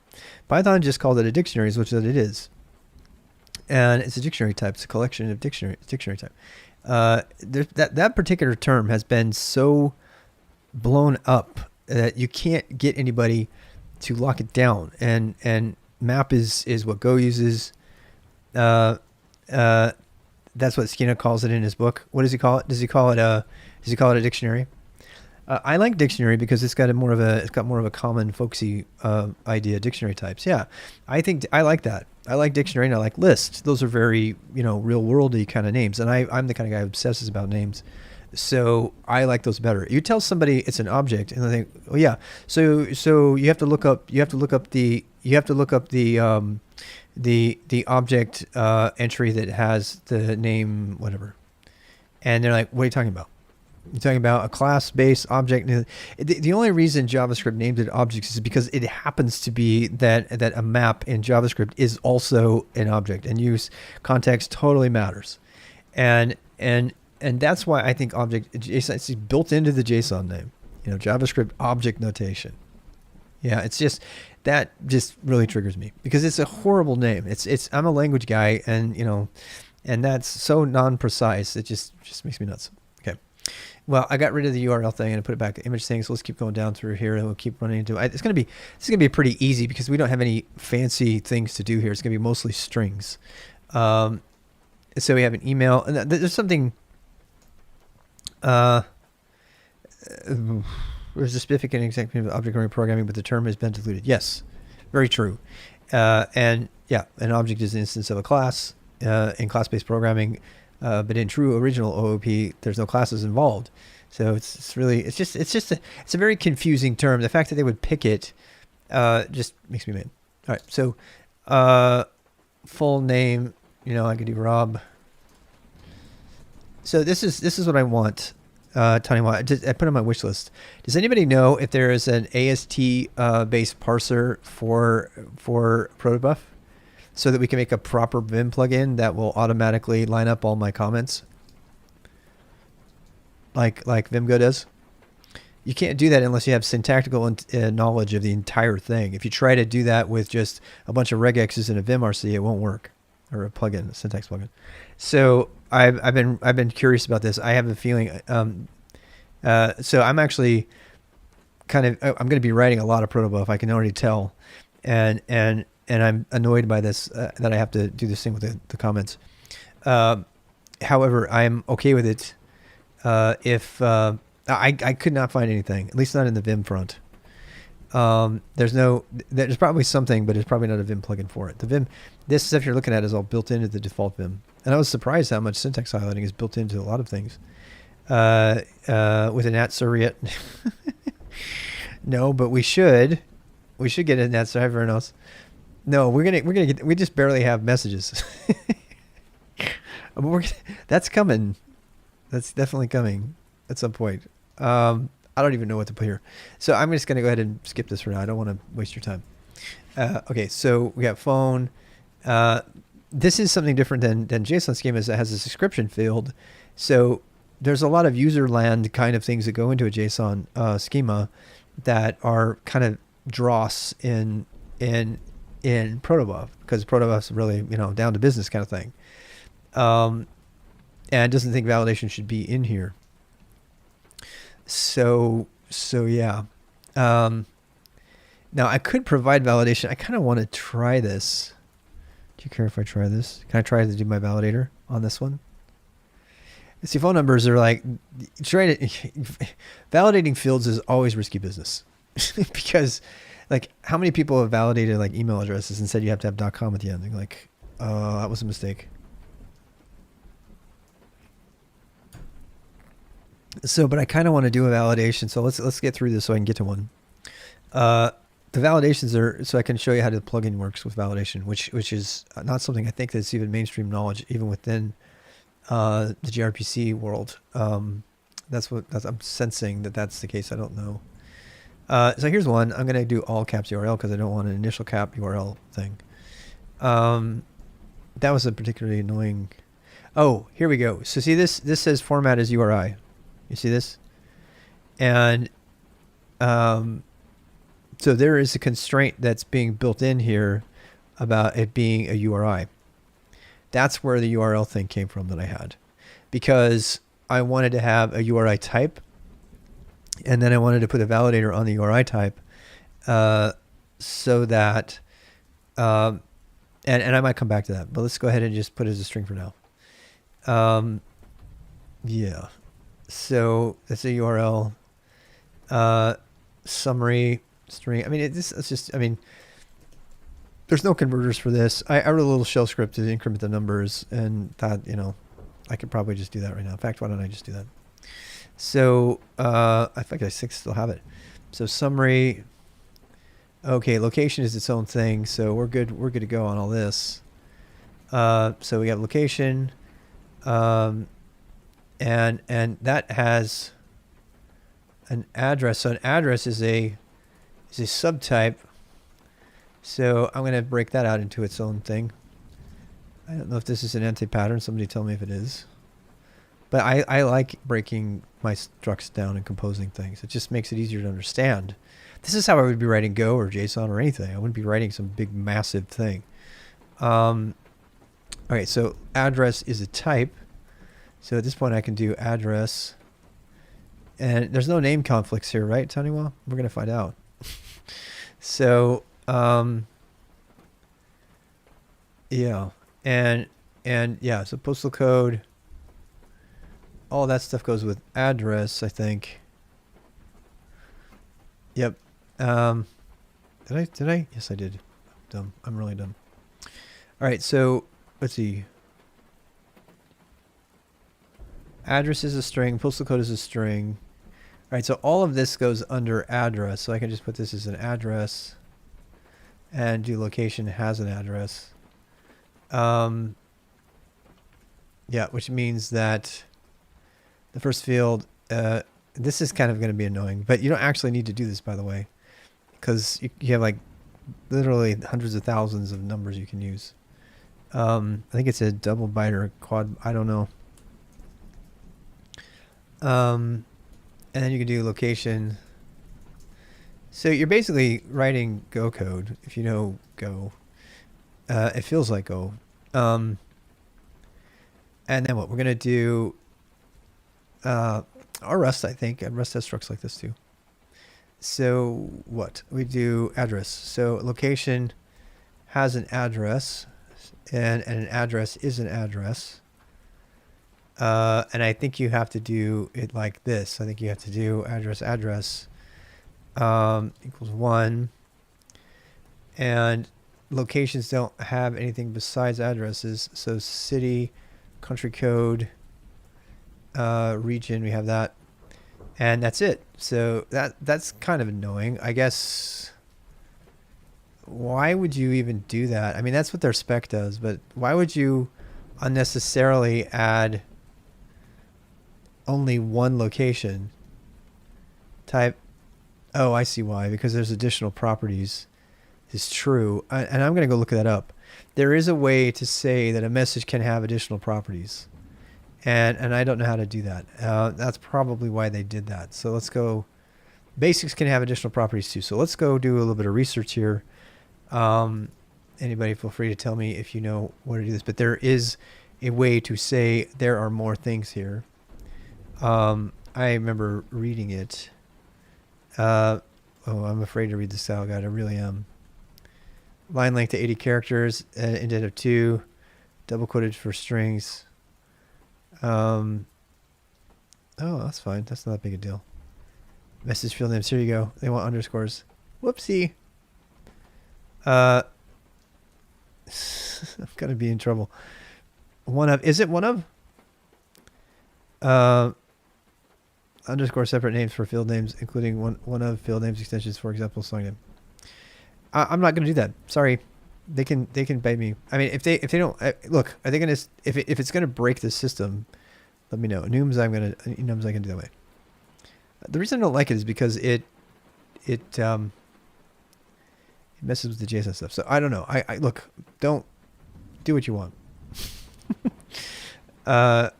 Python just called it a dictionary, which it is. And it's a dictionary type. It's a collection of dictionary type. That particular term has been so blown up that you can't get anybody to lock it down. And map is what Go uses. That's what Skinner calls it in his book. What does he call it? Does he call it a dictionary? I like dictionary because it's got more of a common folksy idea. Dictionary types, yeah. I think I like that. I like dictionary and I like list. Those are very real worldy kind of names, and I'm the kind of guy who obsesses about names, so I like those better. You tell somebody it's an object, and they think, oh yeah, so you have to look up the object entry that has the name whatever, and they're like, what are you talking about? You're talking about a class-based object. The only reason JavaScript named it objects is because it happens to be that a map in JavaScript is also an object, and use context totally matters. And that's why I think object JSON is built into the JSON name. JavaScript object notation. Yeah, it's just that just really triggers me because it's a horrible name. I'm a language guy, and and that's so non-precise. It just makes me nuts. Okay. Well, I got rid of the URL thing and I put it back to image thing. So let's keep going down through here and we'll keep running into it. This is going to be pretty easy because we don't have any fancy things to do here. It's going to be mostly strings. So we have an email, and there's something, there's a specific and executive object-oriented programming, but the term has been diluted. Yes, very true. And yeah, an object is an instance of a class in class-based programming. But in true original OOP, there's no classes involved, so it's a very confusing term. The fact that they would pick it just makes me mad. All right, so full name, I could do Rob. So this is what I want. Tony, I put it on my wish list. Does anybody know if there is an AST based parser for Protobuf? So that we can make a proper Vim plugin that will automatically line up all my comments, like Vimgo does. You can't do that unless you have syntactical knowledge of the entire thing. If you try to do that with just a bunch of regexes in a Vim RC, it won't work, or a plugin, a syntax plugin. So I've been curious about this. I have a feeling. So I'm actually I'm going to be writing a lot of Protobuf. I can already tell, and I'm annoyed by this, that I have to do this thing with the comments. However, I'm okay with it if I could not find anything, at least not in the Vim front. There's probably something, but it's probably not a Vim plugin for it. The Vim, this stuff you're looking at is all built into the default Vim. And I was surprised how much syntax highlighting is built into a lot of things. With an at serviette. No, but we should get an at so everyone else. No, we just barely have messages. That's coming. That's definitely coming at some point. I don't even know what to put here. So I'm just going to go ahead and skip this for now. I don't want to waste your time. Okay, so we got phone. This is something different than JSON schemas that has a description field. So there's a lot of user land kind of things that go into a JSON schema that are kind of dross in Protobuf, because Protobuf's really, down to business kind of thing. And it doesn't think validation should be in here. So yeah. Now I could provide validation. I kind of want to try this. Do you care if I try this? Can I try to do my validator on this one? See, phone numbers are like, validating fields is always risky business because like how many people have validated like email addresses and said you have to have .com at the end? They're like, that was a mistake. So, but I kind of want to do a validation. So let's get through this so I can get to one. The validations are so I can show you how the plugin works with validation, which is not something I think that's even mainstream knowledge, even within the gRPC world. I'm sensing that's the case. I don't know. So here's one. I'm going to do all caps URL because I don't want an initial cap URL thing. That was a particularly annoying. Oh, here we go. So see this says format as URI. You see this? And so there is a constraint that's being built in here about it being a URI. That's where the URL thing came from that I had, because I wanted to have a URI type, and then I wanted to put a validator on the URI type, so that, and I might come back to that, but let's go ahead and just put it as a string for now. Yeah. So that's a URL, summary string. I mean, it's just, I mean, there's no converters for this. I wrote a little shell script to increment the numbers, and that, I could probably just do that right now. In fact, why don't I just do that? So, I think I still have it. So summary, okay, location is its own thing. So we're good to go on all this. So we have location, and that has an address. So an address is a subtype. So I'm going to break that out into its own thing. I don't know if this is an anti-pattern. Somebody tell me if it is. But I like breaking my structs down and composing things. It just makes it easier to understand. This is how I would be writing Go or JSON or anything. I wouldn't be writing some big massive thing. Okay, so address is a type. So at this point I can do address. And there's no name conflicts here, right, Taniwa? We're going to find out. So, yeah. And yeah, so postal code, all that stuff goes with address, I think. Yep. Did I? Yes, I did. Dumb. I'm really dumb. All right, so let's see. Address is a string. Postal code is a string. All right, so all of this goes under address. So I can just put this as an address and do location has an address. Yeah, which means that the first field, this is kind of going to be annoying, but you don't actually need to do this, by the way, because you have like literally hundreds of thousands of numbers you can use. I think it's a double byte or a quad. I don't know. And then you can do location. So you're basically writing Go code, if you know Go. It feels like Go. And then what we're going to do, or Rust, I think. And Rust has structs like this too. So what? We do address. So location has an address, and an address is an address. And I think you have to do it like this. I think you have to do address equals 1. And locations don't have anything besides addresses. So city, country code, region, we have that. And that's it. So that's kind of annoying. I guess, why would you even do that? I mean, that's what their spec does, but why would you unnecessarily add only one location type? Oh, I see why, because there's additional properties. Is true. And I'm going to go look that up. There is a way to say that a message can have additional properties. And I don't know how to do that. That's probably why they did that. So let's go. Basics can have additional properties too. So let's go do a little bit of research here. Anybody feel free to tell me if you know what to do this. But there is a way to say there are more things here. I remember reading it. Oh, I'm afraid to read the style guide. I really am. Line length to 80 characters, indent of 2, double quoted for strings. Oh, that's fine. That's not that big a deal. Message field names. Here you go. They want underscores. Whoopsie. I'm gonna be in trouble. One of. Is it one of? Underscore separate names for field names, including one of field names extensions. For example, song name. I'm not gonna do that. Sorry. They can bait me. I mean, if they don't look, are they gonna if it's gonna break the system, let me know. Enums I can do that way. The reason I don't like it is because it messes with the JSON stuff. So I don't know. I look, don't do what you want. For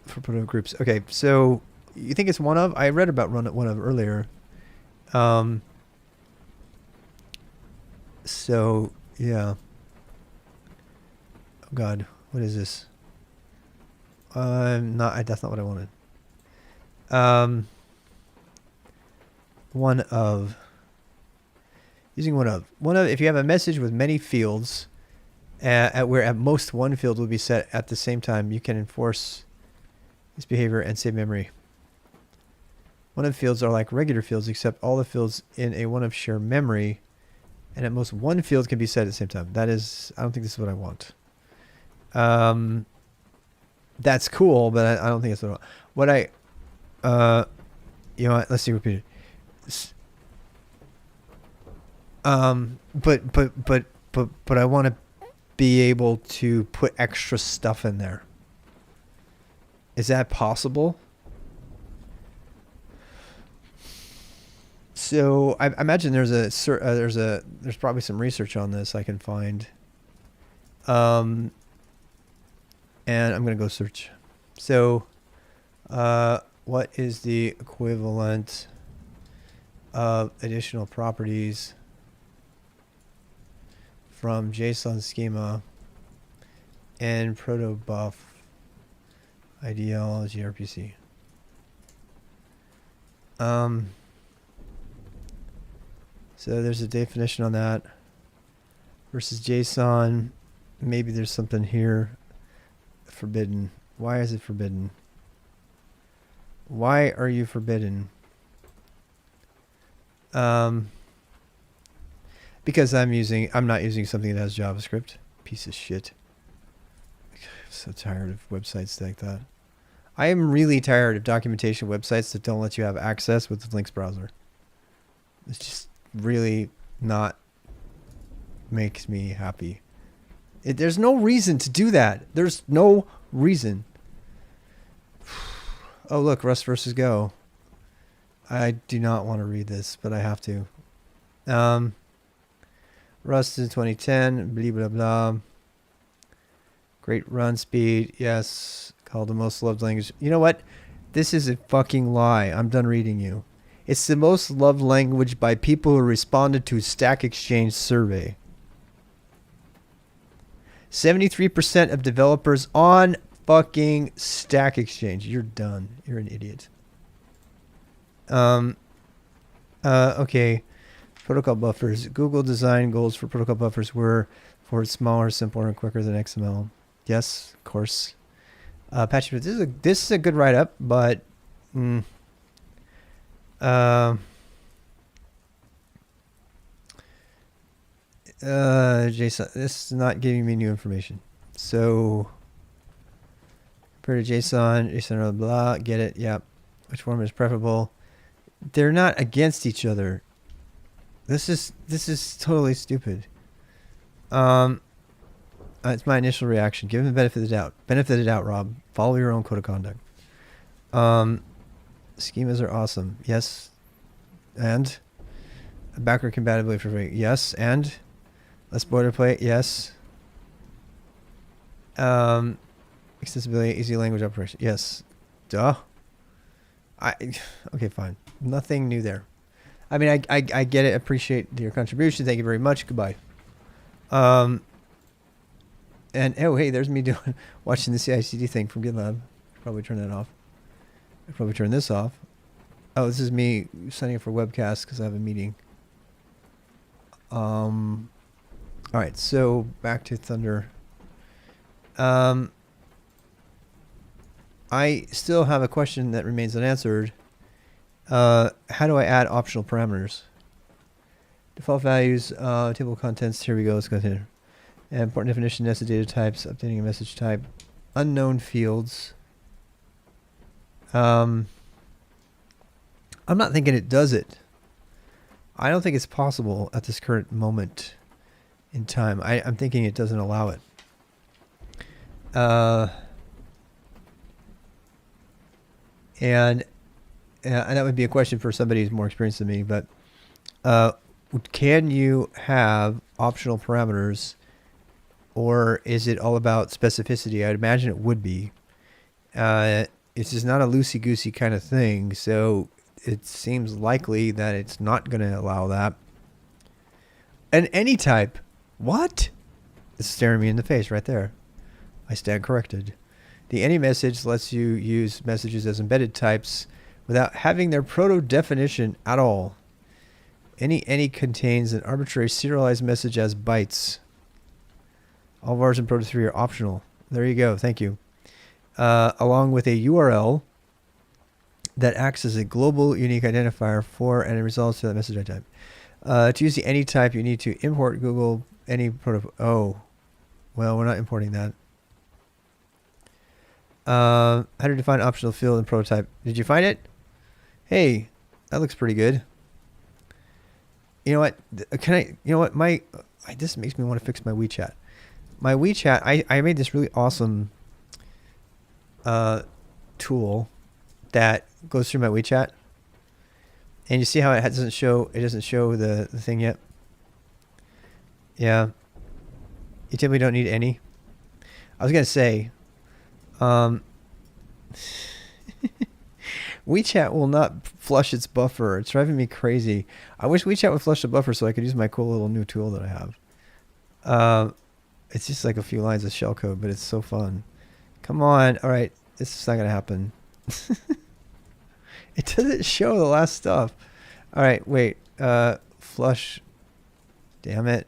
proto groups. Okay, so you think it's one of? I read about one of earlier. So yeah. Oh God, what is this? That's not what I wanted. One of. Using one of. If you have a message with many fields, where at most one field will be set at the same time, you can enforce this behavior and save memory. One of fields are like regular fields, except all the fields in a one of share memory, and at most one field can be set at the same time. That is, I don't think this is what I want. That's cool, but I don't think that's what I you know what, let's see, repeat it. But I want to be able to put extra stuff in there. Is that possible? So I imagine there's probably some research on this I can find. And I'm gonna go search. So What is the equivalent of additional properties from JSON schema and Protobuf IDL gRPC? So there's a definition on that versus JSON. Maybe there's something here forbidden. Why is it forbidden? Why are you forbidden? Because I'm not using something that has JavaScript. Piece of shit. I'm so tired of websites like that. I am really tired of documentation websites that don't let you have access with the links browser. It's just really not makes me happy. There's no reason to do that. There's no reason. Oh, look, Rust versus Go. I do not want to read this, but I have to. Rust in 2010, blah, blah, blah. Great run speed. Yes. Called the most loved language. You know what? This is a fucking lie. I'm done reading you. It's the most loved language by people who responded to a Stack Exchange survey. 73% of developers on fucking Stack Exchange. You're done. You're an idiot. Okay. Protocol buffers. Google design goals for protocol buffers were for smaller, simpler, and quicker than XML. Yes, of course. Patchy, this is a good write-up, but JSON. This is not giving me new information. So compared to JSON, blah, blah, get it? Yep. Which form is preferable? They're not against each other. This is totally stupid. It's my initial reaction. Give him the benefit of the doubt. Benefit of the doubt, Rob. Follow your own code of conduct. Schemas are awesome. Yes. And backward compatibility for free. Yes. And less boilerplate. Yes. Accessibility, easy language operation. Yes. Duh. Okay, fine. Nothing new there. I mean, I get it. Appreciate your contribution. Thank you very much. Goodbye. And oh, hey, there's me watching the CI/CD thing from GitLab. Probably turn that off. I'll probably turn this off. Oh, this is me signing up for webcast because I have a meeting. All right, so back to Thunder. I still have a question that remains unanswered. How do I add optional parameters? Default values, table of contents. Here we go. Let's go ahead. Important definition, nested data types, updating a message type, unknown fields. I'm not thinking it does it. I don't think it's possible at this current moment in time. I'm thinking it doesn't allow it. And that would be a question for somebody who's more experienced than me, but can you have optional parameters, or is it all about specificity? I'd imagine it would be. It's just not a loosey-goosey kind of thing, so it seems likely that it's not going to allow that. And any type. What? It's staring me in the face right there. I stand corrected. The any message lets you use messages as embedded types without having their proto definition at all. Any contains an arbitrary serialized message as bytes. All vars in Proto 3 are optional. There you go. Thank you. Along with a URL that acts as a global unique identifier for and it resolves to that message type. To use the any type, you need to import Google any proto. Oh, well, we're not importing that. How to define optional field in prototype. Did you find it? Hey, that looks pretty good. You know what? You know what? This makes me want to fix my WeChat. My WeChat, I made this really awesome tool that goes through my WeChat. And you see how it doesn't show the thing yet? Yeah. You typically don't need any. I was going to say, WeChat will not flush its buffer. It's driving me crazy. I wish WeChat would flush the buffer so I could use my cool little new tool that I have. It's just like a few lines of shellcode, but it's so fun. Come on. All right. This is not going to happen. It doesn't show the last stuff. All right. Wait. Flush. Damn it.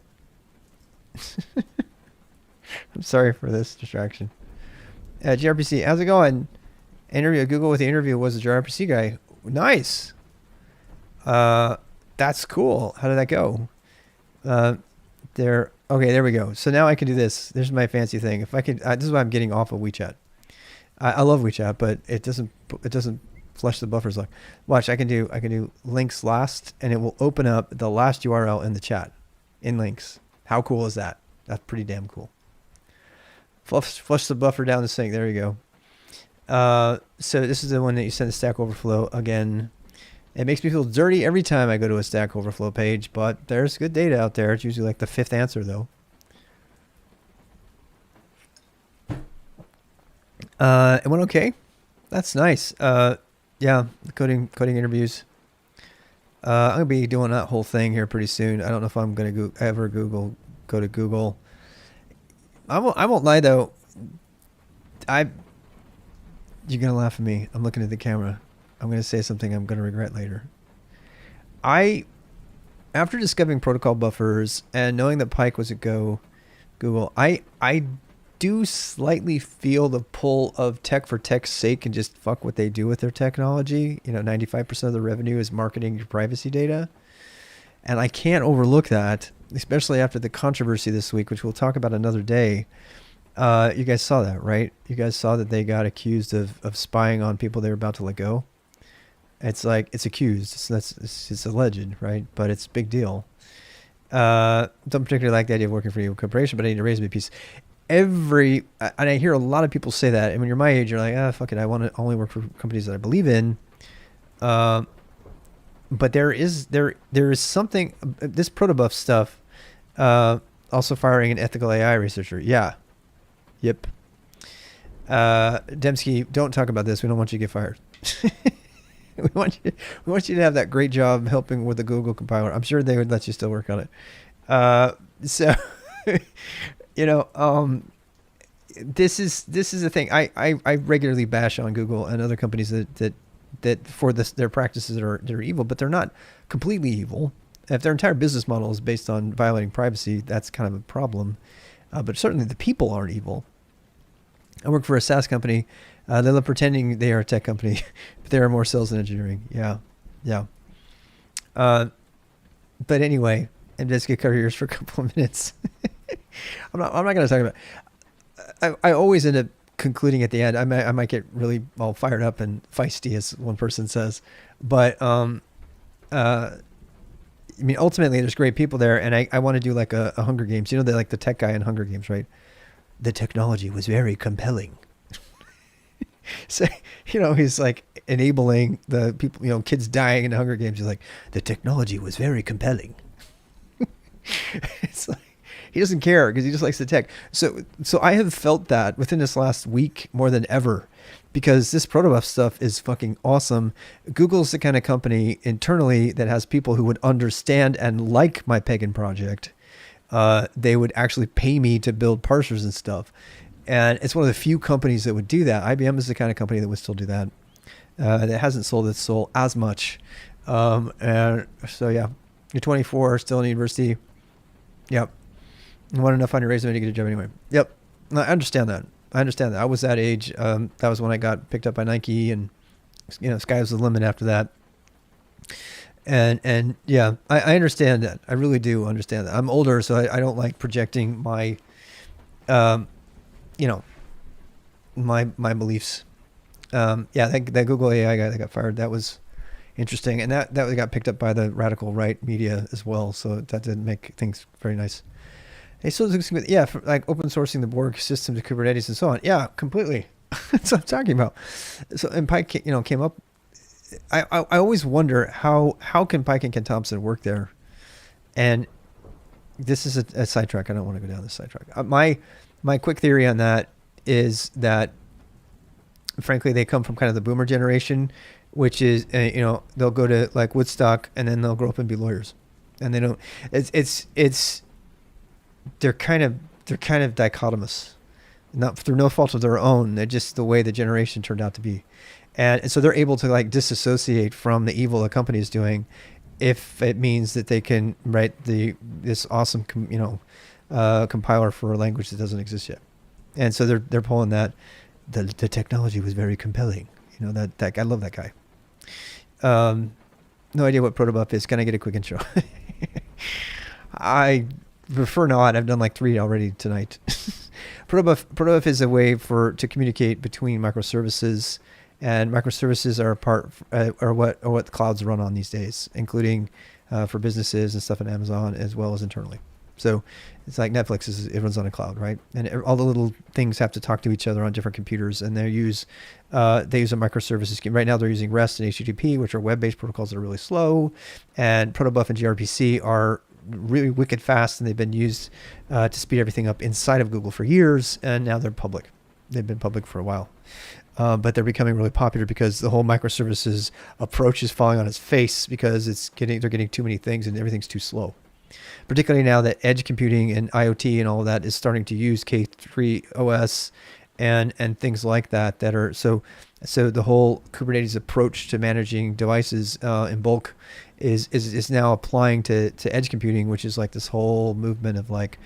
I'm sorry for this distraction. gRPC, how's it going? Interview Google with the interview was the gRPC guy. Nice. That's cool. How did that go? Okay, there we go. So now I can do this. There's my fancy thing. If I could, this is why I'm getting off of WeChat. I love WeChat, but it doesn't flush the buffers. Like, watch, I can do links last, and it will open up the last URL in the chat in links. How cool is that? That's pretty damn cool. Flush the buffer down the sink. There you go. So this is the one that you send to Stack Overflow. Again, it makes me feel dirty every time I go to a Stack Overflow page, but there's good data out there. It's usually like the 5th answer, though. It went okay. That's nice. Yeah, the coding interviews. I'm gonna be doing that whole thing here pretty soon. I don't know if I'm gonna go to Google. I won't lie though. You're gonna laugh at me. I'm looking at the camera. I'm gonna say something I'm gonna regret later. After discovering protocol buffers and knowing that Pike was a go, Google, I do slightly feel the pull of tech for tech's sake and just fuck what they do with their technology. 95% of the revenue is marketing your privacy data. And I can't overlook that, especially after the controversy this week, which we'll talk about another day. You guys saw that, right? You guys saw that they got accused of spying on people they were about to let go. It's like, it's accused. It's alleged, right? But it's a big deal. Don't particularly like the idea of working for a corporation, but I need to raise my piece. And I hear a lot of people say that. And when you're my age, you're like, fuck it. I want to only work for companies that I believe in. But there is something, this Protobuf stuff, also firing an ethical AI researcher. Yeah. Yep. Dembski, don't talk about this. We don't want you to get fired. we want you to have that great job helping with the Google compiler. I'm sure they would let you still work on it. So, this is the thing. I regularly bash on Google and other companies that for their practices they're evil, but they're not completely evil. If their entire business model is based on violating privacy, that's kind of a problem. But certainly the people aren't evil. I work for a SaaS company. They love pretending they are a tech company, but they are more sales and engineering. Yeah. But anyway, and just get cover yours for a couple of minutes. I'm not going to talk about. I always end up concluding at the end. I might get really all fired up and feisty, as one person says, but ultimately there's great people there, and I want to do like a Hunger Games. They like the tech guy in Hunger Games, right? The technology was very compelling. So, he's like enabling the people, kids dying in the Hunger Games. He's like, the technology was very compelling. It's like, he doesn't care because he just likes the tech. So I have felt that within this last week more than ever, because this Protobuf stuff is fucking awesome. Google's the kind of company internally that has people who would understand and like my pagan project. They would actually pay me to build parsers and stuff. And it's one of the few companies that would do that. IBM is the kind of company that would still do that. That hasn't sold its soul as much. And so, yeah, you're 24, still in university. Yep. You want enough on your resume to get a job anyway. Yep. I understand that. I was that age. That was when I got picked up by Nike, and sky was the limit after that. And yeah, I understand that. I really do understand that. I'm older, so I don't like projecting my, my beliefs. Yeah, that Google AI guy that got fired, that was interesting. And that got picked up by the radical right media as well. So that didn't make things very nice. Hey, so yeah, for like open sourcing the Borg system to Kubernetes and so on. Yeah, completely. That's what I'm talking about. So, and Pike, came up. I always wonder how can Pike and Ken Thompson work there? And this is a sidetrack. I don't want to go down this sidetrack. My quick theory on that is that, frankly, they come from kind of the boomer generation, which is they'll go to like Woodstock and then they'll grow up and be lawyers, and they don't. It's they're kind of dichotomous, not through no fault of their own. They're just the way the generation turned out to be, and so they're able to like disassociate from the evil the company is doing, if it means that they can write this awesome compiler for a language that doesn't exist yet, and so they're pulling that. The technology was very compelling. That I love that guy. No idea what Protobuf is. Can I get a quick intro? I prefer not. I've done like 3 already tonight. Protobuf is a way to communicate between microservices, and microservices are what clouds run on these days, including for businesses and stuff in Amazon as well as internally. So it's like Netflix it runs on a cloud, right? And all the little things have to talk to each other on different computers, and they use a microservices scheme. Right now they're using REST and HTTP, which are web-based protocols that are really slow, and Protobuf and gRPC are really wicked fast, and they've been used to speed everything up inside of Google for years, and now they're public. They've been public for a while. But they're becoming really popular because the whole microservices approach is falling on its face because they're getting too many things and everything's too slow. Particularly now that edge computing and IoT and all of that is starting to use K3 OS and things like that are so the whole Kubernetes approach to managing devices in bulk is now applying to edge computing, which is like this whole movement of like,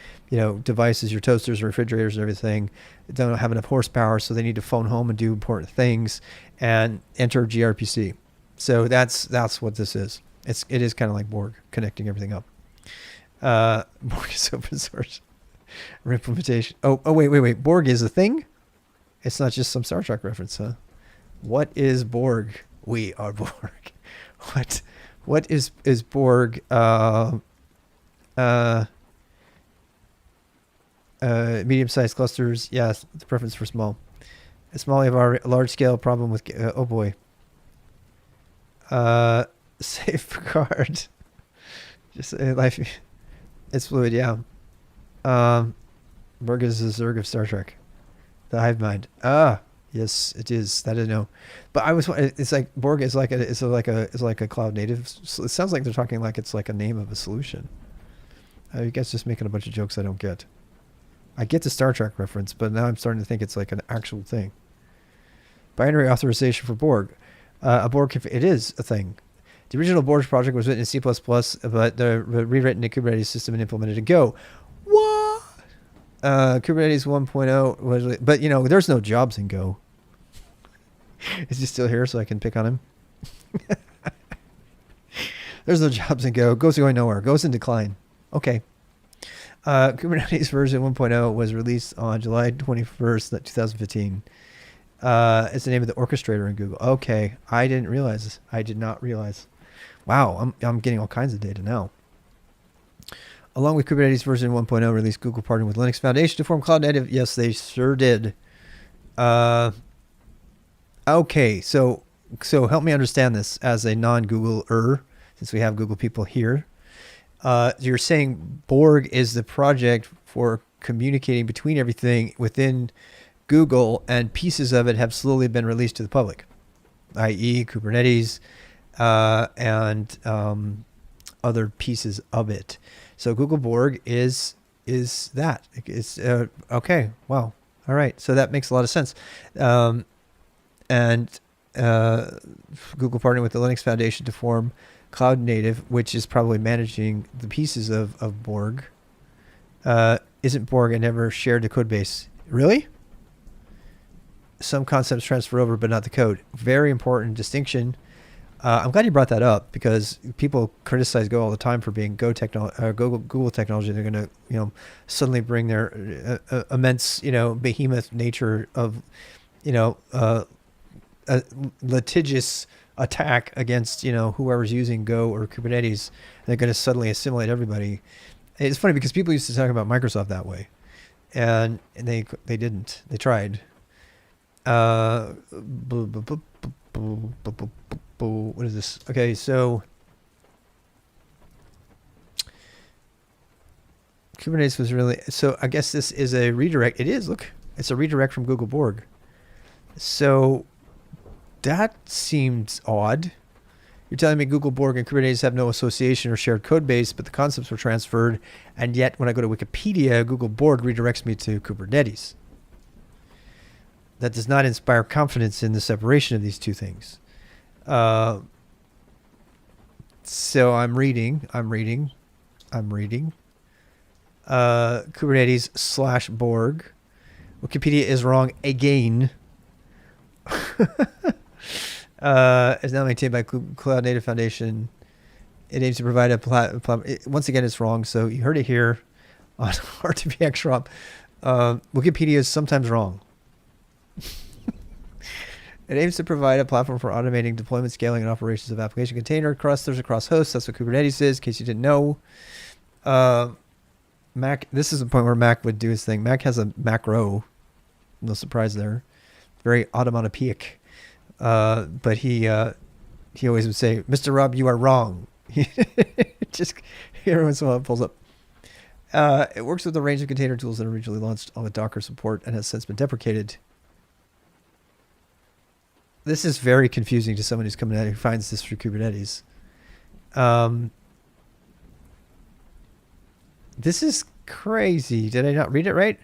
devices, your toasters, refrigerators, and everything don't have enough horsepower, so they need to phone home and do important things and enter gRPC. So that's what this is. It is kind of like Borg connecting everything up. Borg is open source implementation. Oh, wait. Borg is a thing? It's not just some Star Trek reference, huh? What is Borg? We are Borg. What is Borg? Medium-sized clusters. Yes, the preference for small. Small, you have a large-scale problem with. Oh boy. Safeguard. Just life. It's fluid, yeah. Borg is the Zerg of Star Trek. The hive mind. Yes, it is. That I know. But it's like Borg is like a cloud native. It sounds like they're talking like it's like a name of a solution. You guys just making a bunch of jokes I don't get. I get the Star Trek reference, but now I'm starting to think it's like an actual thing. Binary authorization for Borg. A Borg, it is a thing. The original Borg project was written in C++, but they're rewritten in Kubernetes system and implemented in Go. What? Kubernetes 1.0 was, but there's no jobs in Go. Is he still here so I can pick on him? There's no jobs in Go. Go's going nowhere. Go's in decline. Okay. Kubernetes version 1.0 was released on July 21st, 2015. It's the name of the orchestrator in Google. Okay. I didn't realize this. I did not realize. Wow, I'm getting all kinds of data now. Along with Kubernetes version 1.0 released, Google partnered with Linux Foundation to form Cloud Native. Yes, they sure did. Okay, so help me understand this as a non-Googler, since we have Google people here. You're saying Borg is the project for communicating between everything within Google, and pieces of it have slowly been released to the public, i.e. Kubernetes, and other pieces of it. So Google Borg is that. It's okay. Wow. All right. So that makes a lot of sense. And Google partnered with the Linux Foundation to form Cloud Native, which is probably managing the pieces of Borg. Isn't Borg and never shared the code base? Really? Some concepts transfer over, but not the code. Very important distinction. I'm glad you brought that up because people criticize Go all the time for being Google technology. They're going to, suddenly bring their immense, behemoth nature of, a litigious attack against, whoever's using Go or Kubernetes. They're going to suddenly assimilate everybody. It's funny because people used to talk about Microsoft that way, and they didn't. They tried. What is this? Okay, so Kubernetes was really, so I guess this is a redirect. It is, look, it's a redirect from Google Borg. So that seems odd. You're telling me Google, Borg, and Kubernetes have no association or shared code base, but the concepts were transferred, and yet when I go to Wikipedia, Google Borg redirects me to Kubernetes. That does not inspire confidence in the separation of these two things. So I'm reading. Kubernetes/Borg. Wikipedia is wrong again. Is now maintained by Cloud Native Foundation. It aims to provide a platform. Once again, it's wrong. So you heard it here on RTPX Rob. Wikipedia is sometimes wrong. It aims to provide a platform for automating deployment, scaling, and operations of application container clusters across hosts. That's what Kubernetes is, in case you didn't know. Mac, this is the point where Mac would do his thing. Mac has a macro. No surprise there. Very onomatopoeic. But he always would say, "Mr. Rob, you are wrong." Just every once in a while it pulls up. It works with a range of container tools that originally launched with Docker support and has since been deprecated. This is very confusing to someone who's coming out who finds this through Kubernetes. This is crazy. Did I not read it right?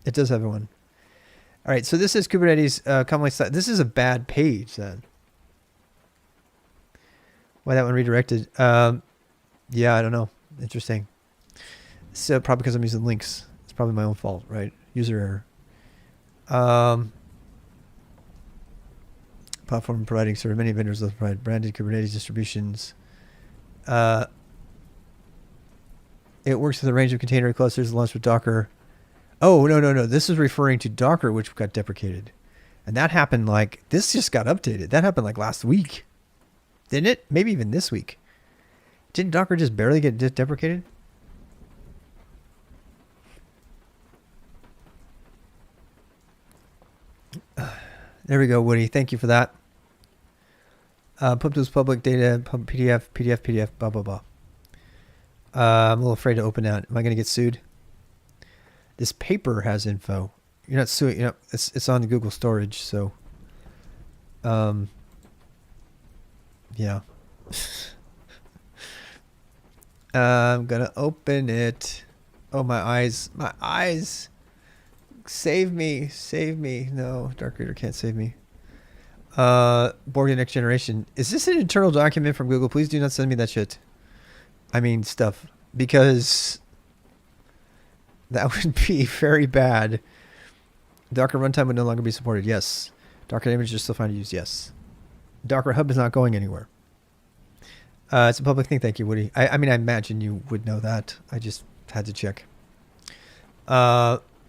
It does have one. All right, so this is Kubernetes commonly cited. This is a bad page then. Why that one redirected? Yeah, I don't know. Interesting. So probably because I'm using links. It's probably my own fault, right? User error. Platform providing server. Many vendors will provide branded Kubernetes distributions. It works with a range of container clusters launched with Docker. Oh, no. This is referring to Docker, which got deprecated. And that happened this just got updated. That happened last week. Didn't it? Maybe even this week. Didn't Docker just barely get deprecated? There we go, Woody. Thank you for that. Pub public data, PDF, blah, blah, blah. I'm a little afraid to open that. Am I going to get sued? This paper has info. You're not suing. It's on Google storage, so. Yeah. I'm going to open it. Oh, my eyes. My eyes. Save me. No, Dark Reader can't save me. Borg Next Generation. Is this an internal document from Google? Please do not send me that shit. I mean, stuff. Because that would be very bad. Docker runtime would no longer be supported. Yes. Docker images are still fine to use. Yes. Docker Hub is not going anywhere. It's a public thing. Thank you, Woody. I mean, I imagine you would know that. I just had to check.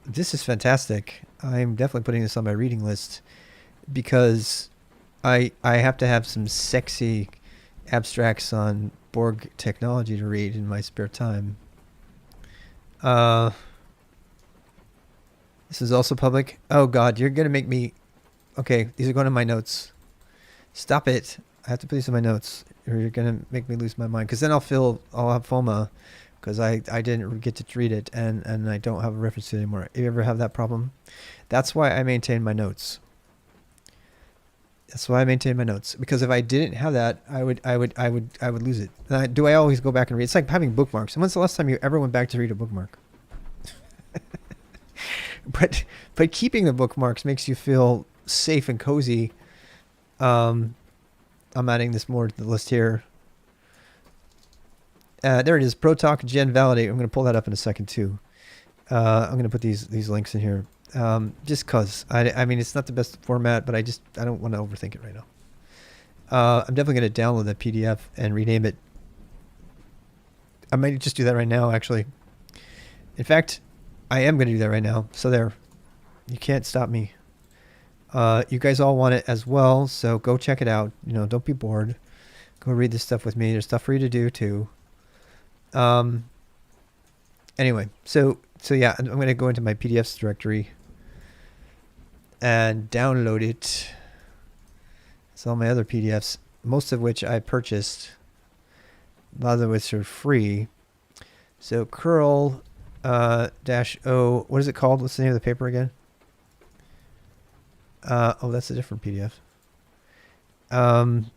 This is fantastic. I'm definitely putting this on my reading list because I have to have some sexy abstracts on Borg technology to read in my spare time. This is also public. Oh God, you're gonna make me. Okay, these are going in my notes. Stop it. I have to put these in my notes, or you're gonna make me lose my mind. Because then I'll have FOMA, because I didn't get to read it and I don't have a reference to it anymore. You ever have that problem? That's why I maintain my notes. Because if I didn't have that, I would lose it. Do I always go back and read? It's like having bookmarks. And when's the last time you ever went back to read a bookmark? But keeping the bookmarks makes you feel safe and cozy. I'm adding this more to the list here. There it is. Protalk Gen Validate. I'm going to pull that up in a second too. I'm going to put these links in here. Just cause I mean, it's not the best format, but I don't want to overthink it right now. I'm definitely going to download that PDF and rename it. I might just do that right now, actually. In fact, I am going to do that right now. So there, you can't stop me. You guys all want it as well. So go check it out. Don't be bored. Go read this stuff with me. There's stuff for you to do too. Anyway, so yeah, I'm going to go into my PDFs directory and download it. It's all my other PDFs, most of which I purchased. A lot of which are free. So curl -o, what is it called? What's the name of the paper again? Oh, that's a different PDF. Um,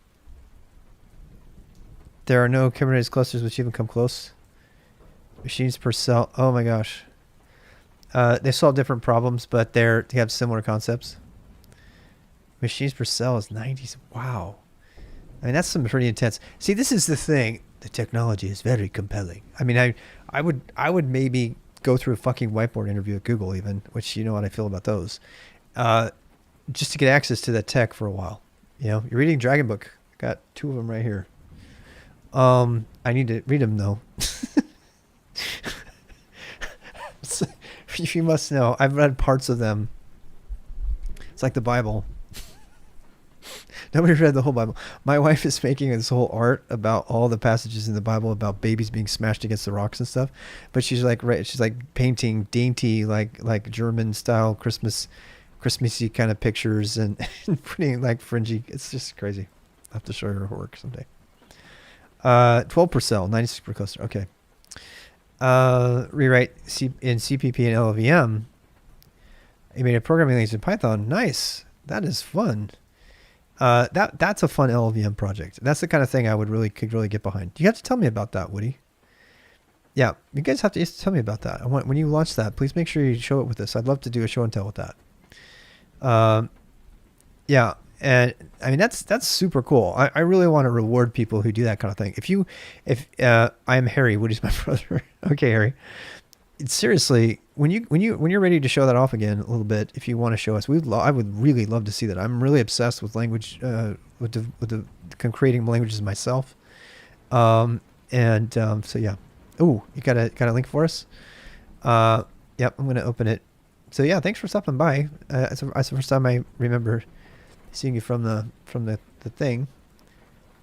there are no Kubernetes clusters which even come close. Machines per cell. Oh my gosh. They solve different problems, but they have similar concepts. Machines per cell is 90s. Wow. I mean, that's some pretty intense. See, this is the thing. The technology is very compelling. I mean, I would maybe go through a fucking whiteboard interview at Google even, which you know what I feel about those, just to get access to that tech for a while. You know, you're reading Dragon Book. Got 2 of them right here. I need to read them though. You must know. I've read parts of them. It's like the Bible. Nobody read the whole Bible. My wife is making this whole art about all the passages in the Bible about babies being smashed against the rocks and stuff. But she's like painting dainty, like German style Christmassy kind of pictures and putting like fringy. It's just crazy. I'll have to show her work someday. 12 per cell, 96 per cluster. Okay. Rewrite in CPP and LLVM. You made a programming language in Python. Nice. That is fun. That's a fun LLVM project. That's the kind of thing I could really get behind. You have to tell me about that, Woody. Yeah, you guys have to tell me about that. When you launch that, please make sure you show it with us. I'd love to do a show and tell with that. Yeah, and I mean that's super cool. I really want to reward people who do that kind of thing. If I am Harry, Woody's my brother. Okay, Harry. Seriously, when you're ready to show that off again a little bit, if you want to show us, I would really love to see that. I'm really obsessed with language, with creating languages myself, so yeah. Oh, you got a link for us? Yep, I'm gonna open it. So yeah, thanks for stopping by. It's the first time I remember seeing you from the thing.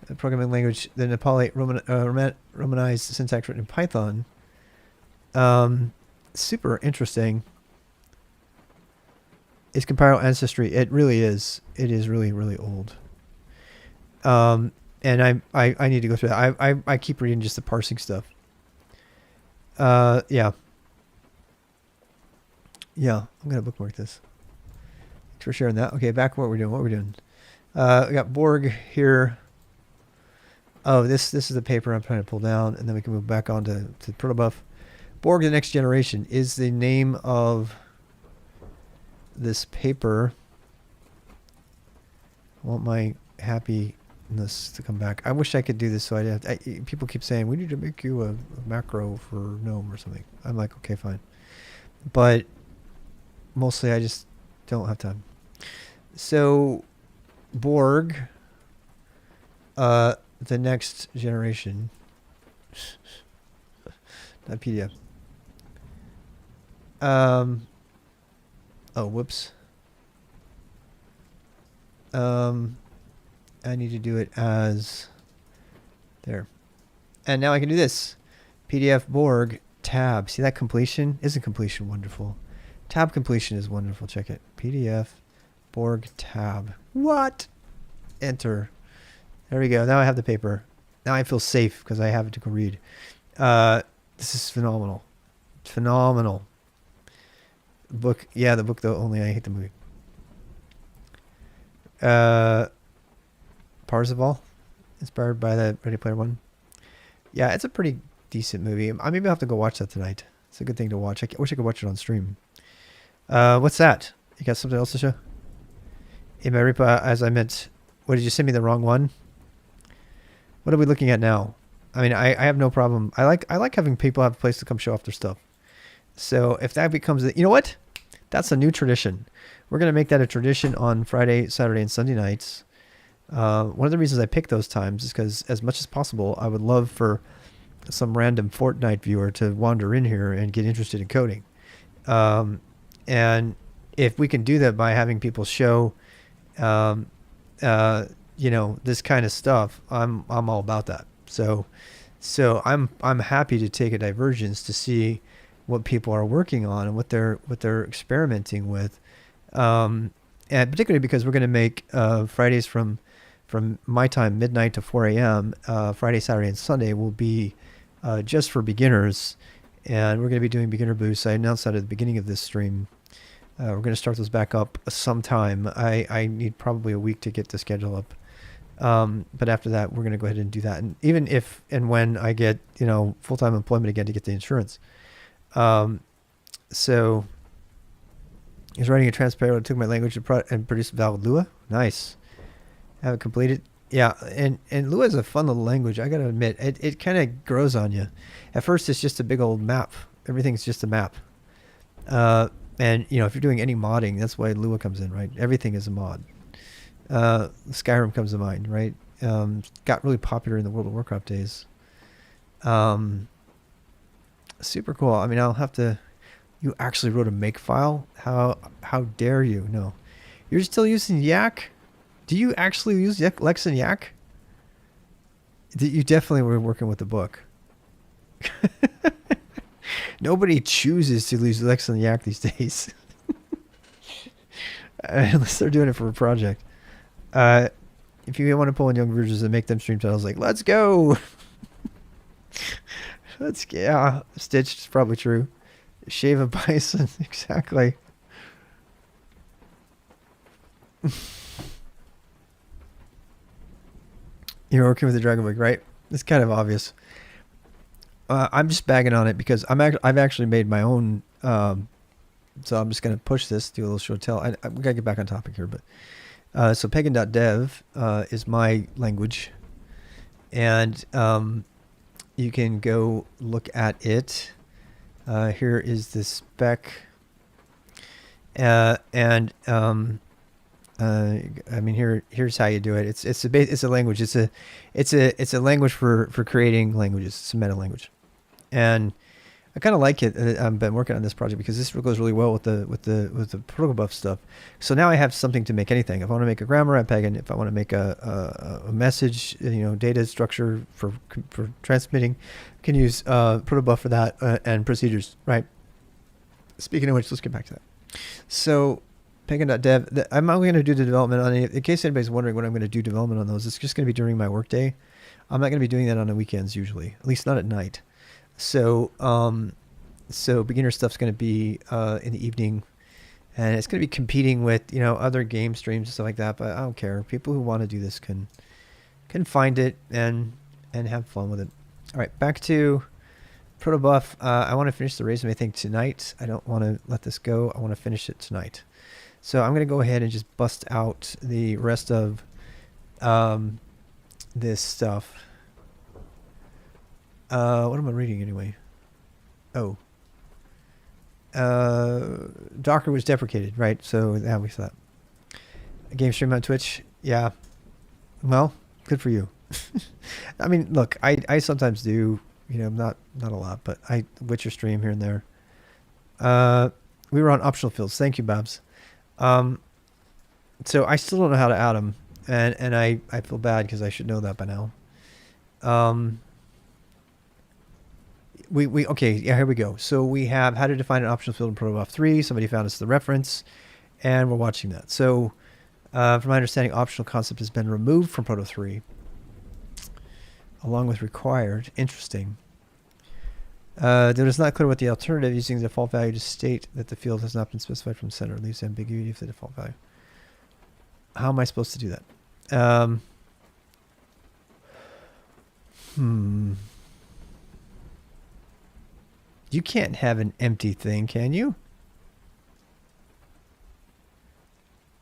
The programming language, the Nepali Romanized syntax written in Python. Super interesting. It's compiler ancestry. It really is. It is really, really old. And I need to go through that. I keep reading just the parsing stuff. Yeah. Yeah, I'm gonna bookmark this. Thanks for sharing that. Okay, back to what we're doing. We got Borg here. Oh, this is the paper I'm trying to pull down, and then we can move back on to Protobuf. Borg, the Next Generation, is the name of this paper. I want my happiness to come back. I wish I could do this so people keep saying, we need to make you a macro for GNOME or something. I'm like, okay, fine. But mostly I just don't have time. So, Borg, the Next Generation, not PDF. Oh, whoops. I need to do it as there. And now I can do this. PDF Borg tab. See that completion? Isn't completion wonderful? Tab completion is wonderful. Check it. PDF Borg tab. What? Enter. There we go. Now I have the paper. Now I feel safe because I have it to go read. This is phenomenal. Phenomenal. Book. Yeah, the book though only. I hate the movie. Parzival, inspired by the Ready Player One. Yeah, it's a pretty decent movie. Maybe I'll have to go watch that tonight. It's a good thing to watch. I wish I could watch it on stream. What's that? You got something else to show? In my repo, as I meant, what did you send me the wrong one? What are we looking at now? I mean, I have no problem. I like having people have a place to come show off their stuff. So if that becomes, you know what? That's a new tradition. We're going to make that a tradition on Friday, Saturday, and Sunday nights. One of the reasons I picked those times is because as much as possible, I would love for some random Fortnite viewer to wander in here and get interested in coding. And if we can do that by having people show, you know, this kind of stuff, I'm all about that. So I'm happy to take a divergence to see what people are working on and what they're experimenting with. And particularly because we're going to make Fridays from my time, midnight to 4 a.m., Friday, Saturday, and Sunday will be just for beginners. And we're going to be doing beginner boosts. I announced that at the beginning of this stream. We're going to start those back up sometime. I need probably a week to get the schedule up. But after that, we're going to go ahead and do that. And even if and when I get, full-time employment again to get the insurance. So he's writing a transparent, took my language and produced valid Lua. Nice. Have it completed. Yeah, and Lua is a fun little language. I got to admit, it kind of grows on you. At first, it's just a big old map. Everything's just a map. And, if you're doing any modding, that's why Lua comes in, right? Everything is a mod. Skyrim comes to mind, right? Got really popular in the World of Warcraft days. Super cool. I mean, I'll have to... You actually wrote a make file? How dare you? No. You're still using Yak? Do you actually use Lex and Yak? You definitely were working with the book. Nobody chooses to use Lex and Yak these days. Unless they're doing it for a project. If you want to pull in young versions and make them stream titles, like, let's go. Yeah, Stitch is probably true. Shave a bison, exactly. You're working with the Dragon Book, right? It's kind of obvious. I'm just bagging on it because I've actually made my own. So I'm just going to push this, do a little show tell. We got to get back on topic here, but so pagan.dev is my language, and you can go look at it. Here is the spec, and I mean here's how you do it. It's a language. It's a language for creating languages. It's a meta language, and I kind of like it. I've been working on this project because this goes really well with the Protobuf stuff. So now I have something to make anything. If I want to make a grammar, I Pagan. If I want to make a message, data structure for transmitting, I can use Protobuf for that and procedures. Right. Speaking of which, let's get back to that. So pagan.dev, I'm not going to do the development on it. In case anybody's wondering when I'm going to do development on those, it's just going to be during my workday. I'm not going to be doing that on the weekends usually, at least not at night. So, so beginner stuff's going to be in the evening, and it's going to be competing with other game streams and stuff like that. But I don't care. People who want to do this can find it and have fun with it. All right, back to Protobuf. I want to finish the resume thing tonight. I don't want to let this go. I want to finish it tonight. So I'm going to go ahead and just bust out the rest of this stuff. What am I reading anyway? Oh. Docker was deprecated, right? So yeah, we saw that. A game stream on Twitch. Yeah. Well, good for you. I mean, look, I sometimes do, not a lot, but I Witcher stream here and there. We were on optional fields. Thank you, Babs. So I still don't know how to add them, and I feel bad because I should know that by now. Okay, yeah, here we go. So we have how to define an optional field in Protobuf 3. Somebody found us the reference, and we're watching that. So from my understanding, optional concept has been removed from Proto 3, along with required. Interesting. It is not clear what the alternative, using the default value to state that the field has not been specified from center, leaves ambiguity of the default value. How am I supposed to do that? You can't have an empty thing, can you?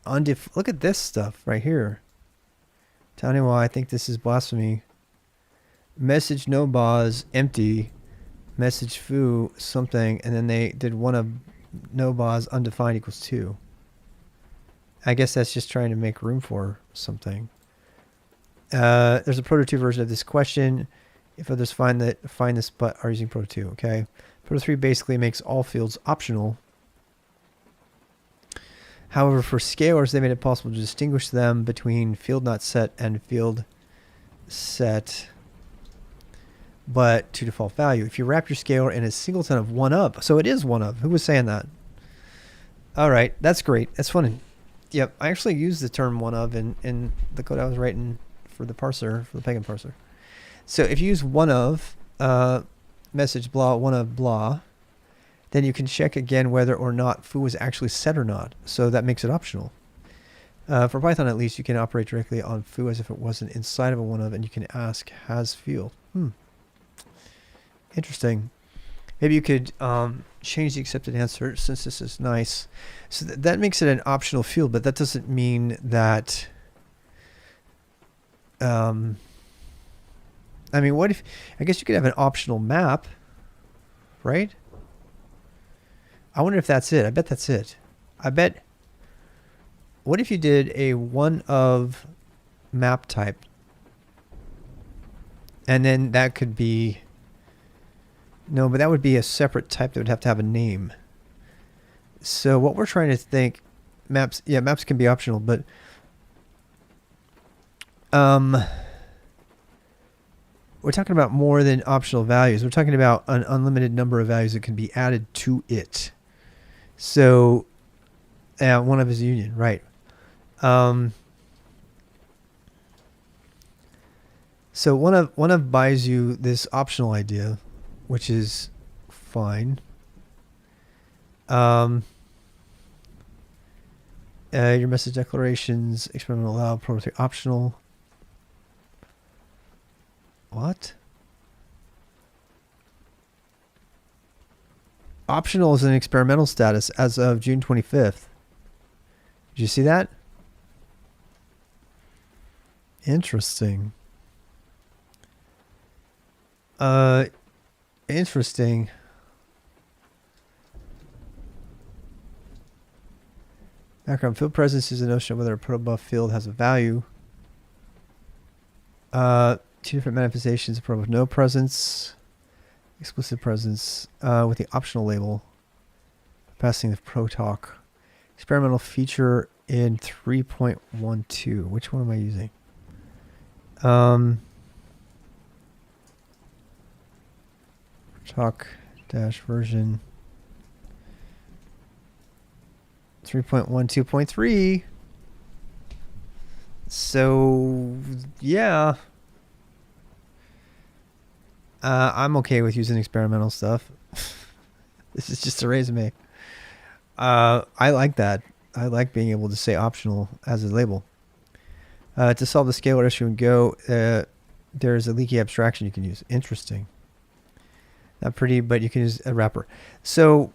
Look at this stuff right here. Tell me why I think this is blasphemy. Message no bars empty. Message foo something, and then they did one of no bars undefined equals 2. I guess that's just trying to make room for something. There's a Proto 2 version of this question. If others find this but are using Proto 2, okay? Proto 3 basically makes all fields optional. However, for scalars, they made it possible to distinguish them between field not set and field set, but to default value. If you wrap your scalar in a singleton of one of, so it is one of. Who was saying that? All right, that's great. That's funny. Yep, I actually used the term one of in the code I was writing for the parser, for the Pagan parser. So if you use one of message blah, one of blah, then you can check again whether or not foo is actually set or not. So that makes it optional. For Python, at least, you can operate directly on foo as if it wasn't inside of a one of, and you can ask has field. Interesting. Maybe you could change the accepted answer since this is nice. So that makes it an optional field, but that doesn't mean that. I mean, what if? I guess you could have an optional map, right? I wonder if that's it. I bet that's it. I bet. What if you did a one of map type? And then that could be. No, but that would be a separate type that would have to have a name. So what we're trying to think, maps can be optional, but we're talking about more than optional values. We're talking about an unlimited number of values that can be added to it. So one of is a union, right? So one of buys you this optional idea, which is fine. Your message declarations, experimental allowed, prototype optional. What? Optional is an experimental status as of June 25th. Did you see that? Interesting. Interesting. Background field presence is a notion of whether a protobuf field has a value. Two different manifestations of protobuf: no presence, explicit presence, with the optional label, passing the protalk. Experimental feature in 3.12. Which one am I using? Talk dash version 3.12.3. So yeah, I'm okay with using experimental stuff. This is just a resume. I like that. I like being able to say optional as a label. To solve the scalar issue in Go, there's a leaky abstraction you can use. Interesting. Not pretty, but you can use a wrapper. So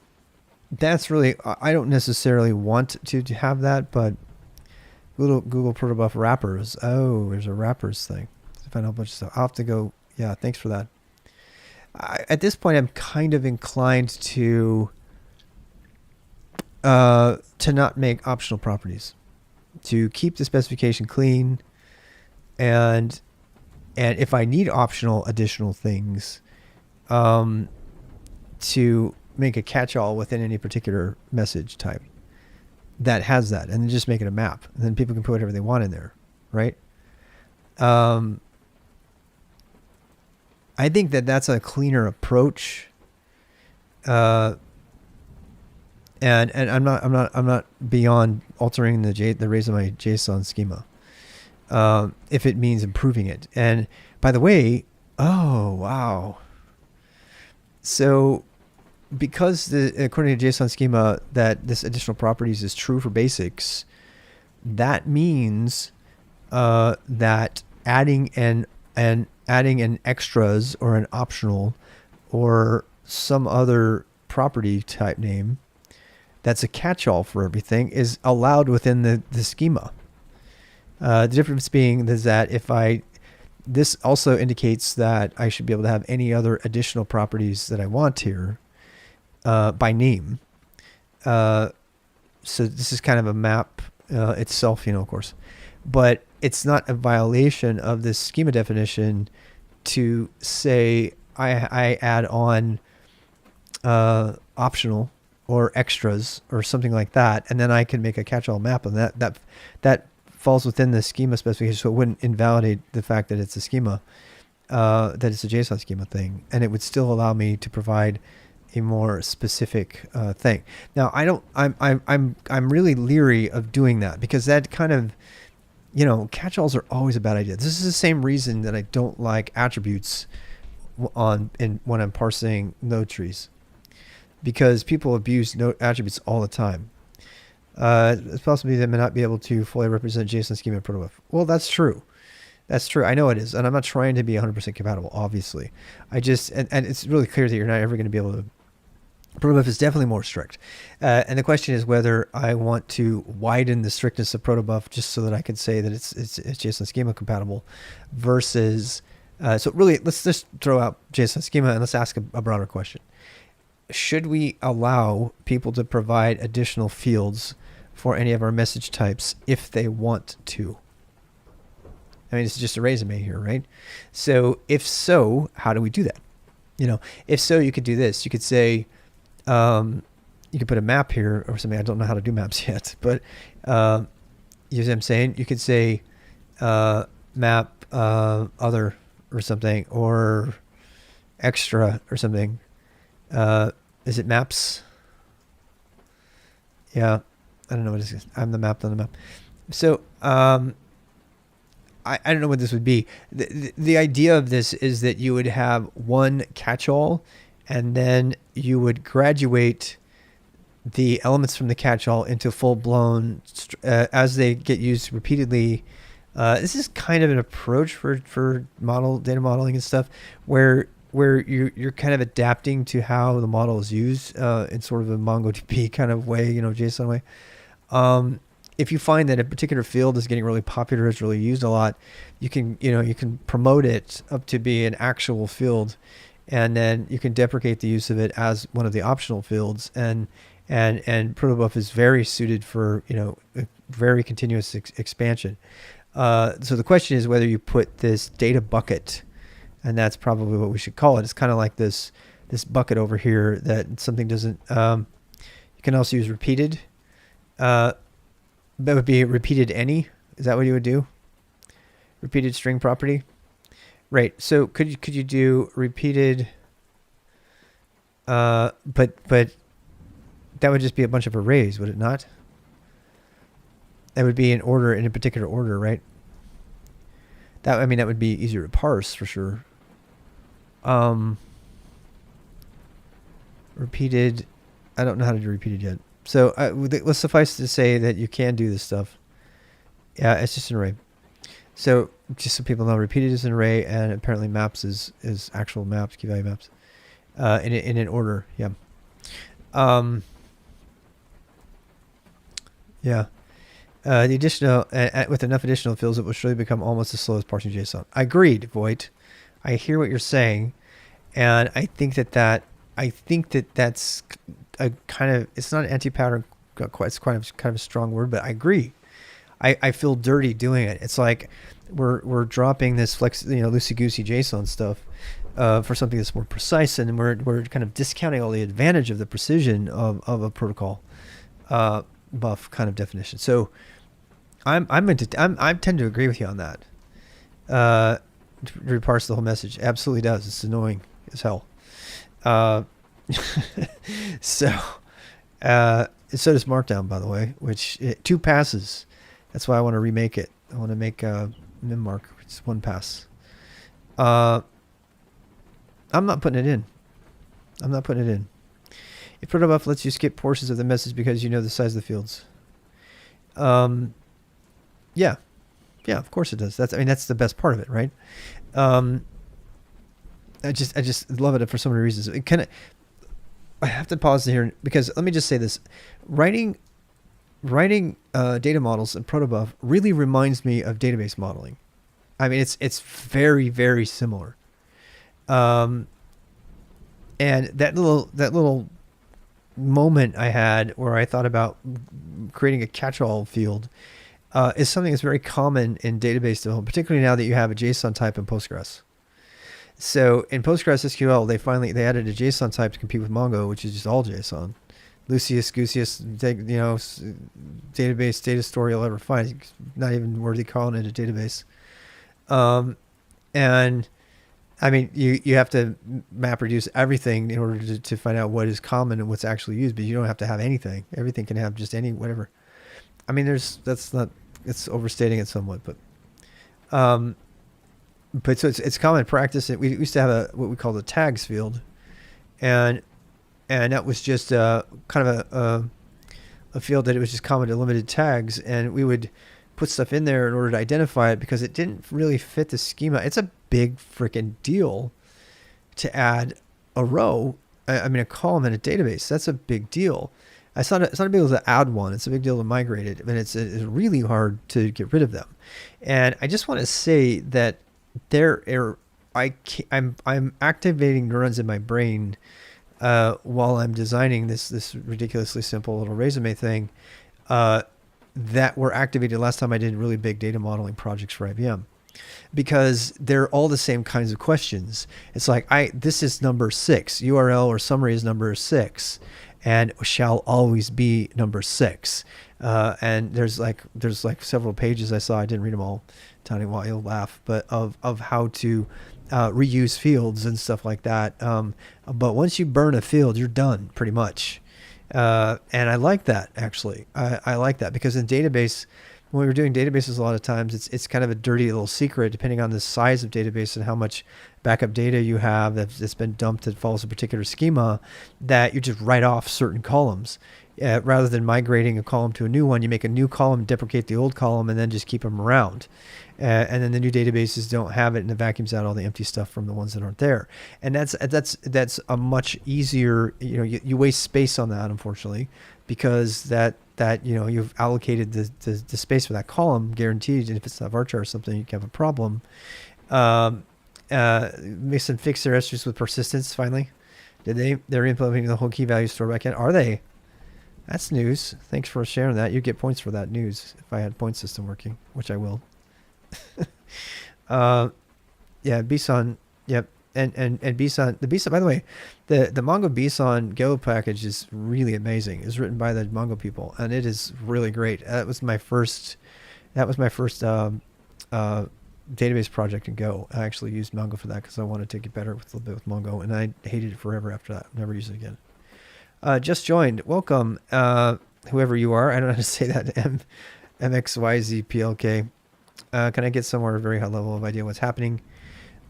that's really, I don't necessarily want to have that, but Google Protobuf wrappers. Oh, there's a wrappers thing. Find a whole bunch of stuff. I'll have to go. Yeah, thanks for that. At this point, I'm kind of inclined to not make optional properties, to keep the specification clean, and if I need optional additional things, to make a catch-all within any particular message type that has that, and then just make it a map, and then people can put whatever they want in there, right? I think that's a cleaner approach, and I'm not beyond altering the raise of my JSON schema, if it means improving it. And by the way, oh wow. So because according to JSON schema that this additional properties is true for basics, that means that adding an extras or an optional or some other property type name that's a catch-all for everything is allowed within the schema. The difference being is that this also indicates that I should be able to have any other additional properties that I want here by name. So this is kind of a map itself, of course. But it's not a violation of this schema definition to say I add on optional or extras or something like that, and then I can make a catch-all map, and that falls within the schema specification, so it wouldn't invalidate the fact that it's a schema, that it's a JSON schema thing, and it would still allow me to provide a more specific thing. Now, I'm really leery of doing that, because that kind of, catch-alls are always a bad idea. This is the same reason that I don't like attributes when I'm parsing node trees, because people abuse node attributes all the time. It's possible they may not be able to fully represent JSON schema in Protobuf. Well, that's true. That's true. I know it is. And I'm not trying to be 100% compatible, obviously. And it's really clear that you're not ever going to be able to. Protobuf is definitely more strict. And the question is whether I want to widen the strictness of Protobuf just so that I can say that it's JSON schema compatible versus, so really, let's just throw out JSON schema and let's ask a broader question. Should we allow people to provide additional fields for any of our message types if they want to? I mean, it's just a resume here, right? So if so, how do we do that? If so, you could do this. You could say, you could put a map here or something. I don't know how to do maps yet, but you know what I'm saying? You could say map other or something, or extra or something. Is it maps? Yeah, I don't know what it is. I'm the map on the map. So I don't know what this would be. The idea of this is that you would have one catch-all, and then you would graduate the elements from the catch-all into full-blown as they get used repeatedly. This is kind of an approach for data modeling and stuff, where you're kind of adapting to how the model is used in sort of a MongoDB kind of way, JSON way. If you find that a particular field is getting really popular, it's really used a lot, you can promote it up to be an actual field, and then you can deprecate the use of it as one of the optional fields. And Protobuf is very suited for a very continuous expansion. So the question is whether you put this data bucket, and that's probably what we should call it. It's kind of like this bucket over here that something doesn't. You can also use repeated. That would be repeated any. Is that what you would do? Repeated string property, right? So could you do repeated? But that would just be a bunch of arrays, would it not? That would be in a particular order, right? That would be easier to parse for sure. Repeated, I don't know how to do repeated yet. So let's suffice to say that you can do this stuff. Yeah, it's just an array. So just so people know, repeated is an array, and apparently maps is actual maps, key value maps, in an order. Yeah. Yeah. The additional with enough additional fields, it will surely become almost as slow as parsing JSON. Agreed, Voight. I hear what you're saying, and I think that's a kind of, it's not an anti-pattern, it's kind of a strong word, but I agree. I feel dirty doing it. It's like we're dropping this loosey-goosey JSON stuff for something that's more precise, and we're kind of discounting all the advantage of the precision of a protocol buff kind of definition. So I tend to agree with you on that. To reparse the whole message, absolutely does. It's annoying as hell. So does Markdown, by the way, which 2 passes. That's why I want to remake it. I want to make memmark. It's 1 pass. I'm not putting it in. If Protobuf lets you skip portions of the message because you know the size of the fields. Yeah, of course it does. That's the best part of it, right? I just love it for so many reasons. I have to pause here because let me just say this: writing data models in Protobuf really reminds me of database modeling. It's very, very similar. And that little moment I had where I thought about creating a catch-all field is something that's very common in database development, particularly now that you have a JSON type in Postgres. So in Postgres SQL, they added a JSON type to compete with Mongo, which is just all JSON. Lucius, Goosius, database data store you'll ever find. It's not even worthy calling it a database. And you have to map reduce everything in order to find out what is common and what's actually used, but you don't have to have anything. Everything can have just any whatever. It's overstating it somewhat, but so it's common practice. We used to have what we call the tags field, and that was just kind of a field that it was just common to limited tags, and we would put stuff in there in order to identify it because it didn't really fit the schema. It's a big freaking deal to add a row, a column in a database. That's a big deal. It's not a big deal to add one. It's a big deal to migrate it, and it's really hard to get rid of them. And I just want to say that I'm activating neurons in my brain while I'm designing this ridiculously simple little resume thing that were activated last time I did really big data modeling projects for IBM, because they're all the same kinds of questions. It's like, this is number 6, URL or summary is number 6, and shall always be number 6. And there's like several pages I saw, I didn't read them all, Tony, while you'll laugh, but of how to reuse fields and stuff like that. But once you burn a field, you're done pretty much. And I like that, actually. I like that because in database, when we were doing databases, a lot of times it's kind of a dirty little secret, depending on the size of database and how much backup data you have that's been dumped that follows a particular schema, that you just write off certain columns. Rather than migrating a column to a new one, you make a new column, deprecate the old column, and then just keep them around. And then the new databases don't have it, and it vacuums out all the empty stuff from the ones that aren't there. And that's a much easier, you waste space on that, unfortunately, because that you've allocated the space for that column, guaranteed. And if it's not varchar or something, you can have a problem. Mix and fix their issues with persistence. Finally, they're implementing the whole key value store backend. Are they? That's news. Thanks for sharing that. You get points for that news if I had point system working, which I will. Yeah, Bison. Yep. And Bison, by the way, the Mongo Bison Go package is really amazing. It's written by the Mongo people, and it is really great. That was my first database project in Go. I actually used Mongo for that because I wanted to get better with a little bit with Mongo, and I hated it forever after that. Never used it again. Just joined. Welcome, whoever you are. I don't know how to say that. MXYZPLK. Can I get somewhere very high level of idea what's happening?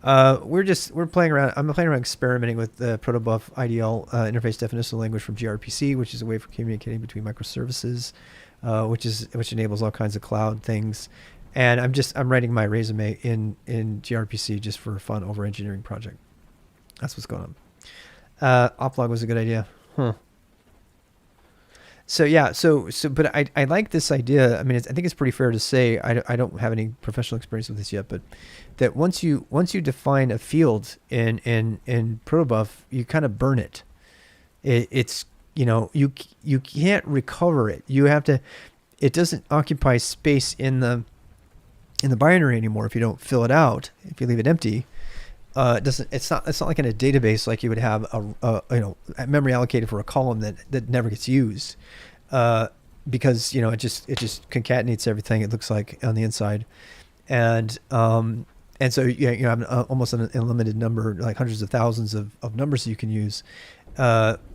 We're playing around. I'm playing around experimenting with the Protobuf IDL interface definition language from gRPC, which is a way for communicating between microservices, which enables all kinds of cloud things. And I'm writing my resume in gRPC just for a fun overengineering project. That's what's going on. Oplog was a good idea. Huh. So yeah, but I like this idea. I mean, I think it's pretty fair to say, I don't have any professional experience with this yet, but that once you define a field in Protobuf, you kind of burn it. It's you can't recover it. You have to. It doesn't occupy space in the binary anymore if you don't fill it out. If you leave it empty. It doesn't. It's not like in a database like you would have a memory allocated for a column that never gets used, because it just concatenates everything. It looks like on the inside, and so you have almost an unlimited number, like hundreds of thousands of numbers that you can use,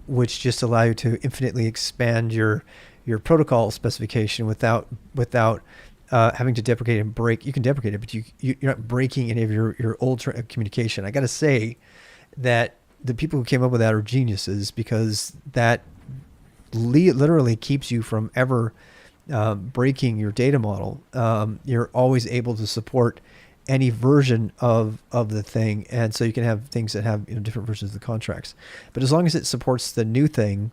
which just allow you to infinitely expand your protocol specification without having to deprecate and break. You can deprecate it, but you're not breaking any of your old communication. I got to say that the people who came up with that are geniuses, because that literally keeps you from ever breaking your data model. You're always able to support any version of the thing, and so you can have things that have different versions of the contracts. But as long as it supports the new thing,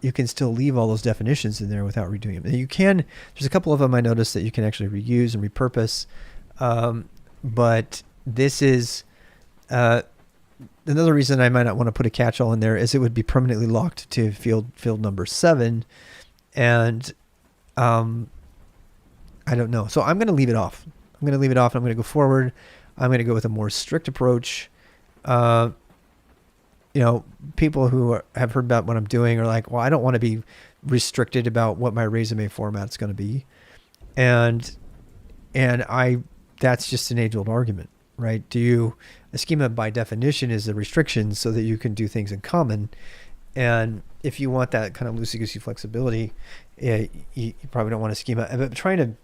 you can still leave all those definitions in there without redoing them. And you can, there's a couple of them I noticed that you can actually reuse and repurpose. But this is, another reason I might not want to put a catch-all in there is it would be permanently locked to field number 7. And, I don't know. So I'm going to leave it off. I'm going to go forward. I'm going to go with a more strict approach. People who have heard about what I'm doing are like, well, I don't want to be restricted about what my resume format's going to be. And that's just an age-old argument, right? A schema by definition is a restriction so that you can do things in common. And if you want that kind of loosey-goosey flexibility, you probably don't want a schema. But trying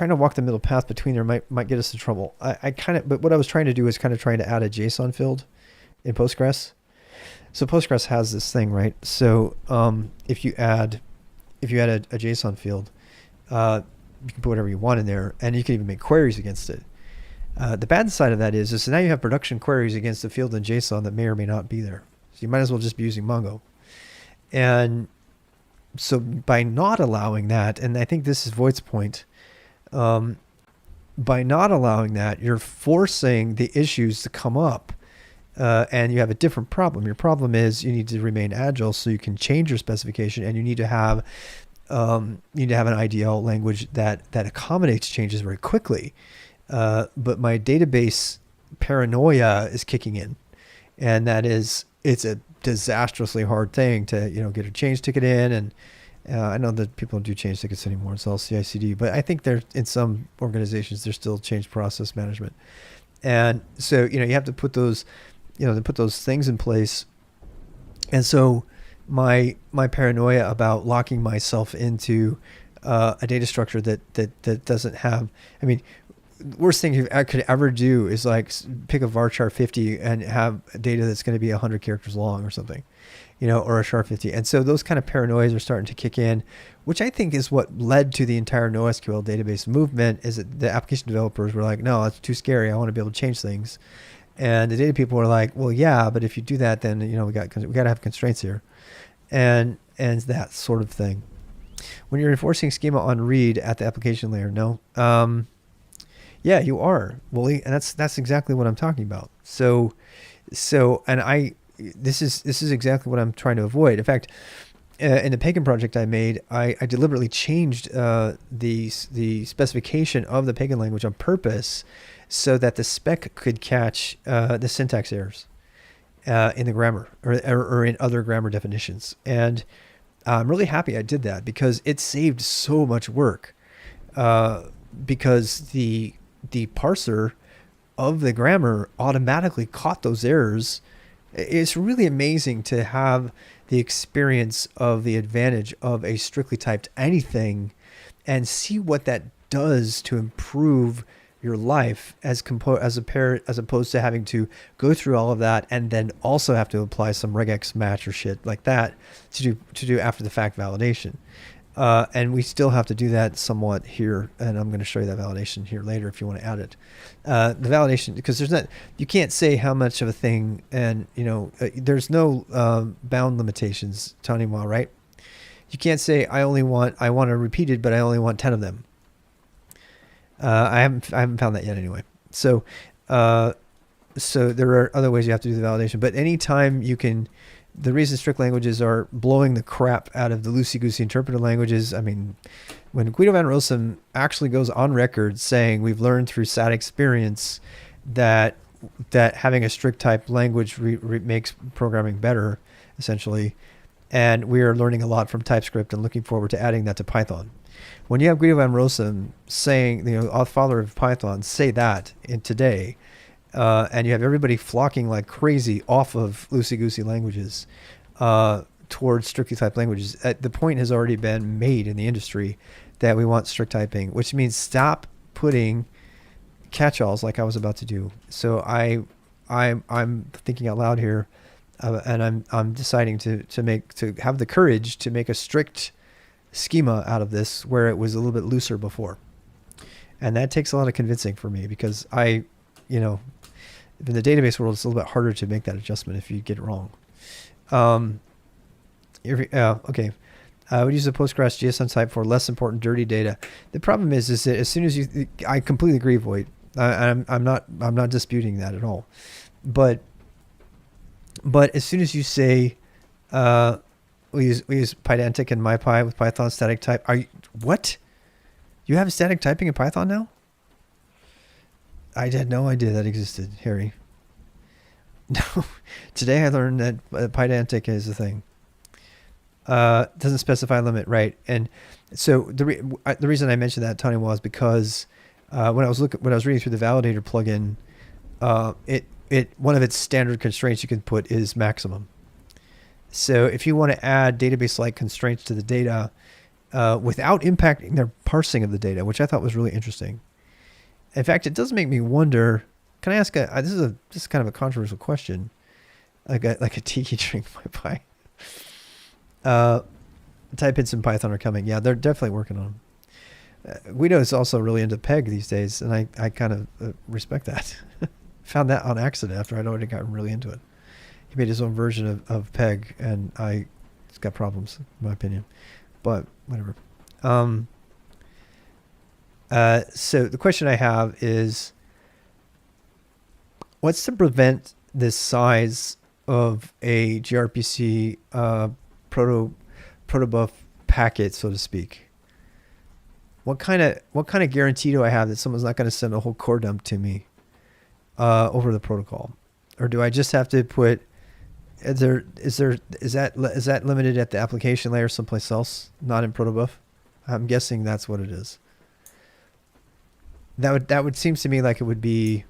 to walk the middle path between there might get us in trouble. But what I was trying to do is trying to add a JSON field in Postgres. So Postgres has this thing, right? So if you add if you had a JSON field, you can put whatever you want in there, and you can even make queries against it. The bad side of that is so now you have production queries against a field in JSON that may or may not be there. So you might as well just be using Mongo. And so by not allowing that, and I think this is Voigt's point, by not allowing that, you're forcing the issues to come up, and you have a different problem. Your problem is you need to remain agile so you can change your specification, and you need to have an IDL language that accommodates changes very quickly. But my database paranoia is kicking in, and that is, it's a disastrously hard thing to, get a change ticket in. And I know that people don't do change tickets anymore. It's all CI/CD, but I think in some organizations, there's still change process management. And so, you have to put those, things in place. And so my paranoia about locking myself into a data structure that doesn't have, worst thing I could ever do is like pick a varchar 50 and have data that's going to be 100 characters long or something, or a char 50. And so those kind of paranoias are starting to kick in, which I think is what led to the entire NoSQL database movement. Is that the application developers were like, no, it's too scary. I want to be able to change things. And the data people were like, well, yeah, but if you do that, then, we got to have constraints here. And that sort of thing. When you're enforcing schema on read at the application layer, no. Yeah, you are, Wooly, and that's exactly what I'm talking about. So, and this is exactly what I'm trying to avoid. In fact, in the Pagan project I made, I deliberately changed the specification of the Pagan language on purpose, so that the spec could catch the syntax errors in the grammar or in other grammar definitions. And I'm really happy I did that, because it saved so much work. Because the parser of the grammar automatically caught those errors. It's really amazing to have the experience of the advantage of a strictly typed anything and see what that does to improve your life as opposed to having to go through all of that and then also have to apply some regex match or shit like that to do after the fact validation. And we still have to do that somewhat here, and I'm going to show you that validation here later if you want to add it. The validation, because you can't say how much of a thing, and there's no bound limitations, Tanima, right? You can't say I want a repeated, but I only want 10 of them. I haven't found that yet anyway. So there are other ways you have to do the validation, but anytime you can. The reason strict languages are blowing the crap out of the loosey-goosey interpreted languages, when Guido van Rossum actually goes on record saying we've learned through sad experience that having a strict type language makes programming better, essentially, and we are learning a lot from TypeScript and looking forward to adding that to Python. When you have Guido van Rossum saying, the father of Python, say that in today, and you have everybody flocking like crazy off of loosey-goosey languages towards strictly typed languages. The point has already been made in the industry that we want strict typing, which means stop putting catch-alls like I was about to do. So I'm thinking out loud here, and I'm deciding to have the courage to make a strict schema out of this where it was a little bit looser before, and that takes a lot of convincing for me, because in the database world, it's a little bit harder to make that adjustment if you get it wrong. Okay. I would use a Postgres JSON type for less important dirty data. The problem is that as soon as I completely agree, Voight. I'm not disputing that at all. But as soon as you say, we use Pydantic and MyPy with Python static type. What? You have static typing in Python now? I had no idea that existed, Harry. No, today I learned that Pydantic is a thing. Doesn't specify limit, right? And so the reason I mentioned that, Tony, was because when I was reading through the validator plugin, one of its standard constraints you can put is maximum. So if you want to add database-like constraints to the data without impacting their parsing of the data, which I thought was really interesting. In fact, it does make me wonder. Can I ask this is kind of a controversial question, like a tiki drink my pie. type hits in Python are coming. Yeah, they're definitely working on them. Guido is also really into Peg these days, and I kind of respect that. Found that on accident after I'd already gotten really into it. He made his own version of Peg, and it's got problems, in my opinion. But whatever. So the question I have is, what's to prevent this size of a gRPC Protobuf packet, so to speak? What kind of guarantee do I have that someone's not going to send a whole core dump to me over the protocol, or do I just have to put? Is that limited at the application layer someplace else, not in Protobuf? I'm guessing that's what it is. That would seems to me like it would be.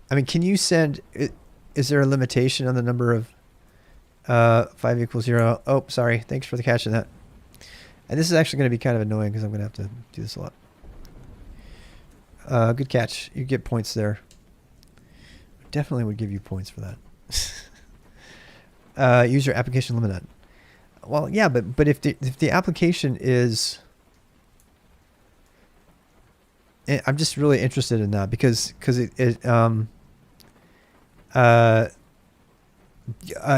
I mean, can you send? Is there a limitation on the number of 5 = 0? Oh, sorry. Thanks for catching that. And this is actually going to be kind of annoying because I'm going to have to do this a lot. Good catch. You get points there. Definitely would give you points for that. Use your application limit. Well, yeah, but if the application is, I'm just really interested in that because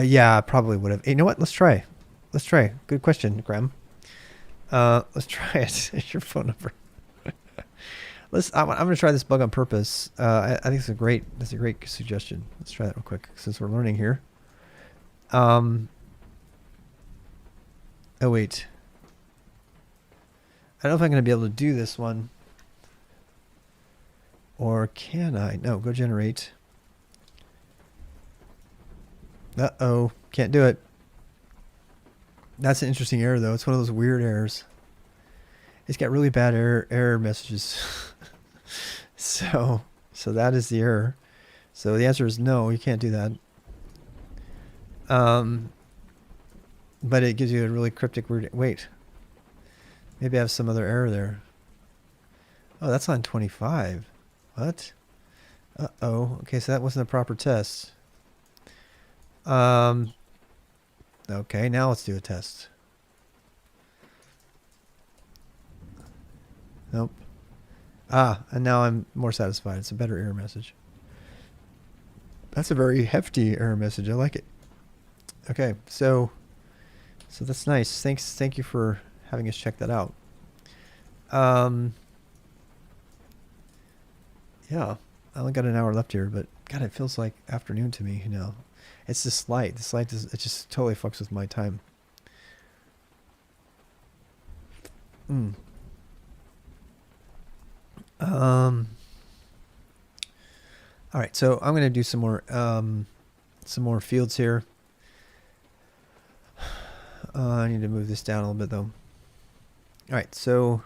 yeah, probably would have. Hey, you know what? Let's try. Good question, Graham. Let's try it. Your phone number. I'm going to try this bug on purpose. I think that's a great suggestion. Let's try that real quick since we're learning here. Oh wait. I don't know if I'm going to be able to do this one. Or can I? No, go generate. Uh-oh, can't do it. That's an interesting error though. It's one of those weird errors. It's got really bad error messages. So that is the error. So the answer is no, you can't do that. But it gives you a really cryptic word. Wait, maybe I have some other error there. Oh, that's on 25. What? Uh-oh. Okay, so that wasn't a proper test. Okay, now let's do a test. Nope. And now I'm more satisfied. It's a better error message. That's a very hefty error message. I like it. Okay, so that's nice. Thank you for having us check that out. Yeah, I only got an hour left here, but God, it feels like afternoon to me, you know. It's this light. This light it just totally fucks with my time. All right, so I'm going to do some more fields here. I need to move this down a little bit though. All right, so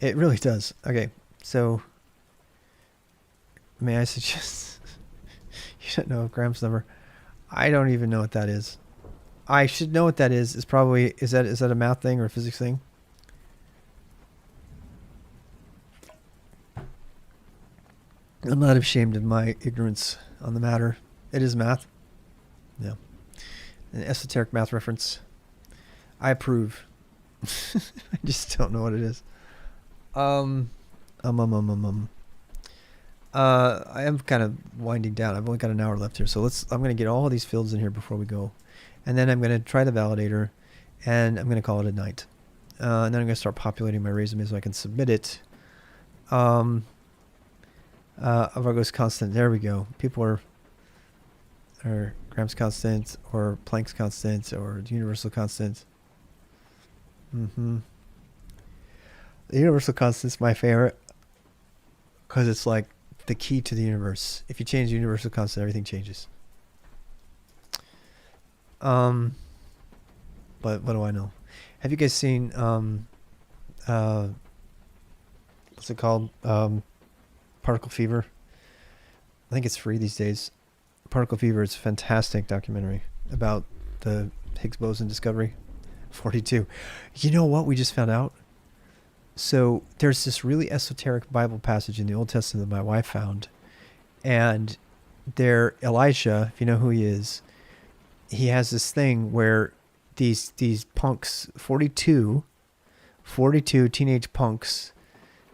it really does. Okay, so may I suggest you don't know Graham's number? I don't even know what that is. I should know what that is. It's probably is that a math thing or a physics thing? I'm not ashamed of my ignorance on the matter. It is math. Yeah. An esoteric math reference. I approve. I just don't know what it is. I am kind of winding down. I've only got an hour left here. So I'm going to get all of these fields in here before we go. And then I'm going to try the validator and I'm going to call it a night. And then I'm going to start populating my resume so I can submit it. Argo's constant. There we go. People are Graham's constant or Planck's constant or universal constant. The universal constant is my favorite because it's like the key to the universe. If you change the universal constant, everything changes. But what do I know? Have you guys seen what's it called? Particle Fever. I think it's free these days. Particle Fever is a fantastic documentary about the Higgs boson discovery. 42. You know what we just found out? So there's this really esoteric Bible passage in the Old Testament that my wife found. And there, Elisha, if you know who he is, he has this thing where these punks, 42 teenage punks,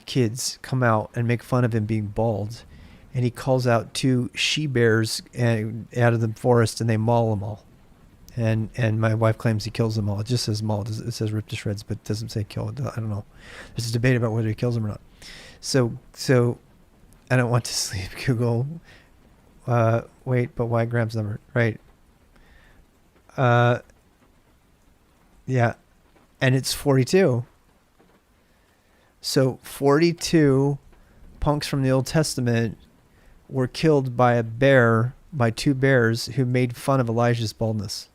kids, come out and make fun of him being bald, and he calls out 2 she bears out of the forest, and they maul them all. And my wife claims he kills them all. It just says maul. It says rip to shreds, but it doesn't say kill. I don't know. There's a debate about whether he kills them or not. So I don't want to sleep. Google. Wait, but why Graham's number? Right. Yeah, and it's 42. So 42 punks from the Old Testament were killed by a bear, by 2 bears who made fun of Elijah's baldness.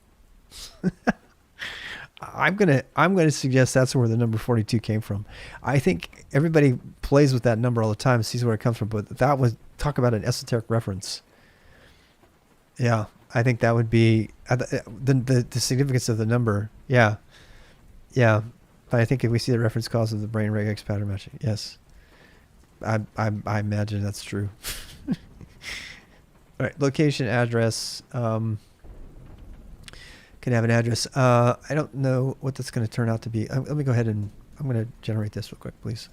I'm gonna suggest that's where the number 42 came from. I think everybody plays with that number all the time, sees where it comes from, but that was, talk about an esoteric reference. Yeah, I think that would be the significance of the number. Yeah. But I think if we see the reference cause of the brain regex pattern matching, yes, I imagine that's true. All right, location, address. Can have an address. I don't know what that's going to turn out to be. Let me go ahead and I'm going to generate this real quick, please.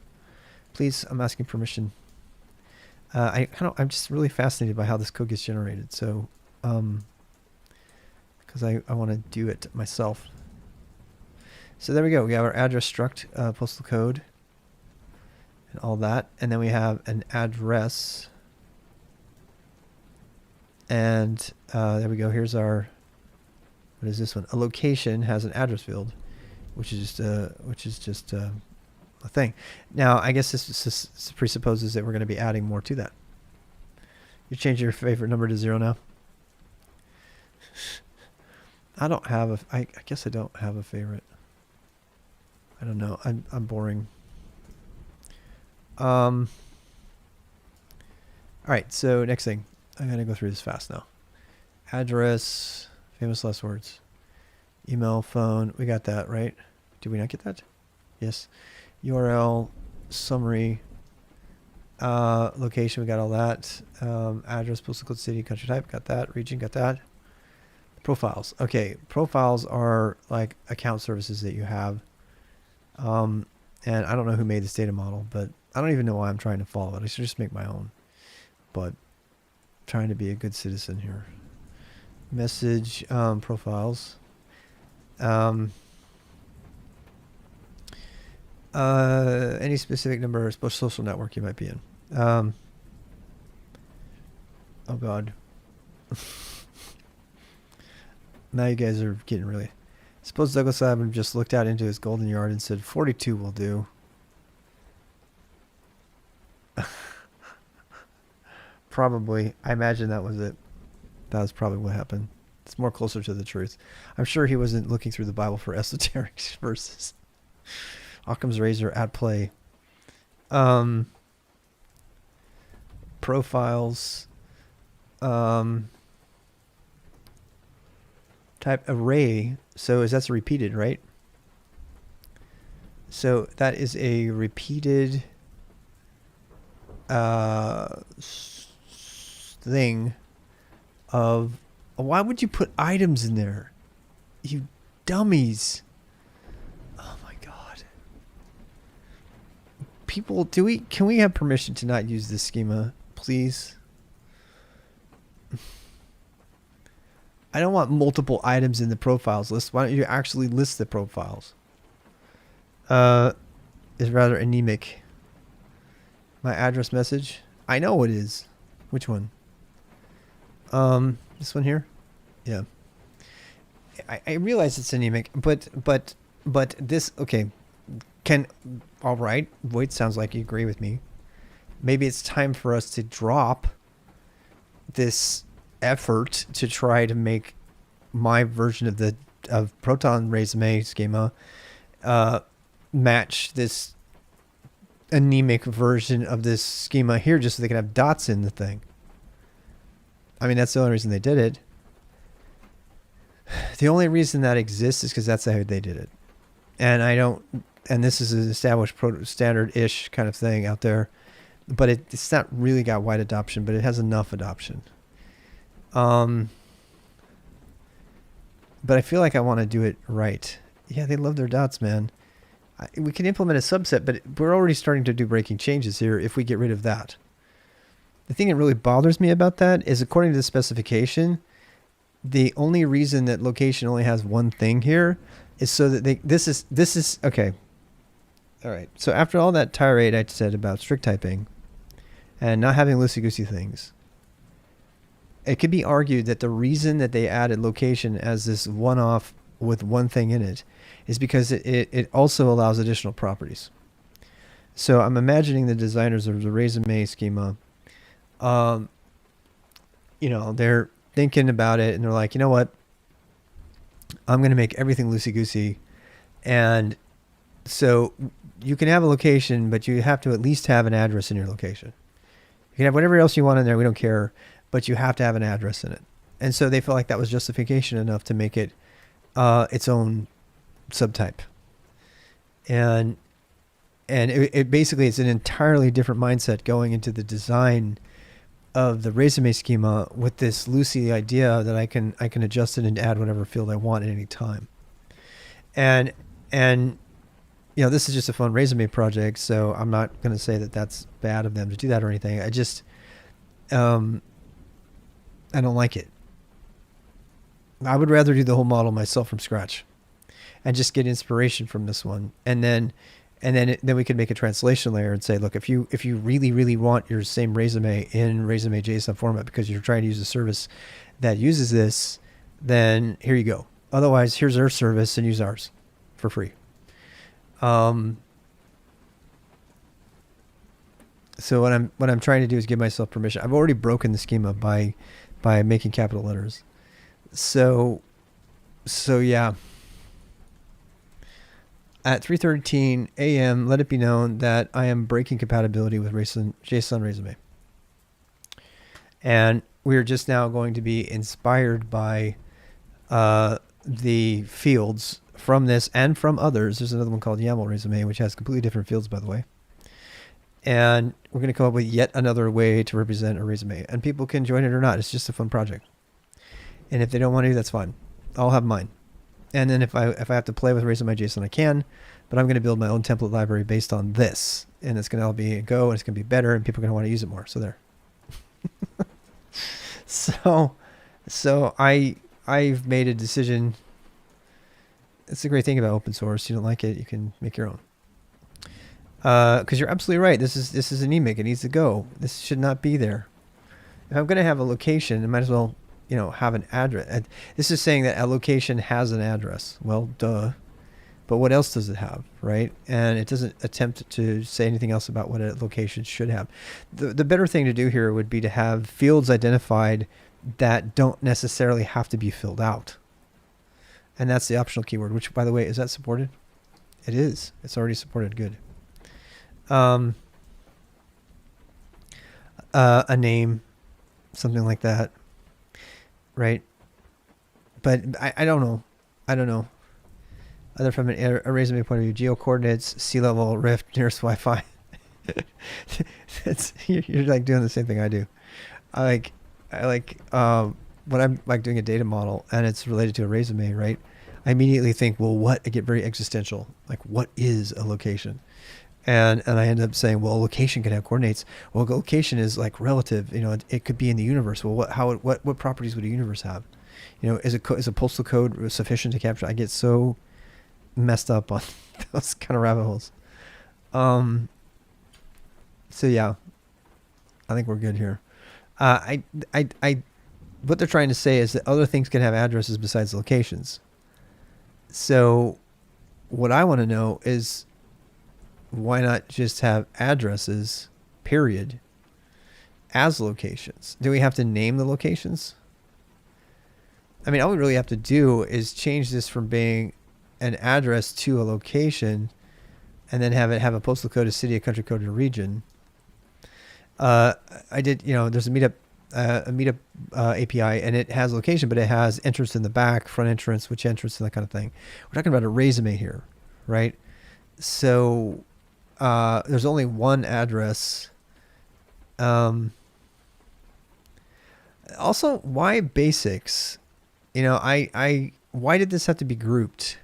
Please, I'm asking permission. I'm just really fascinated by how this code gets generated. So, because I want to do it myself. So there we go. We have our address struct, postal code, and all that. And then we have an address. And there we go. Here's our, what is this one? A location has an address field, which is just a thing. Now, I guess this presupposes that we're going to be adding more to that. You change your favorite number to 0 now? I don't have a, I guess I don't have a favorite. I don't know. I'm boring. All right. So next thing, I'm going to go through this fast now. Address, famous last words, email, phone. We got that, right? Did we not get that? Yes. URL, summary, location. We got all that. Address, postal code, city, country type. Got that. Region. Got that. Profiles. Okay. Profiles are like account services that you have. And I don't know who made this data model, but I don't even know why I'm trying to follow it. I should just make my own, but I'm trying to be a good citizen here. Message, profiles. Any specific number of social network you might be in. Oh God. Now you guys are getting really... Suppose Douglas Adams just looked out into his golden yard and said, 42 will do. Probably. I imagine that was it. That was probably what happened. It's more closer to the truth. I'm sure he wasn't looking through the Bible for esoteric verses. Occam's razor at play. Profiles. Type array. So that's repeated, right? So that is a repeated thing of... Why would you put items in there? You dummies. Oh my God. People, can we have permission to not use this schema, please? I don't want multiple items in the profiles list. Why don't you actually list the profiles? Is rather anemic. My address message. I know it is. Which one? This one here? Yeah. I realize it's anemic, but this, okay. All right. Wait, sounds like you agree with me. Maybe it's time for us to drop this effort to try to make my version of Proton resume schema match this anemic version of this schema here, just so they can have dots in the thing. I mean, that's the only reason they did it. The only reason that exists is because that's how they did it. And this is an established standard-ish kind of thing out there, but it's not really got wide adoption, but it has enough adoption. but I feel like I want to do it right. Yeah, they love their dots, man. We can implement a subset, but we're already starting to do breaking changes here if we get rid of that. The thing that really bothers me about that is, according to the specification, the only reason that location only has one thing here is so that this is okay. All right. So after all that tirade I said about strict typing and not having loosey-goosey things, it could be argued that the reason that they added location as this one-off with one thing in it is because it also allows additional properties. So I'm imagining the designers of the resume schema, they're thinking about it and they're like, you know what? I'm going to make everything loosey-goosey. And so you can have a location, but you have to at least have an address in your location. You can have whatever else you want in there. We don't care, but you have to have an address in it. And so they felt like that was justification enough to make it its own subtype. And it basically is an entirely different mindset going into the design of the resume schema with this loosey idea that I can adjust it and add whatever field I want at any time. And this is just a fun resume project, so I'm not going to say that that's bad of them to do that or anything. I just I don't like it. I would rather do the whole model myself from scratch and just get inspiration from this one, and then we could make a translation layer and say, look, if you really want your same resume in resume JSON format because you're trying to use a service that uses this, then here you go. Otherwise, here's our service and use ours for free. So what I'm trying to do is give myself permission. I've already broken the schema by making capital letters. So yeah. At 3:13 a.m., let it be known that I am breaking compatibility with JSON resume. And we're just now going to be inspired by the fields from this and from others. There's another one called YAML resume, which has completely different fields, by the way. And we're going to come up with yet another way to represent a resume. And people can join it or not. It's just a fun project. And if they don't want to, that's fine. I'll have mine. And then if I have to play with resume JSON, I can, but I'm going to build my own template library based on this, and it's going to all be a go, and it's going to be better, and people are going to want to use it more. So there. So I've made a decision. It's a great thing about open source. You don't like it, you can make your own. Because you're absolutely right. This is anemic. It needs to go. This should not be there. If I'm going to have a location, I might as well have an address. This is saying that a location has an address. Well, duh. But what else does it have, right? And it doesn't attempt to say anything else about what a location should have. The better thing to do here would be to have fields identified that don't necessarily have to be filled out. And that's the optional keyword, which, by the way, is that supported? It is. It's already supported. Good. A name, something like that. Right. But I don't know. Other from a resume point of view, geo coordinates, sea level, Rift, nearest Wi-Fi. You're like doing the same thing I do. I like when I'm like doing a data model and it's related to a resume, right? I immediately think, well, I get very existential. Like, what is a location? And I end up saying, well, a location can have coordinates. Well, a location is like relative. It could be in the universe. Well, what properties would a universe have? Is a postal code sufficient to capture? I get so messed up on those kind of rabbit holes. So yeah, I think we're good here. What they're trying to say is that other things can have addresses besides locations. So what I want to know is, why not just have addresses, period, as locations? Do we have to name the locations? I mean, all we really have to do is change this from being an address to a location, and then have it have a postal code, a city, a country code, and a region. There's a meetup API, and it has location, but it has entrance in the back, front entrance, which entrance, and that kind of thing. We're talking about a resume here, right? So there's only one address. Also, why basics? I why did this have to be grouped?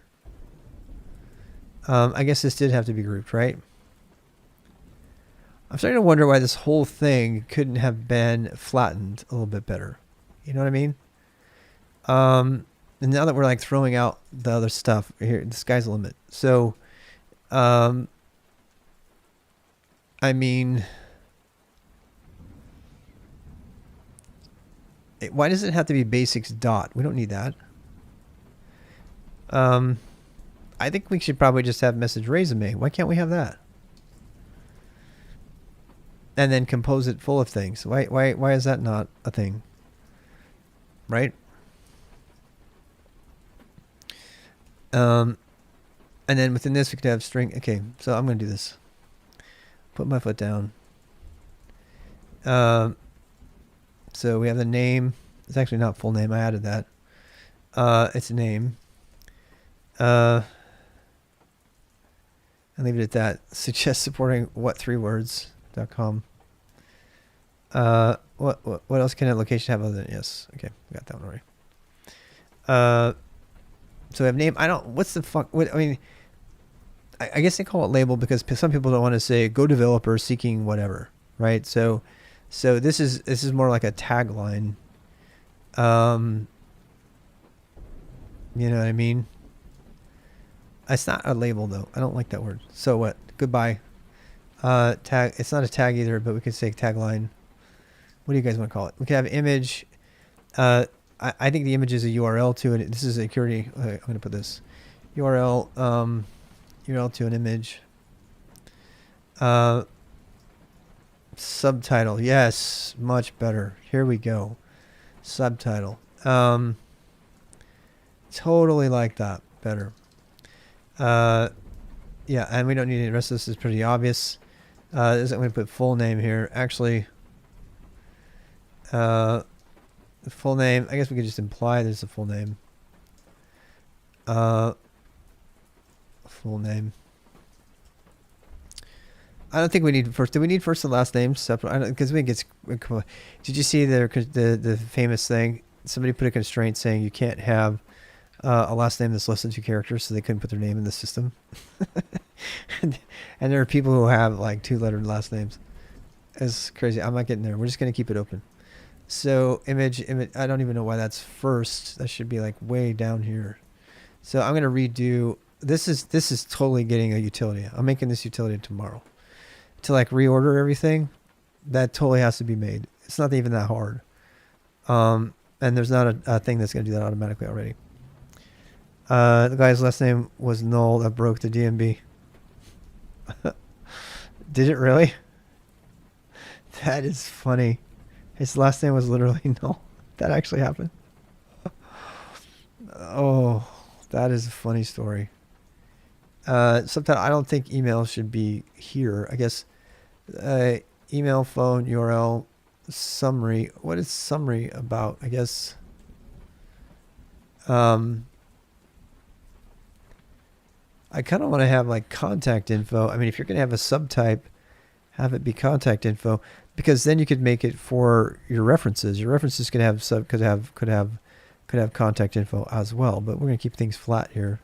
I guess this did have to be grouped, right? I'm starting to wonder why this whole thing couldn't have been flattened a little bit better. You know what I mean? And now that we're like throwing out the other stuff here, the sky's the limit. So, I mean, why does it have to be basics dot? We don't need that. I think we should probably just have message resume. Why can't we have that? And then compose it full of things. Why is that not a thing? Right? And then within this, we could have string. Okay, so I'm going to do this. Put my foot down. So we have the name. It's actually not full name. I added that. It's name. And leave it at that. Suggest supporting what 3words.com. What else can a location have other than yes? Okay, we got that one already. So we have name. What's the fuck? I mean, I guess they call it label because some people don't want to say go developer seeking whatever, right? So this is more like a tagline. You know what I mean? It's not a label though. I don't like that word. So what? Goodbye. Tag. It's not a tag either, but we could say tagline. What do you guys want to call it? We could have image. I think the image is a URL to it. This is a security. Okay, I'm going to put this URL. URL to an image. Subtitle. Yes, much better. Here we go. Subtitle. Totally like that. Better. Yeah, and we don't need the rest of this. Is pretty obvious. I'm going to put full name here. Actually, the full name. I guess we could just imply there's a full name. Full name. I don't think we need first. Do we need first and last names separate? Because we get. Did you see the famous thing? Somebody put a constraint saying you can't have a last name that's less than 2 characters, so they couldn't put their name in the system. and there are people who have like 2-lettered last names. It's crazy. I'm not getting there. We're just gonna keep it open. So image. I don't even know why that's first. That should be like way down here. So I'm gonna redo. This is totally getting a utility. I'm making this utility tomorrow. To like reorder everything, that totally has to be made. It's not even that hard. And there's not a thing that's going to do that automatically already. The guy's last name was null. That broke the DMB. Did it really? That is funny. His last name was literally null. That actually happened. Oh, that is a funny story. Sometimes I don't think email should be here. I guess email, phone, URL, summary. What is summary about? I guess I kind of want to have like contact info. I mean, if you're going to have a subtype, have it be contact info, because then you could make it for your references. Your references could have could have contact info as well. But we're going to keep things flat here.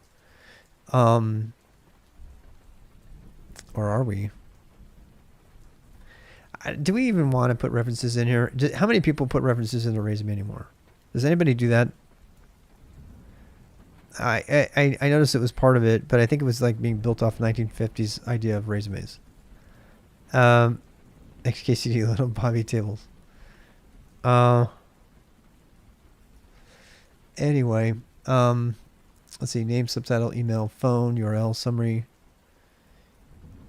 Or are we? Do we even want to put references in here? How many people put references in the resume anymore? Does anybody do that? I noticed it was part of it, but I think it was like being built off 1950s idea of resumes. XKCD little Bobby tables. Anyway, let's see. Name, subtitle, email, phone, URL, summary.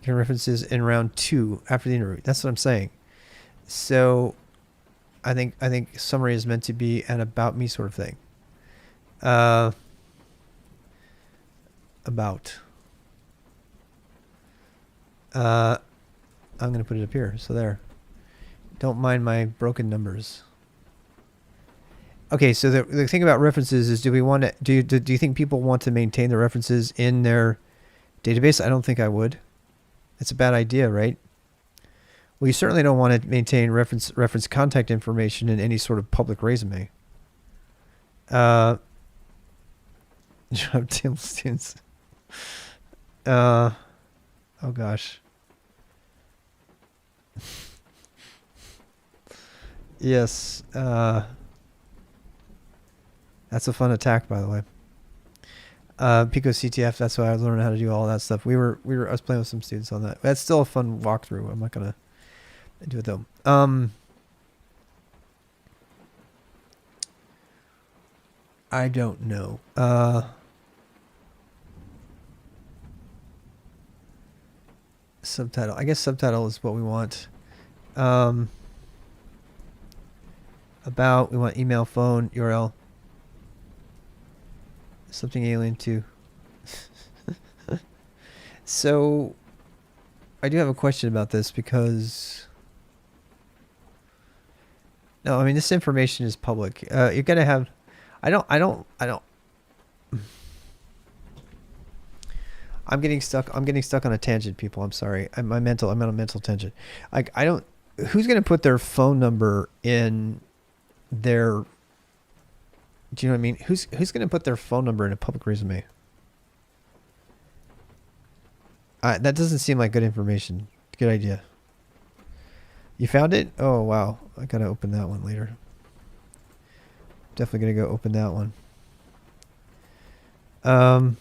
References in round 2 after the interview. That's what I'm saying. So I think summary is meant to be an about me sort of thing. About. I'm going to put it up here. So there. Don't mind my broken numbers. Okay, so the thing about references is, do we want to do you think people want to maintain the references in their database? I don't think I would. It's a bad idea, right? Well, you certainly don't want to maintain reference contact information in any sort of public resume. Job table students. Oh gosh. Yes. That's a fun attack, by the way. Pico CTF. That's why I was learning how to do all that stuff. I was playing with some students on that. That's still a fun walkthrough. I'm not gonna do it though. I don't know. Subtitle. I guess subtitle is what we want. About, we want email, phone, URL. Something alien too. So, I do have a question about this because... No, I mean, this information is public. You're going to have... I don't... I'm getting stuck on a tangent, people. I'm sorry. I'm on a mental tangent. Like, I don't... Who's going to put their phone number in their... Do you know what I mean? Who's going to put their phone number in a public resume? That doesn't seem like good information. Good idea. You found it? Oh, wow. I got to open that one later. Definitely going to go open that one.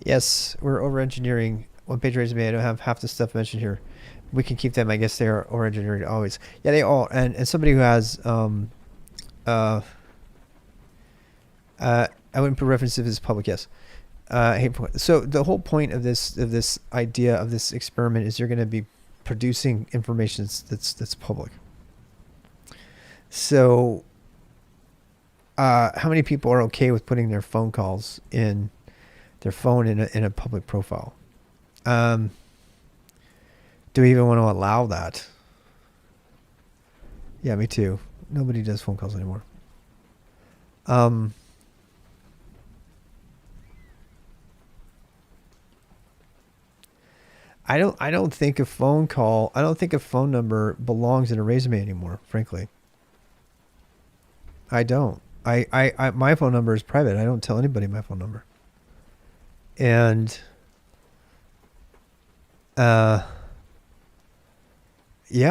Yes, we're over-engineering. One-page resume. I don't have half the stuff mentioned here. We can keep them. I guess they are over-engineered always. Yeah, they all. And somebody who has... I wouldn't put reference if it's public. Yes. So the whole point of this idea of this experiment is you're going to be producing information that's public. So, how many people are okay with putting their phone calls in their phone in a public profile? Do we even want to allow that? Yeah, me too. Nobody does phone calls anymore. I don't think a phone number belongs in a resume anymore, frankly. I don't. My phone number is private. I don't tell anybody my phone number. And yeah,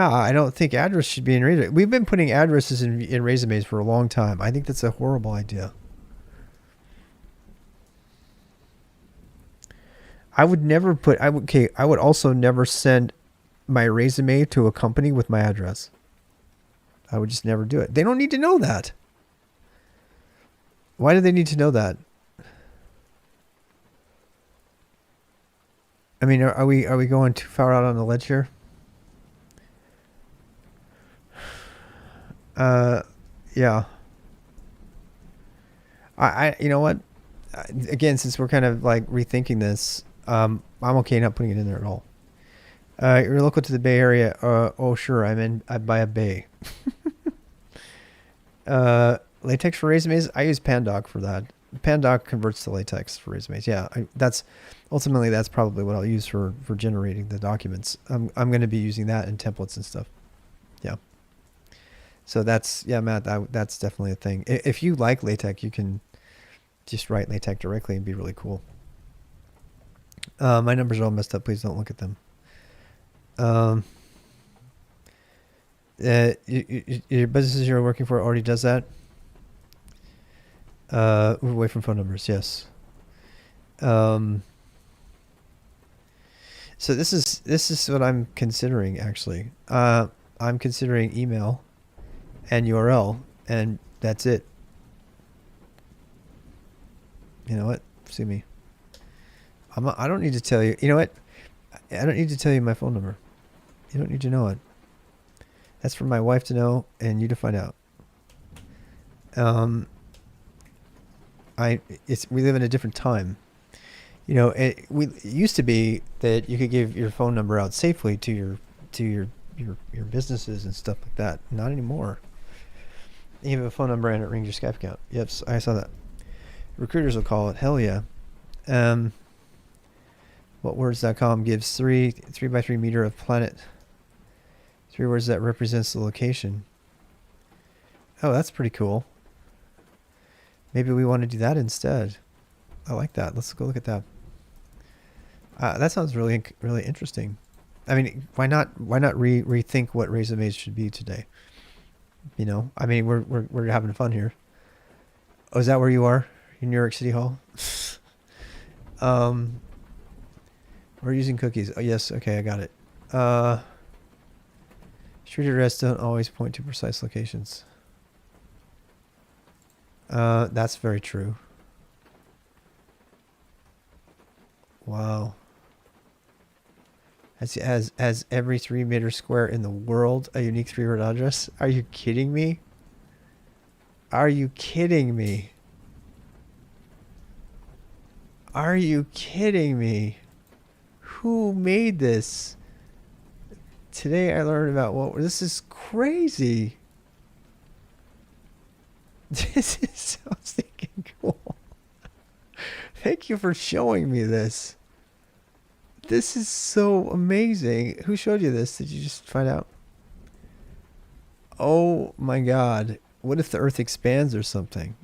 I don't think address should be in resume. We've been putting addresses in resumes for a long time. I think that's a horrible idea. I would also never send my resume to a company with my address. I would just never do it. They don't need to know that. Why do they need to know that? I mean, are we going too far out on the ledge here? Yeah. You know what? Again, since we're kind of like rethinking this, I'm okay not putting it in there at all. You're local to the Bay Area. Oh, sure. I buy a bay. Latex for resumes. I use Pandoc for that. Pandoc converts to latex for resumes. Yeah, that's probably what I'll use for generating the documents. I'm going to be using that in templates and stuff. Yeah. So Matt, that's definitely a thing. If you like LaTeX, you can just write LaTeX directly and be really cool. My numbers are all messed up. Please don't look at them. Your businesses you're working for already does that. Move away from phone numbers. Yes. So this is what I'm considering actually. I'm considering email and URL, and that's it. You know what? Sue me. I don't need to tell you. You know what? I don't need to tell you my phone number. You don't need to know it. That's for my wife to know and you to find out. We live in a different time. You know, it used to be that you could give your phone number out safely to your businesses and stuff like that. Not anymore. You have a phone number and it rings your Skype account. Yep, I saw that. Recruiters will call it. Hell yeah. Whatwords.com gives 3 by 3 meter of planet. 3 words that represents the location. Oh, that's pretty cool. Maybe we want to do that instead. I like that. Let's go look at that. That sounds really interesting. I mean, why not rethink what resumes should be today? You know, I mean, we're having fun here. Oh, is that where you are in New York City Hall? We're using cookies. Oh, yes. Okay, I got it. Street address don't always point to precise locations. That's very true. Wow. Has every 3 meter square in the world a unique 3-word address? Are you kidding me? Are you kidding me? Are you kidding me? Who made this? Today I learned about this is crazy. This is so stinking cool. Thank you for showing me this. This is so amazing. Who showed you this? Did you just find out? Oh my God. What if the Earth expands or something?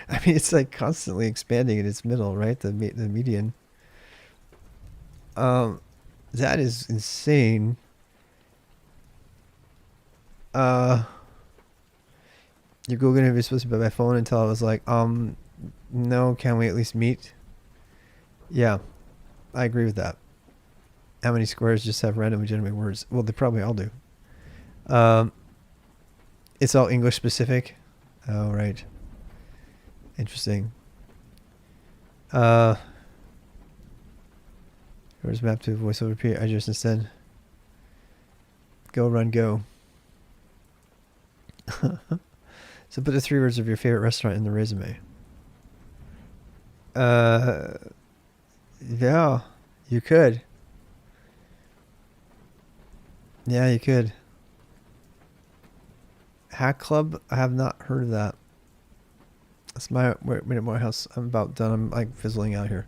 I mean, it's like constantly expanding in its middle, right? The median. That is insane. Your Google interview was supposed to be by phone until I was like, no, can we at least meet? Yeah, I agree with that. How many squares just have random legitimate words? Well, they probably all do. It's all English specific. Oh, right. Interesting. Where's map to voice over P? I just instead. Go, run, go. So put the 3 words of your favorite restaurant in the resume. Yeah, you could. Yeah, you could. Hack Club? I have not heard of that. That's my house. I'm about done. I'm like fizzling out here.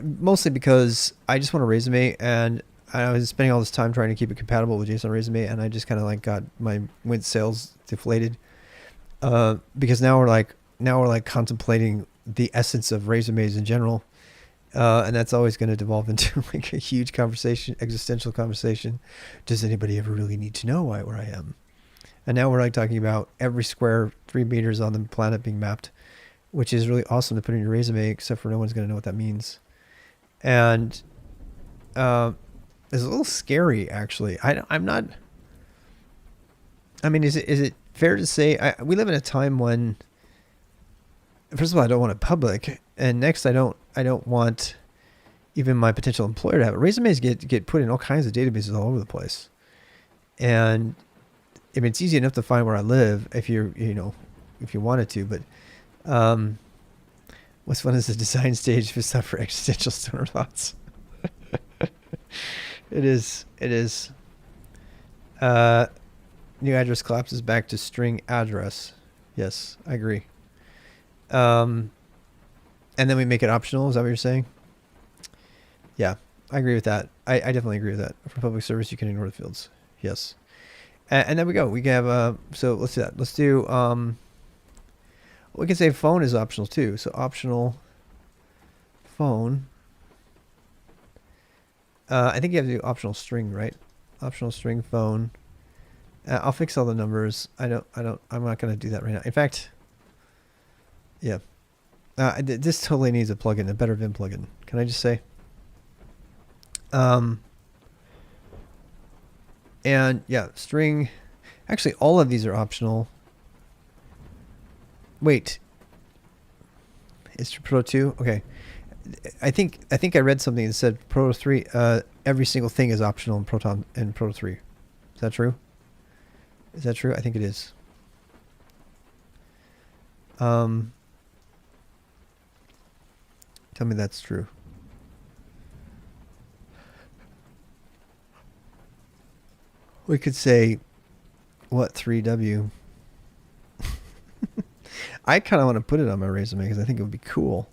Mostly because I just want a resume, and I was spending all this time trying to keep it compatible with JSON resume, and I just kind of like got my sales deflated. Because now we're like contemplating the essence of resumes in general. And that's always going to devolve into like a huge conversation, existential conversation. Does anybody ever really need to know where I am? And now we're like talking about every square 3 meters on the planet being mapped, which is really awesome to put in your resume, except for no one's going to know what that means. And it's a little scary, actually. I'm not. I mean, is it fair to say we live in a time when, first of all, I don't want it public, and next, I don't want even my potential employer to have it. Resumes get put in all kinds of databases all over the place, and I mean, it's easy enough to find where I live if if you wanted to, but what's fun is the design stage for stuff for existential stoner thoughts. It is. New address collapses back to string address. Yes, I agree. And then we make it optional. Is that what you're saying? Yeah, I agree with that. I definitely agree with that. For public service, you can ignore the fields. Yes. And then we go. We can have, so let's do that. Let's do, we can say phone is optional too. So optional phone. I think you have to do optional string, right? Optional string phone. I'll fix all the numbers. I'm not going to do that right now. In fact, yeah. This totally needs a plugin, a better Vim plugin. Can I just say? And yeah, string. Actually, all of these are optional. Wait. It's Pro 2? Okay. I think I read something that said Pro 3, every single thing is optional in Proton and Pro 3. Is that true? Is that true? I think it is. Tell me that's true. We could say, what, 3W? I kind of want to put it on my resume because I think it would be cool.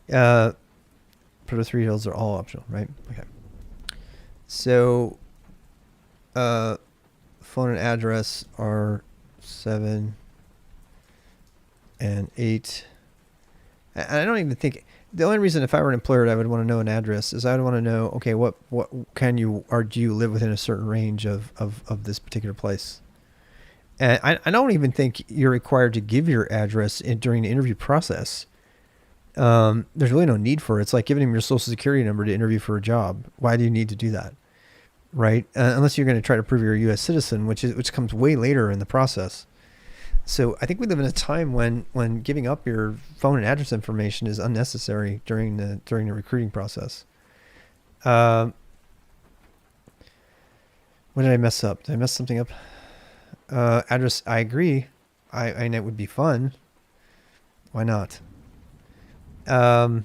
Proto 3 hills are all optional, right? Okay. So, phone and address are 7 and 8. And I don't even think the only reason if I were an employer that I would want to know an address is I would want to know, okay, what can you, or do you live within a certain range of this particular place? And I don't even think you're required to give your address during the interview process. There's really no need for it. It's like giving them your social security number to interview for a job. Why do you need to do that? Right? Unless you're going to try to prove you're a U.S. citizen, which comes way later in the process. So I think we live in a time when giving up your phone and address information is unnecessary during the recruiting process. What did I mess up? Did I mess something up? Address, I agree. I know it would be fun. Why not? I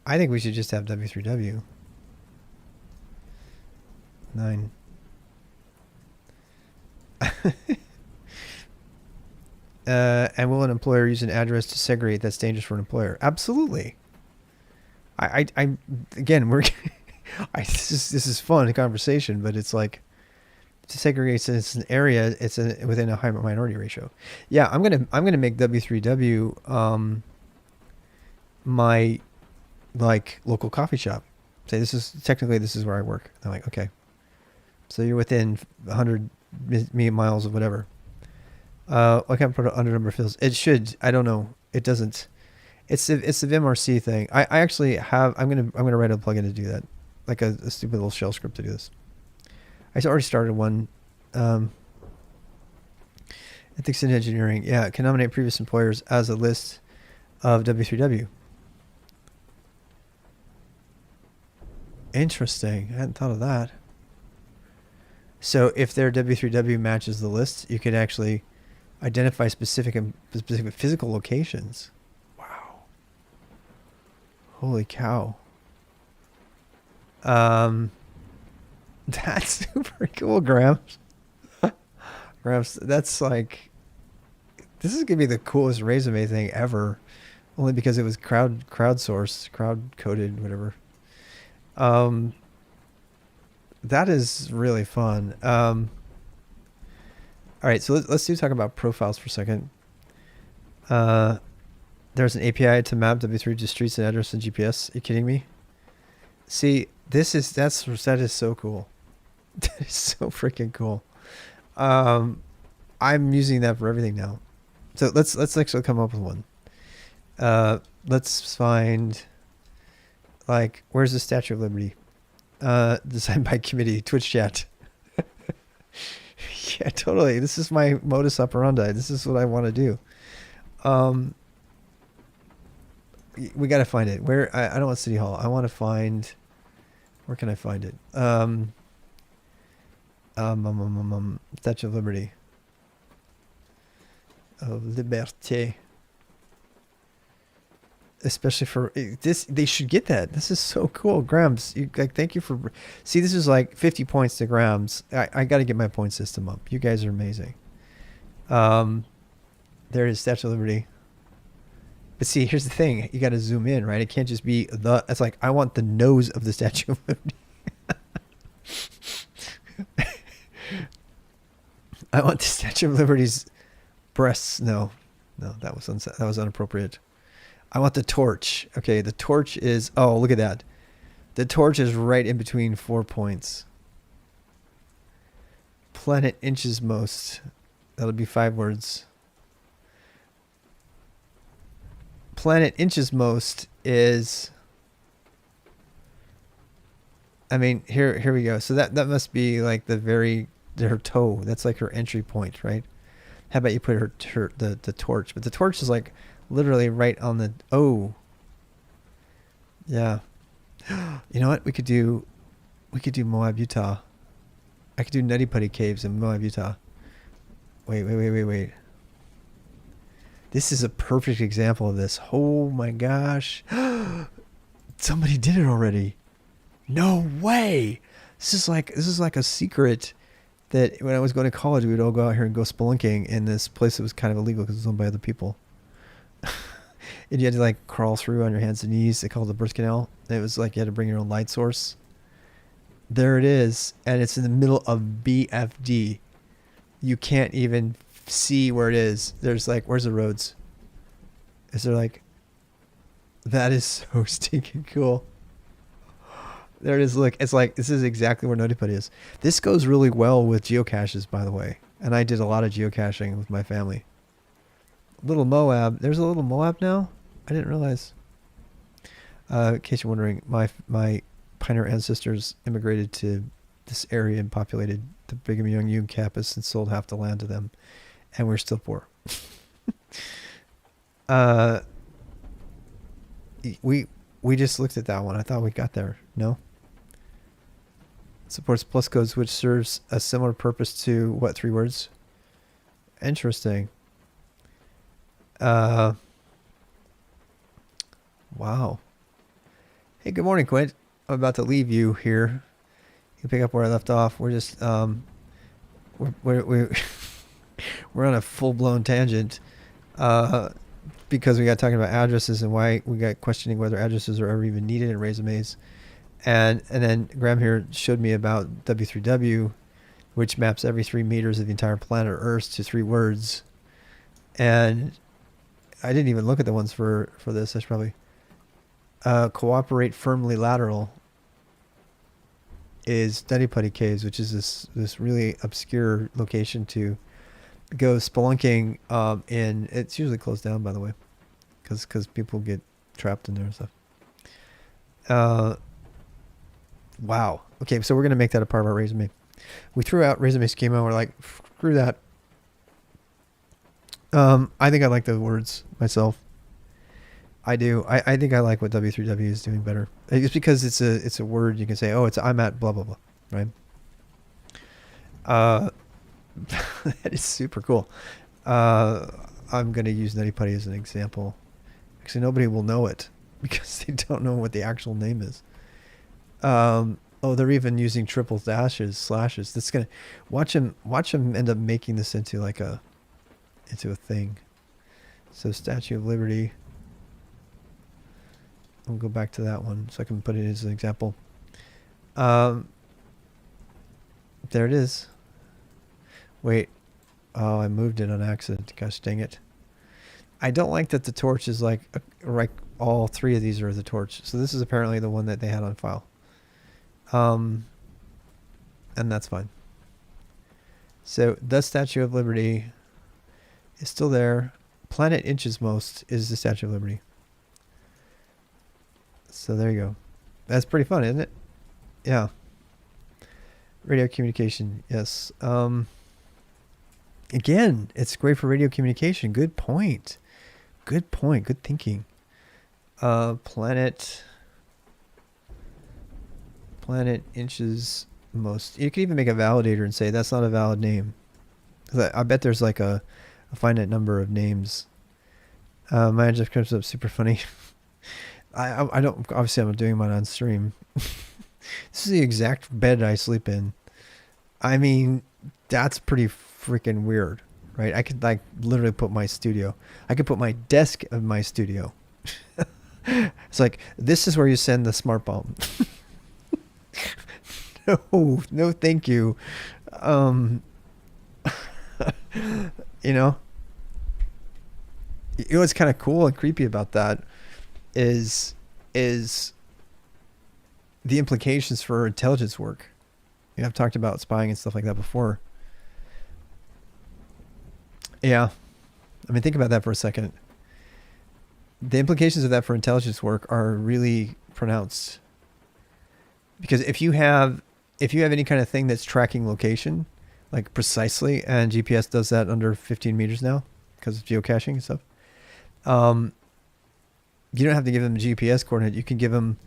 think we should just have W3W. 9. And will an employer use an address to segregate that's dangerous for an employer? Absolutely. I again, we're this is fun conversation, but it's like to segregate since it's an area, it's within a high minority ratio. Yeah, I'm gonna make W3W my like local coffee shop. Say this is where I work. I'm like, okay, so you're within 100 miles of whatever. I can't put an under number of fields. It should. I don't know. It doesn't. It's the VimRC thing. I actually have. I'm gonna write a plugin to do that, like a stupid little shell script to do this. I already started one. Ethics in engineering. Yeah, can nominate previous employers as a list of W3W. Interesting. I hadn't thought of that. So if their W3W matches the list, you could actually identify specific physical locations. Wow. Holy cow. That's super cool, Grams. Grams, that's like, this is gonna be the coolest resume thing ever. Only because it was crowdsourced, crowd coded, whatever. That is really fun. All right, so let's talk about profiles for a second. There's an API to map W3 to streets and address and GPS. Are you kidding me? See, that is so cool. That is so freaking cool. I'm using that for everything now. So let's actually come up with one. Let's find, like, where's the Statue of Liberty? Designed by committee, Twitch chat. Yeah, totally. This is my modus operandi. This is what I want to do. We got to find it. Where? I don't want City Hall. I want to find, where can I find it? Statue of Liberty. Of Liberté. Especially for this, they should get that. This is so cool, Grams. Thank you for. See, this is like 50 points to Grams. I got to get my point system up. You guys are amazing. There is Statue of Liberty. But see, here's the thing: you got to zoom in, right? It can't just be the. It's like I want the nose of the Statue of Liberty. I want the Statue of Liberty's breasts. No, that was inappropriate. I want the torch. Okay, the torch is... Oh, look at that. The torch is right in between 4 points. Planet inches most. That'll be 5 words. Planet inches most is... I mean, here we go. So that must be like her toe. That's like her entry point, right? How about you put the torch? But the torch is like... literally right on the... Oh. Yeah. You know what? We could do Moab, Utah. I could do Nutty Putty Caves in Moab, Utah. Wait. This is a perfect example of this. Oh my gosh. Somebody did it already. No way. This is like a secret that when I was going to college, we would all go out here and go spelunking in this place that was kind of illegal because it was owned by other people. And you had to like crawl through on your hands and knees. They called it the birth canal. And it was like you had to bring your own light source. There it is. And it's in the middle of BFD. You can't even see where it is. There's like, where's the roads? Is there like, that is so stinking cool. There it is. Look, it's like, this is exactly where Notiputty is. This goes really well with geocaches, by the way. And I did a lot of geocaching with my family. Little Moab. There's a little Moab now? I didn't realize. In case you're wondering, my pioneer ancestors immigrated to this area and populated the Brigham Young Union campus and sold half the land to them. And we're still poor. We just looked at that one. I thought we got there. No? Supports plus codes, which serves a similar purpose to what, 3 words? Interesting. Wow. Hey, good morning, Quint. I'm about to leave you here. You can pick up where I left off. We're just we're on a full-blown tangent because we got talking about addresses and why we got questioning whether addresses are ever even needed in resumes. And then Graham here showed me about W3W, which maps every 3 meters of the entire planet Earth to 3 words. And I didn't even look at the ones for this. I should probably cooperate firmly lateral is Nutty Caves, which is this really obscure location to go spelunking in. It's usually closed down, by the way, because people get trapped in there and stuff. Wow. Okay, so we're going to make that a part of our resume. We threw out resume schema and we're like, screw that. I think I like the words myself. I do. I think I like what W3W is doing better. It's because it's a word you can say, oh, I'm at blah, blah, blah, right? That is super cool. I'm going to use Nutty Putty as an example. Actually, nobody will know it because they don't know what the actual name is. Oh, they're even using triple dashes, slashes. That's gonna watch them end up making this into like a thing. So Statue of Liberty. I'll go back to that one so I can put it as an example. There it is. Wait. Oh, I moved it on accident. Gosh dang it. I don't like that the torch is like all 3 of these are the torch. So this is apparently the one that they had on file. And that's fine. So the Statue of Liberty is still there. Planet inches most is the Statue of Liberty. So there you go. That's pretty fun, isn't it? Yeah. Radio communication. Yes. Again, it's great for radio communication. Good point. Good point. Good thinking. Planet inches most. You can even make a validator and say that's not a valid name. I bet there's like a finite number of names. Mine just comes up super funny. I don't, obviously I'm doing mine on stream. This is the exact bed I sleep in. I mean, that's pretty freaking weird, right? I could like literally put my studio. I could put my desk in my studio. It's like, this is where you send the smart bomb. No, thank you. You know what's kind of cool and creepy about that is the implications for intelligence work. I've talked about spying and stuff like that before. Yeah. I mean, think about that for a second. The implications of that for intelligence work are really pronounced. Because if you have any kind of thing that's tracking location, like precisely, and GPS does that under 15 meters now because of geocaching and stuff, you don't have to give them a GPS coordinate. You can give them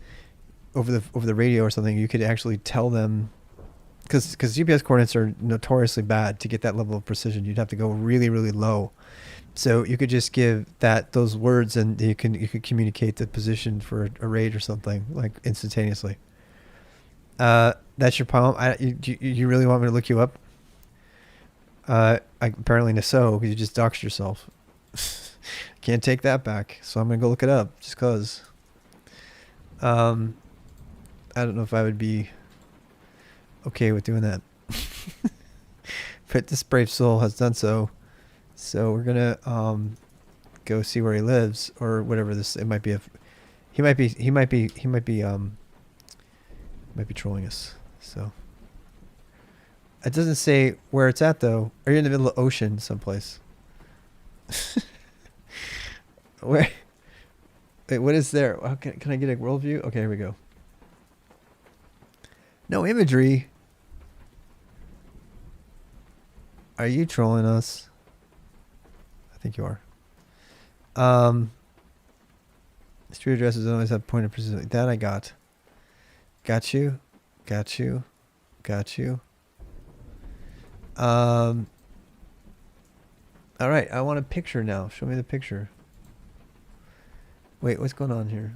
over the radio or something. You could actually tell them, because GPS coordinates are notoriously bad to get that level of precision. You'd have to go really, really low. So you could just give those words, and you could communicate the position for a raid or something like instantaneously. That's your palm. You really want me to look you up? Apparently so, because you just doxed yourself. Can't take that back, so I'm gonna go look it up just cause. I don't know if I would be okay with doing that, but this brave soul has done so. So we're gonna go see where he lives or whatever this. It might be a. He might be trolling us. So it doesn't say where it's at though. Are you in the middle of the ocean someplace? Where? Wait, what is there? Oh, can I get a world view? Okay, here we go. No imagery. Are you trolling us? I think you are. Street addresses always have point of precision. That I got. Got you. Got you. Got you. All right, I want a picture now. Show me the picture. Wait, what's going on here?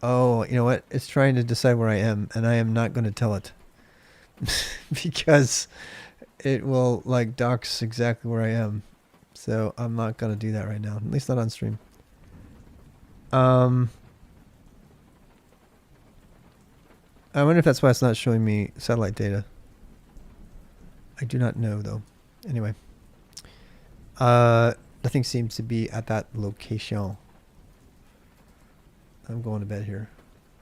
Oh, you know what? It's trying to decide where I am, and I am not going to tell it. Because it will, like, dox exactly where I am. So I'm not going to do that right now. At least not on stream. I wonder if that's why it's not showing me satellite data. I do not know, though. Anyway. Nothing seems to be at that location. I'm going to bed here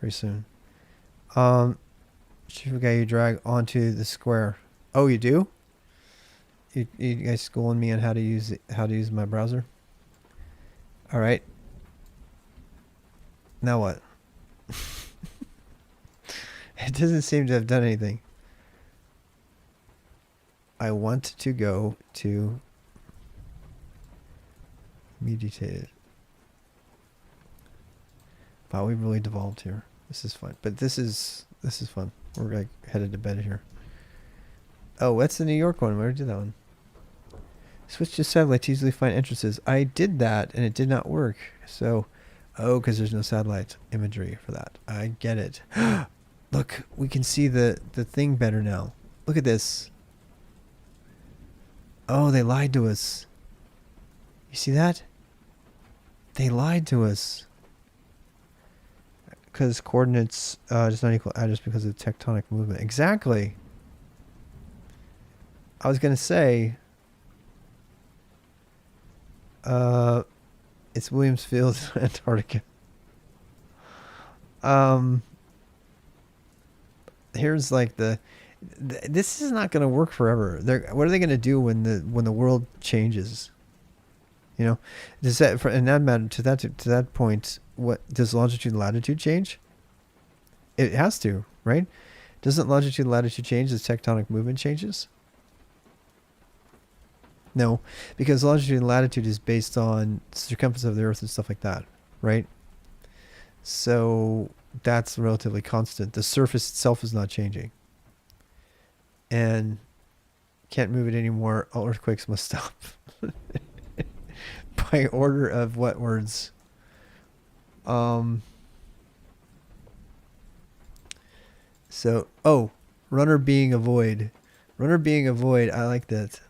very soon. Chief guy you drag onto the square. Oh, you do? You guys schooling me on how to use my browser? All right. Now what? It doesn't seem to have done anything. I want to go to mutated. Wow, we've really devolved here. This is fun. But this is fun. We're like headed to bed here. Oh, that's the New York one. Where did that one? Switch to satellite to easily find entrances. I did that and it did not work. So, oh, because there's no satellite imagery for that. I get it. Look, we can see the thing better now. Look at this. Oh, they lied to us. You see that? They lied to us. Because coordinates just not equal address because of tectonic movement. Exactly. I was going to say... it's Williams Field, Antarctica. Here's like this is not going to work forever. What are they going to do when the world changes? You know, does that in that matter to that point? What does longitude and latitude change? It has to, right? Doesn't longitude and latitude change as tectonic movement changes? No, because longitude and latitude is based on circumference of the Earth and stuff like that, right? So that's relatively constant. The surface itself is not changing. And can't move it anymore. All earthquakes must stop. By order of what words? So, oh, runner being a void. Runner being a void, I like that.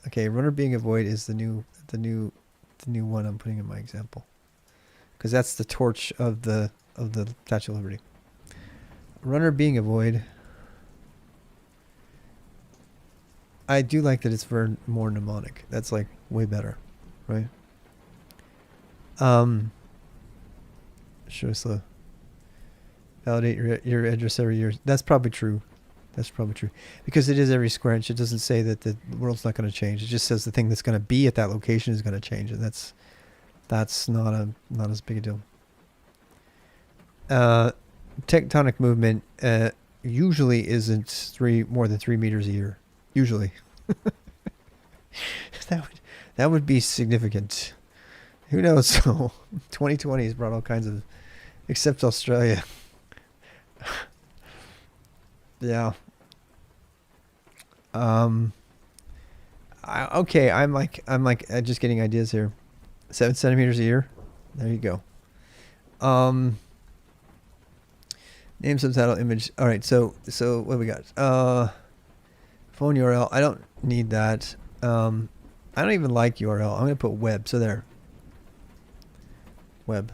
Okay, runner being a void is the new one I'm putting in my example. Because that's the torch of the Statue of Liberty. Runner being a void. I do like that it's for more mnemonic. That's like way better, right? Sure, slow. Validate your address every year. That's probably true. That's probably true. Because it is every square inch. It doesn't say that the world's not going to change. It just says the thing that's going to be at that location is going to change. And that's not as big a deal. Tectonic movement usually isn't more than 3 meters a year. Usually. that would be significant. Who knows? So 2020 has brought all kinds of, except Australia. Yeah. Okay, I'm like just getting ideas here. 7 centimeters a year. There you go. Name, subtitle, image. All right, so what do we got? Phone URL. I don't need that. I don't even like URL. I'm gonna put web. So there. Web.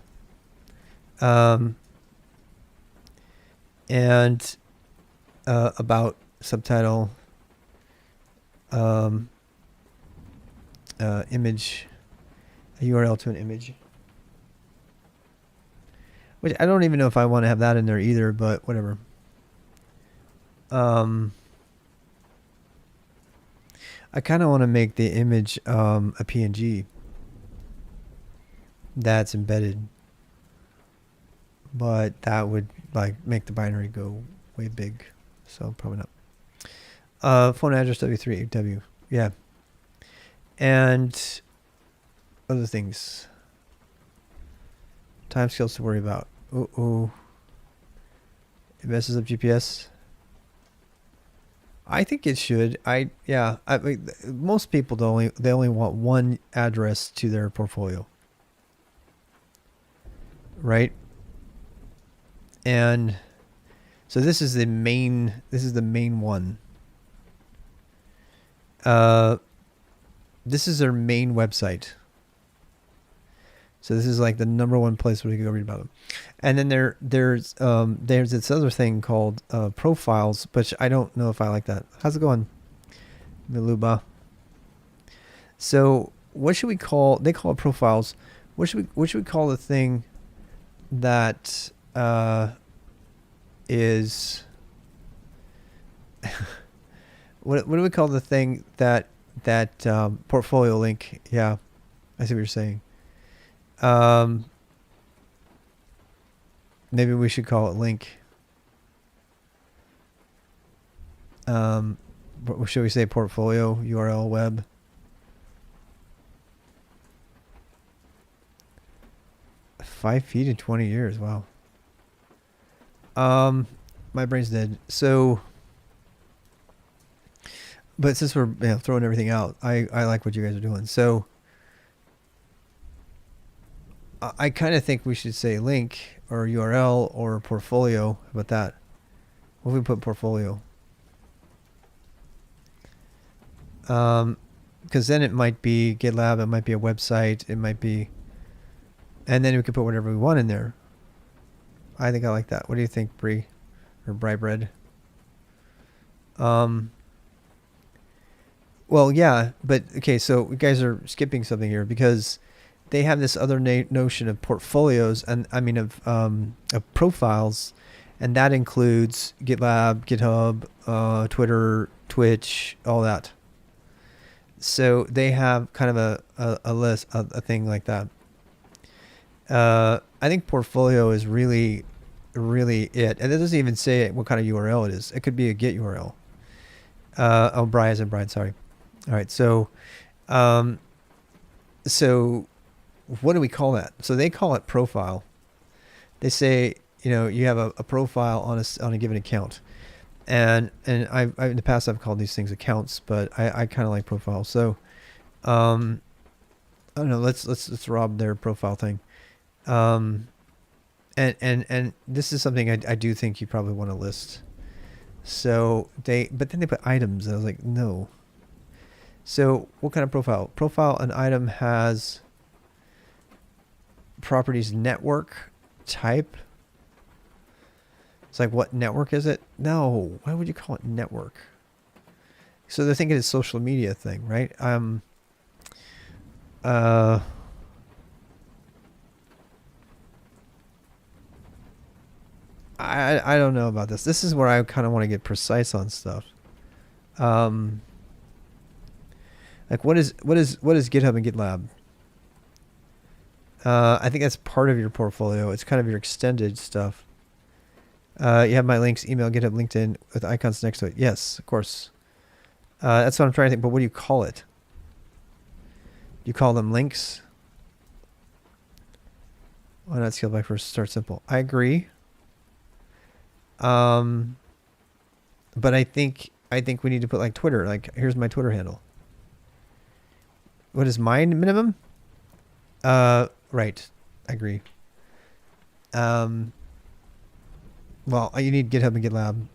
And about subtitle. image, a URL to an image. Which I don't even know if I want to have that in there either, but whatever. I kind of want to make the image a PNG that's embedded, but that would like make the binary go way big, so probably not. Phone address W3W, yeah, and other things. Timescales to worry about. Oh, it messes up GPS. I think it should. I mean, most people they only want one address to their portfolio, right? And so this is the main one. This is their main website. So this is like the #1 place where you can go read about them. And then there's this other thing called profiles, which I don't know if I like that. How's it going, Miluba? So what should we call? They call it profiles. What should we call the thing that is what do we call the thing that portfolio link? Yeah, I see what you're saying. Maybe we should call it link. Should we say portfolio URL web? $5 feet in 20 years. Wow. My brain's dead. So, but since we're throwing everything out, I like what you guys are doing. So I kind of think we should say link or URL or portfolio. How about that? What if we put portfolio? Because then it might be GitLab, it might be a website, it might be, and then we can put whatever we want in there. I think I like that. What do you think, Bree or Bri Bread? Well, yeah, but okay. So you guys are skipping something here because they have this other notion of portfolios, and I mean of profiles, and that includes GitLab, GitHub, Twitter, Twitch, all that. So they have kind of a list, a thing like that. I think portfolio is really it, and it doesn't even say what kind of URL it is. It could be a Git URL. Brian, sorry. All right, so what do we call that? So they call it profile. They say, you have a profile on a given account, and I in the past I've called these things accounts, but I kind of like profile. So I don't know. Let's rob their profile thing. And this is something I do think you probably want to list. So but then they put items, and I was like, no. So what kind of profile? Profile, an item has properties network type. It's like, what network is it? No, why would you call it network? So they're thinking it's a social media thing, right? I don't know about this. This is where I kind of want to get precise on stuff. Like what is GitHub and GitLab? I think that's part of your portfolio. It's kind of your extended stuff. You have my links, email, GitHub, LinkedIn with icons next to it. Yes, of course. That's what I'm trying to think. But what do you call it? You call them links? Why not scale back first? Start simple. I agree. But I think we need to put like Twitter. Like, here's my Twitter handle. What is mine minimum? Right. I agree. Well, you need GitHub and GitLab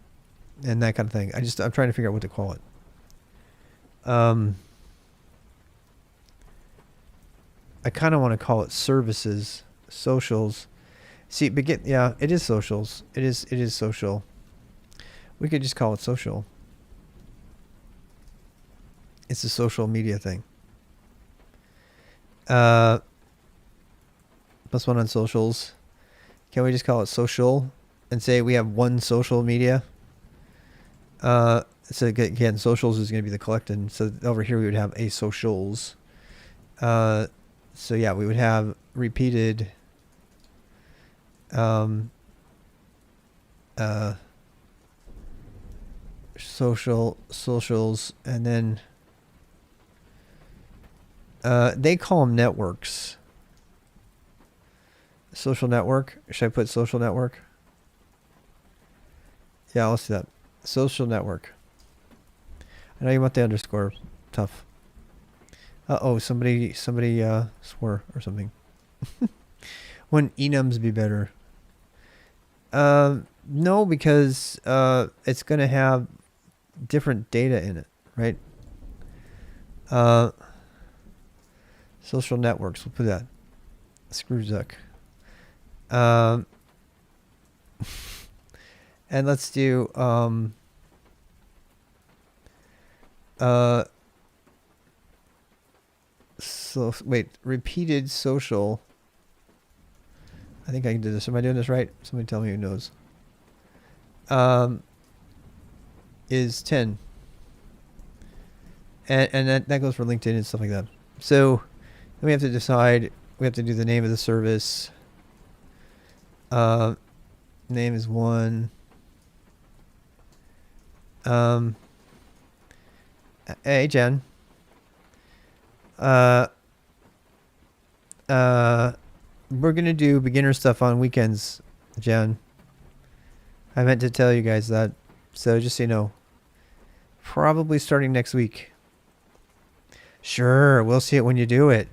and that kind of thing. I'm trying to figure out what to call it. I kind of want to call it services, socials. See, but it is socials. It is social. We could just call it social. It's a social media thing. Uh, +1 on socials. Can we just call it social and say we have one social media? So again, socials is going to be the collected. So over here we would have a socials. So yeah, we would have repeated socials, and then they call them networks. Social network. Should I put social network? Yeah, let's do that. Social network. I know you want the underscore. Tough. Uh-oh, somebody swore or something. Wouldn't enums be better? No, because it's going to have different data in it, right? Social networks, we'll put that. Screw Zuck. And let's do so wait, repeated social. I think I can do this. Am I doing this right? Somebody tell me who knows. Is 10. And that goes for LinkedIn and stuff like that. So then we have to decide, we have to do the name of the service. Name is 1. Hey Jen. We're gonna do beginner stuff on weekends, Jen. I meant to tell you guys that, so just so you know. Probably starting next week. Sure, we'll see it when you do it.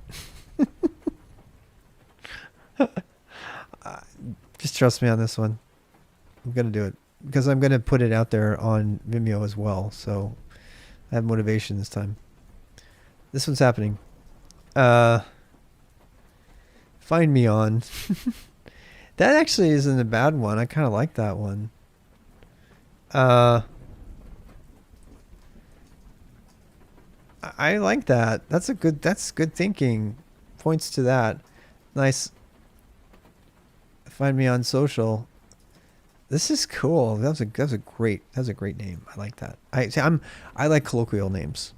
Just trust me on this one. I'm gonna do it because I'm gonna put it out there on Vimeo as well, so I have motivation this time. This one's happening. Find me on. That actually isn't a bad one. I kind of like that one. I like that. That's good thinking. Points to that. Nice. Find me on social. This is cool. That was a great name. I like that. I like colloquial names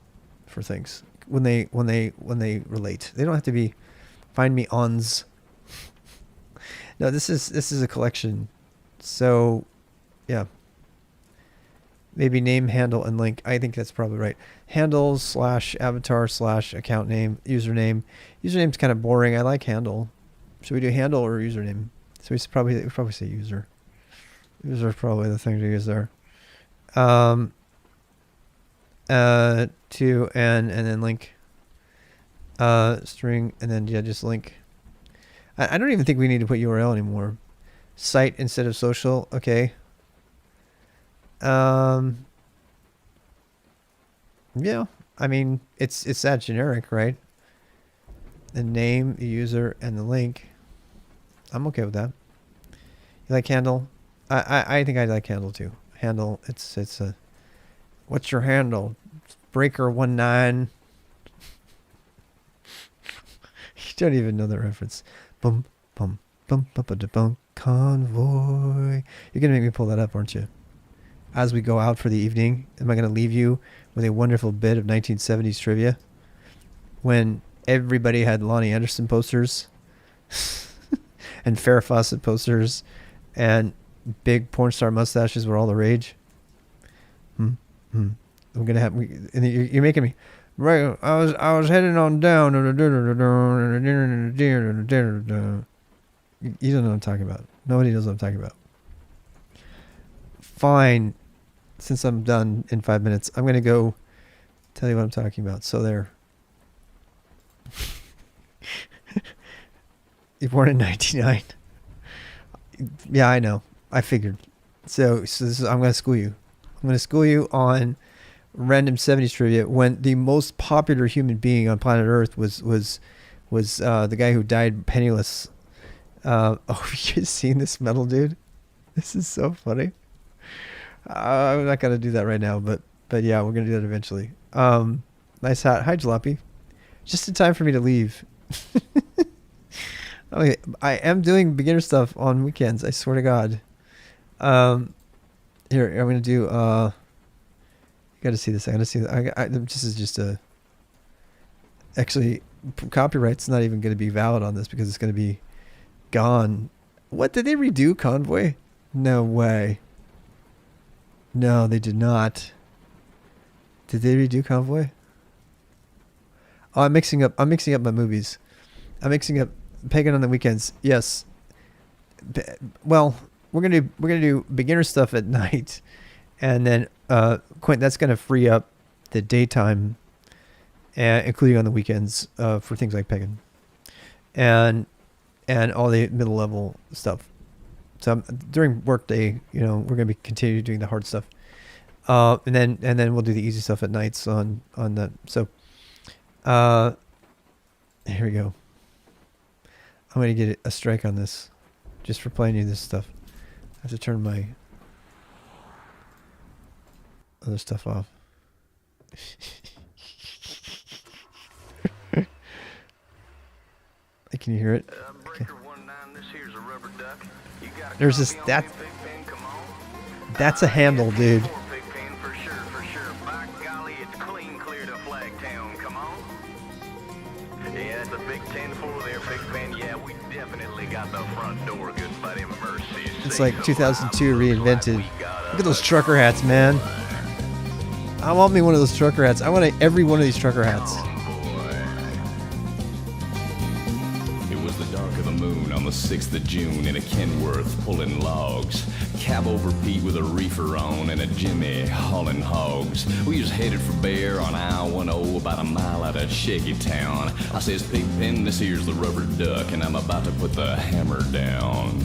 for things when they relate. They don't have to be find me ons. No, this is a collection. So yeah. Maybe name, handle, and link. I think that's probably right. Handle / avatar / account name, username. Username's kind of boring. I like handle. Should we do handle or username? So we probably say user. User is probably the thing to use there. To and then link. String and then yeah, just link. I don't even think we need to put URL anymore. Site instead of social. Okay. Yeah, I mean, it's that generic, right? The name, the user, and the link. I'm okay with that. You like handle? I think I like handle too. Handle, it's a, what's your handle? Breaker19. You don't even know the reference. Bum, bum, bum, bum, bum, bum, convoy. You're going to make me pull that up, aren't you? As we go out for the evening, am I going to leave you with a wonderful bit of 1970s trivia when everybody had Lonnie Anderson posters and Farrah Fawcett posters and big porn star mustaches were all the rage? I'm going to have, and you're making me, right, I was heading on down. You don't know what I'm talking about. Nobody knows what I'm talking about. Fine. Since I'm done in 5 minutes, I'm going to go tell you what I'm talking about. So there. You're born in 99. Yeah, I know. I figured. So this is, I'm going to school you. I'm going to school you on random 70s trivia when the most popular human being on planet Earth was the guy who died penniless. Oh, you seen this metal dude? This is so funny. I'm not gonna do that right now, but yeah, we're gonna do that eventually. Nice hat. Hi, Jalopy. Just in time for me to leave. Okay, I am doing beginner stuff on weekends. I swear to God. Here I'm gonna do. You got to see this. I got to see. This is just a. Actually, copyright's not even going to be valid on this because it's going to be gone. What, did they redo Convoy? No way. No, they did not. Did they redo Convoy? Oh, I'm mixing up my movies. I'm mixing up Pagan on the weekends. Yes. Well, we're gonna do beginner stuff at night, and then Quint, that's gonna free up the daytime, including on the weekends, for things like Pagan, and all the middle level stuff. So during workday, we're gonna be continue doing the hard stuff, and then we'll do the easy stuff at nights on the. So, here we go. I'm gonna get a strike on this, just for playing you this stuff. I have to turn my other stuff off. Can you hear it? Okay. There's this that's a handle, dude. It's like 2002 reinvented. Look at those trucker hats, man. I want me one of those trucker hats. I want every one of these trucker hats. It was the dark of the moon on the 6th of June in a Kenworth pulling logs. Cab over Pete with a reefer on and a Jimmy hauling hogs. We was headed for Bear on I-10 about a mile out of Shaky Town. I says, Pigpen, this here's the rubber duck and I'm about to put the hammer down.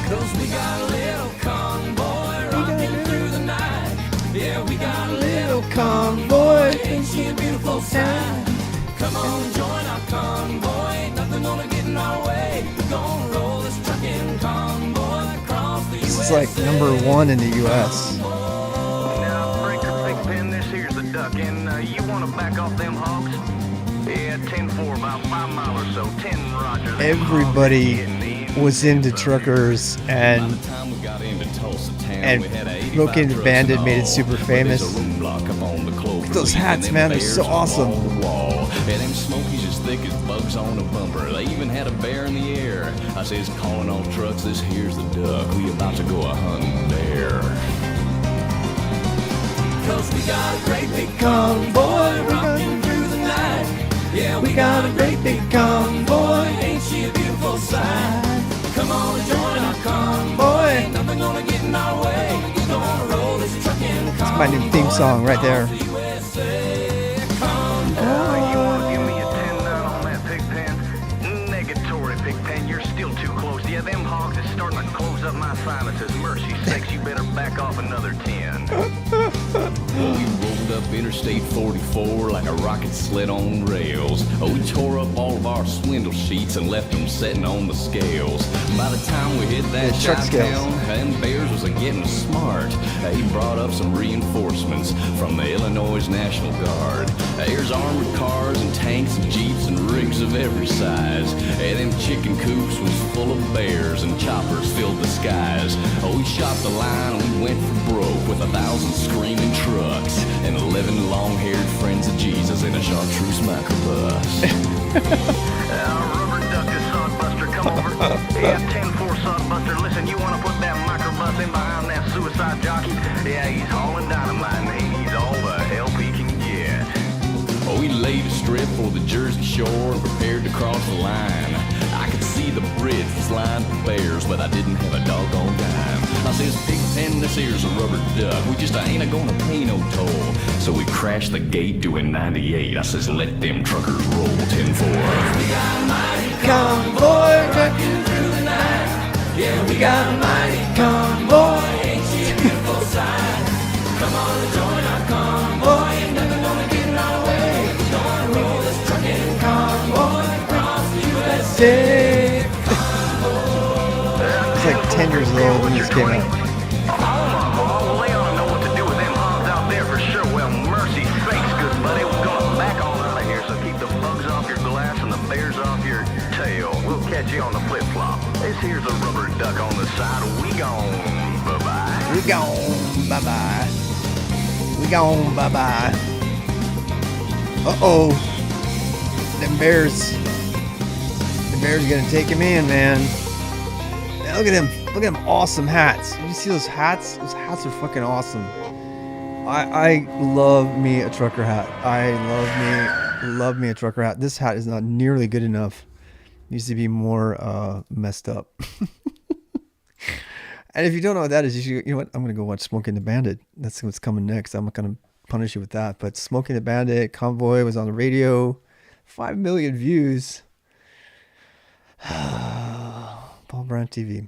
'Cause we got a little convoy rocking through the night. Yeah, we got a little convoy. Ain't she a beautiful sight? Come on, join our convoy. Ain't nothing gonna get in our way. We're gonna roll this trucking convoy across the This USA. is like #1 in the U.S. Now, Breaker, Pigpen, this here's the duck, and you want to back off them hogs? Yeah, 10-4, about 5 mile or so, 10 roger. Everybody was into truckers, and Smoke and the Bandit made it super famous. Look at those hats, man, they're so awesome. And them smokies as thick as bugs on a bumper. They even had a bear in the air. I says, calling all trucks, this here's the duck. We about to go a hunting bear. 'Cause we got a great big convoy rocking through the night. Yeah, we got a great big convoy. Ain't she a beautiful sight? Come on and join our convoy. Ain't nothing gonna get in our way. We're gonna roll this trucking convoy. That's my new theme song right there. You want to give me a 10-9 on that, Pigpen? Negatory, Pigpen, you're still too close. Yeah, them hogs is starting to close up my sinuses. Mercy sakes, you better back off another 10. We rolled up Interstate 44 like a rocket sled on rails. We tore up all of our swindle sheets and left them setting on the scales. By the time we hit that truck scales. town, them bears was getting smart. He brought up some reinforcements from the Illinois National Guard. Here's armored cars and tanks and jeeps and rigs of every size. Them chicken coops was full of bears and choppers filled the skies. We shot the line and we went for broke with 1,000 screaming trucks and 11 long-haired friends of Jesus in a chartreuse microbus. Rubber duck is Sodbuster, come over. Yeah, 10-4 Sodbuster, listen, you want to put that microbus in behind that suicide jockey? Yeah, he's hauling dynamite and he needs all the help he can get. We laid a strip for the Jersey Shore and prepared to cross the line. I could see the bridge was lined with bears, but I didn't have a doggone dime. I says, Pigpen, this here's a rubber duck. We just ain't a-gonna pay no toll. So we crashed the gate doing 98. I says, let them truckers roll 10-4. We got a mighty convoy rocking through the night. Yeah, we got a mighty convoy. Ain't she a beautiful sight? Come on and join our convoy. Ain't nothing gonna get in our way. We're gonna roll this trucking convoy across the USA. It's like 10 years old when this came out. Well, they ought to know what to do with them hogs out there for sure. Well, mercy sakes, good buddy, we're gonna back on out of here, so keep the bugs This here's a rubber duck on the side. We gone. Bye-bye. We gone. Bye-bye. We gone. Bye-bye. Uh-oh. Them bears. The bears are gonna take him in, man. Look at him. Look at them awesome hats. You see those hats? Those hats are fucking awesome. I love me a trucker hat. I love me a trucker hat. This hat is not nearly good enough. It needs to be more messed up. And if you don't know what that is, you know what? I'm gonna go watch Smoking the Bandit. That's what's coming next. I'm not gonna punish you with that. But Smoking the Bandit, Convoy was on the radio, 5 million views. Paul Brown TV.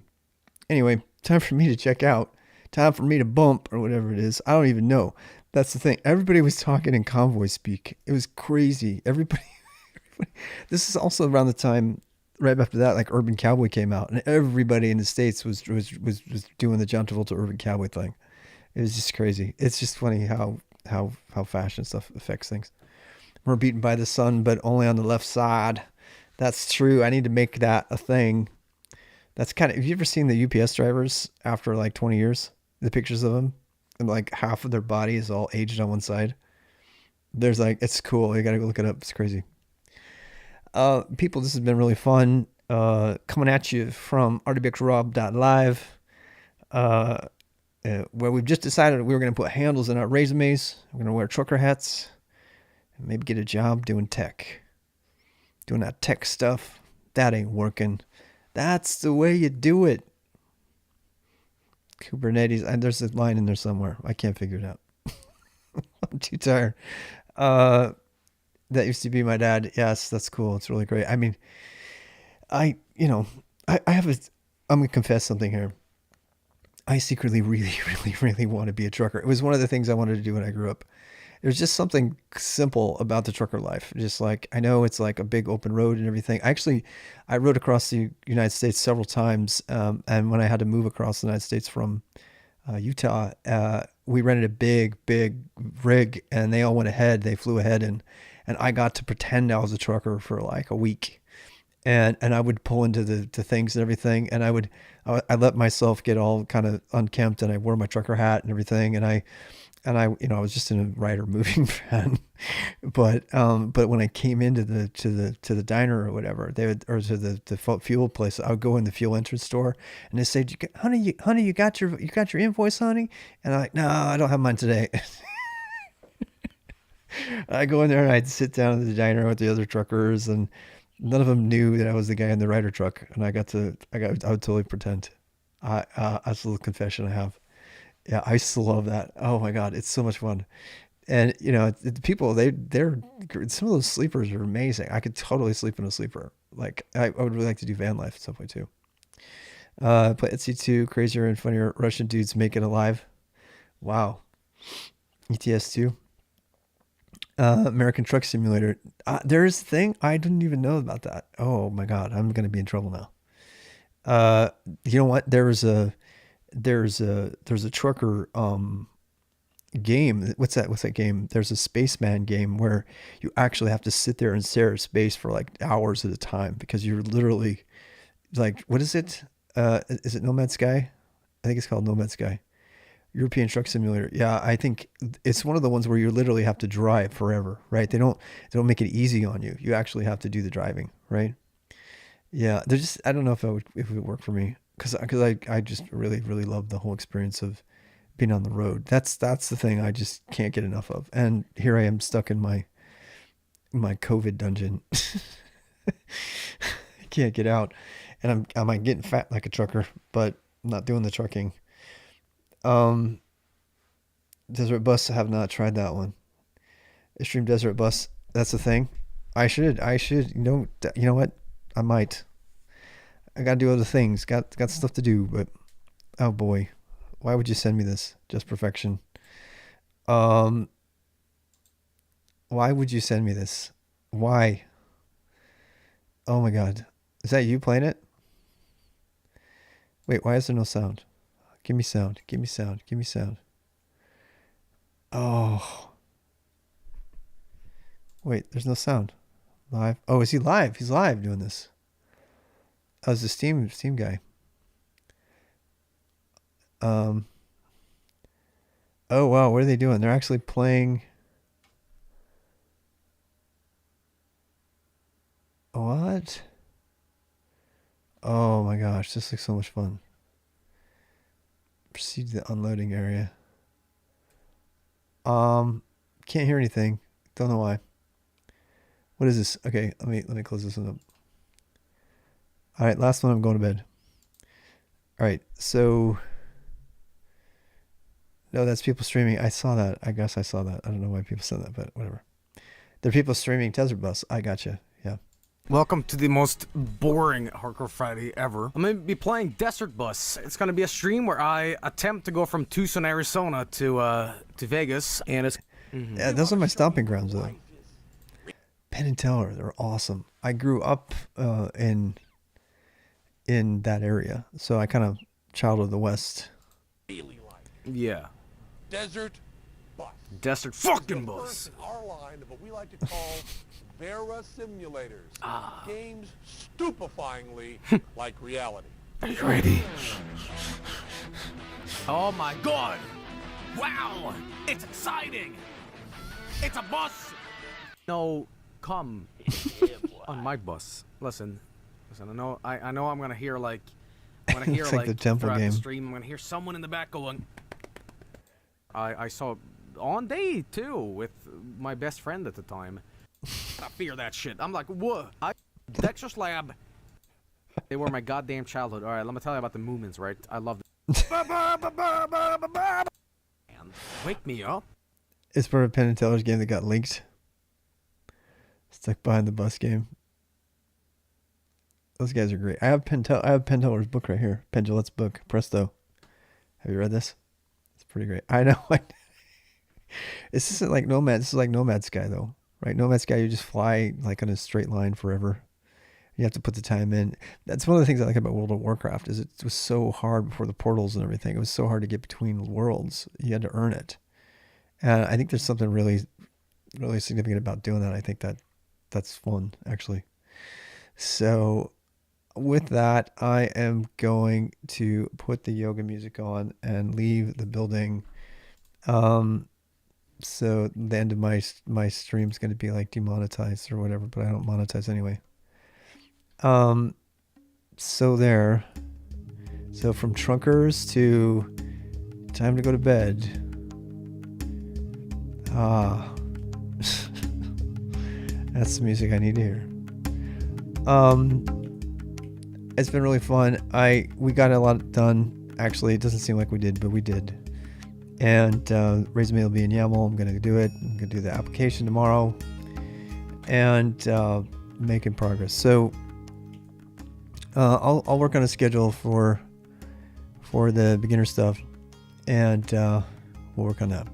Anyway, time for me to check out. Time for me to bump or whatever it is. I don't even know. That's the thing. Everybody was talking in Convoy speak. It was crazy. Everybody. This is also around the time, right after that, like Urban Cowboy came out, and everybody in the States was doing the John Travolta Urban Cowboy thing. It was just crazy. It's just funny how fashion stuff affects things. We're beaten by the sun, but only on the left side. That's true. I need to make that a thing. That's kind of, have you ever seen the UPS drivers after like 20 years? The pictures of them, and like half of their body is all aged on one side. There's like, it's cool. You got to go look it up. It's crazy. People, this has been really fun. Coming at you from rdbxrob.live, where we've just decided we were going to put handles in our resumes. We're going to wear trucker hats and maybe get a job doing tech. Doing that tech stuff. That ain't working. That's the way you do it. Kubernetes. And there's a line in there somewhere. I can't figure it out. I'm too tired. That used to be my dad. Yes, that's cool. It's really great. I mean, I'm going to confess something here. I secretly really want to be a trucker. It was one of the things I wanted to do when I grew up. There's just something simple about the trucker life. Just like, I know it's like a big open road and everything. I rode across the United States several times. And when I had to move across the United States from Utah, we rented a big rig, and they all went ahead. They flew ahead, and I got to pretend I was a trucker for like a week. And I would pull into the things and everything. And I let myself get all kind of unkempt, and I wore my trucker hat and everything. And I was just in a Ryder moving van, but when I came into the diner or whatever, or to the fuel place, I would go in the fuel entrance store, and they say, honey, you got your invoice, honey? And I'm like, no, I don't have mine today. I go in there and I'd sit down in the diner with the other truckers, and none of them knew that I was the guy in the Ryder truck. And I would totally pretend. That's a little confession I have. Yeah, I used to love that. Oh my God, it's so much fun. And the people, they're some of those sleepers are amazing. I could totally sleep in a sleeper. Like I would really like to do van life at some point too. Play Etsy 2, crazier and funnier Russian dudes make it alive. Wow. ETS 2. American Truck Simulator. There's a thing I didn't even know about that. Oh my God, I'm gonna be in trouble now. You know what? There's a trucker game. What's that game? There's a spaceman game where you actually have to sit there and stare at space for like hours at a time, because you're literally like, what is it? Is it Nomad Sky? I think it's called Nomad Sky. European Truck Simulator. Yeah, I think it's one of the ones where you literally have to drive forever, right? They don't make it easy on you. You actually have to do the driving, right? Yeah, I don't know if it would work for me. Because I just really love the whole experience of being on the road. That's the thing I just can't get enough of. And here I am stuck in my COVID dungeon. I can't get out, and I'm like getting fat like a trucker, but I'm not doing the trucking. Desert Bus, I have not tried that one. Extreme Desert Bus, that's the thing. I should. You know what? I might. I gotta do other things. Got stuff to do, but oh boy, why would you send me this? Just perfection. Why would you send me this? Why? Oh my God, is that you playing it? Wait, why is there no sound? Give me sound. Give me sound. Give me sound. Oh. Wait, there's no sound. Live. Oh, is he live? He's live doing this. I was the Steam guy. Oh wow, what are they doing? They're actually playing. What? Oh my gosh, this looks so much fun. Proceed to the unloading area. Can't hear anything. Don't know why. What is this? Okay, let me close this one up. All right, last one. I'm going to bed. All right, so no, that's people streaming. I saw that. I guess I saw that. I don't know why people said that, but whatever. There are people streaming Desert Bus. I gotcha. Yeah. Welcome to the most boring Hardcore Friday ever. I'm going to be playing Desert Bus. It's going to be a stream where I attempt to go from Tucson, Arizona to Vegas, and it's... Yeah, those are my stomping grounds, though. Penn and Teller, they're awesome. I grew up in that area, so I kind of child of the West. Yeah. Desert Bus. Desert fucking Bus. In our line of what we like to call Vera simulators. Games stupefyingly like reality. Are you ready? Oh my god! Wow! It's exciting! It's a bus! No, come on my bus. Listen. I know I'm gonna hear like It's like the temple throughout game. the stream, I'm gonna hear someone in the back going. I saw on day 2 with my best friend at the time. I fear that shit. I'm like, what? Dexter's Lab. They were my goddamn childhood. All right, let me tell you about the movements, right? I love them. And wake me up. It's part of Penn and Teller's game that got leaked. Stuck behind the bus game. Those guys are great. I have Penn Teller's book right here. Penn Jillette's book, Presto. Have you read this? It's pretty great. I know. This isn't like Nomad. This is like Nomad Sky, though, right? Nomad Sky, you just fly like on a straight line forever. You have to put the time in. That's one of the things I like about World of Warcraft is it was so hard before the portals and everything. It was so hard to get between worlds. You had to earn it. And I think there's something really, really significant about doing that. I think that's fun, actually. So with that, I am going to put the yoga music on and leave the building. So the end of my stream is going to be like demonetized or whatever, but I don't monetize anyway. So there. So from Trunkers to time to go to bed. That's the music I need to hear. It's been really fun. We got a lot done. Actually, it doesn't seem like we did, but we did. And resume will be in YAML. I'm gonna do it. I'm gonna do the application tomorrow, and making progress. So I'll work on a schedule for the beginner stuff, and we'll work on that.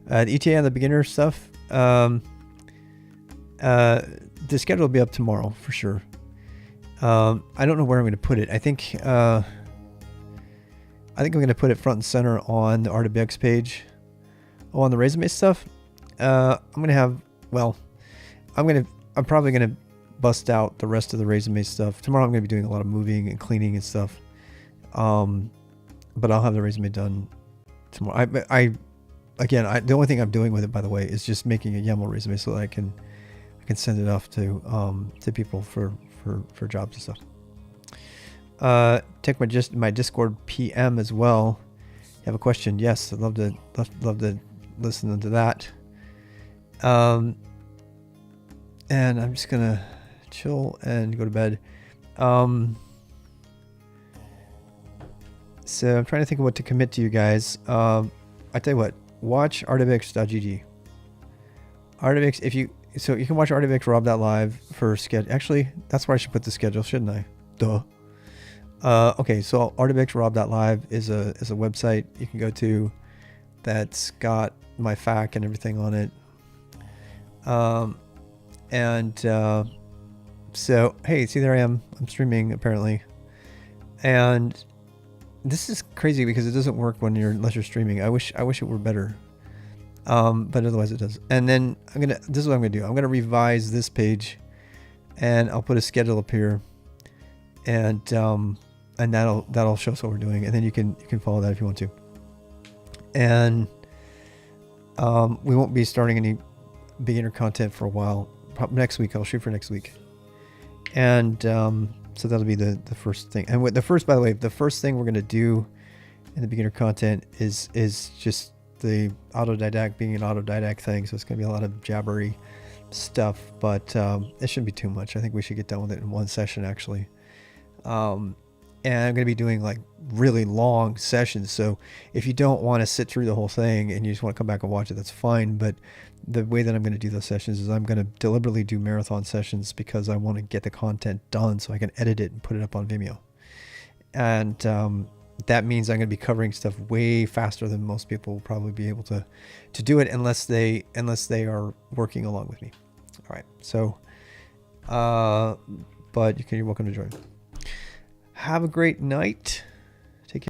The ETA on the beginner stuff. The schedule will be up tomorrow for sure. I don't know where I'm going to put it. I think I'm going to put it front and center on the RWX page. Oh, on the resume stuff. I'm probably going to bust out the rest of the resume stuff. Tomorrow I'm going to be doing a lot of moving and cleaning and stuff. But I'll have the resume done tomorrow. The only thing I'm doing with it, by the way, is just making a YAML resume so that I can send it off to people for jobs and stuff. Take my Discord PM as well. You have a question? Yes, I'd love to listen to that. And I'm just gonna chill and go to bed. So I'm trying to think of what to commit to you guys. I tell you what, watch rwx.gg. RWX, you can watch rwxrob.live for schedule. Actually, that's where I should put the schedule, shouldn't I? Duh. Okay, so rwxrob.live is a website you can go to that's got my FAQ and everything on it. So hey, see, there I am. I'm streaming apparently, and this is crazy because it doesn't work unless you're streaming. I wish it were better. But otherwise it does. And then this is what I'm gonna do. I'm gonna revise this page, and I'll put a schedule up here, and that'll show us what we're doing, and then you can follow that if you want to. And we won't be starting any beginner content for a while. Probably next week. I'll shoot for next week. And so that'll be the first thing. And by the way, the first thing we're going to do in the beginner content is just the autodidact being an autodidact thing. So it's going to be a lot of jabbery stuff, but it shouldn't be too much. I think we should get done with it in one session, actually. And I'm going to be doing like really long sessions. So if you don't want to sit through the whole thing and you just want to come back and watch it, that's fine. But the way that I'm going to do those sessions is I'm going to deliberately do marathon sessions because I want to get the content done so I can edit it and put it up on Vimeo. And that means I'm going to be covering stuff way faster than most people will probably be able to do it unless they are working along with me. All right. So, but you're welcome to join. Have a great night.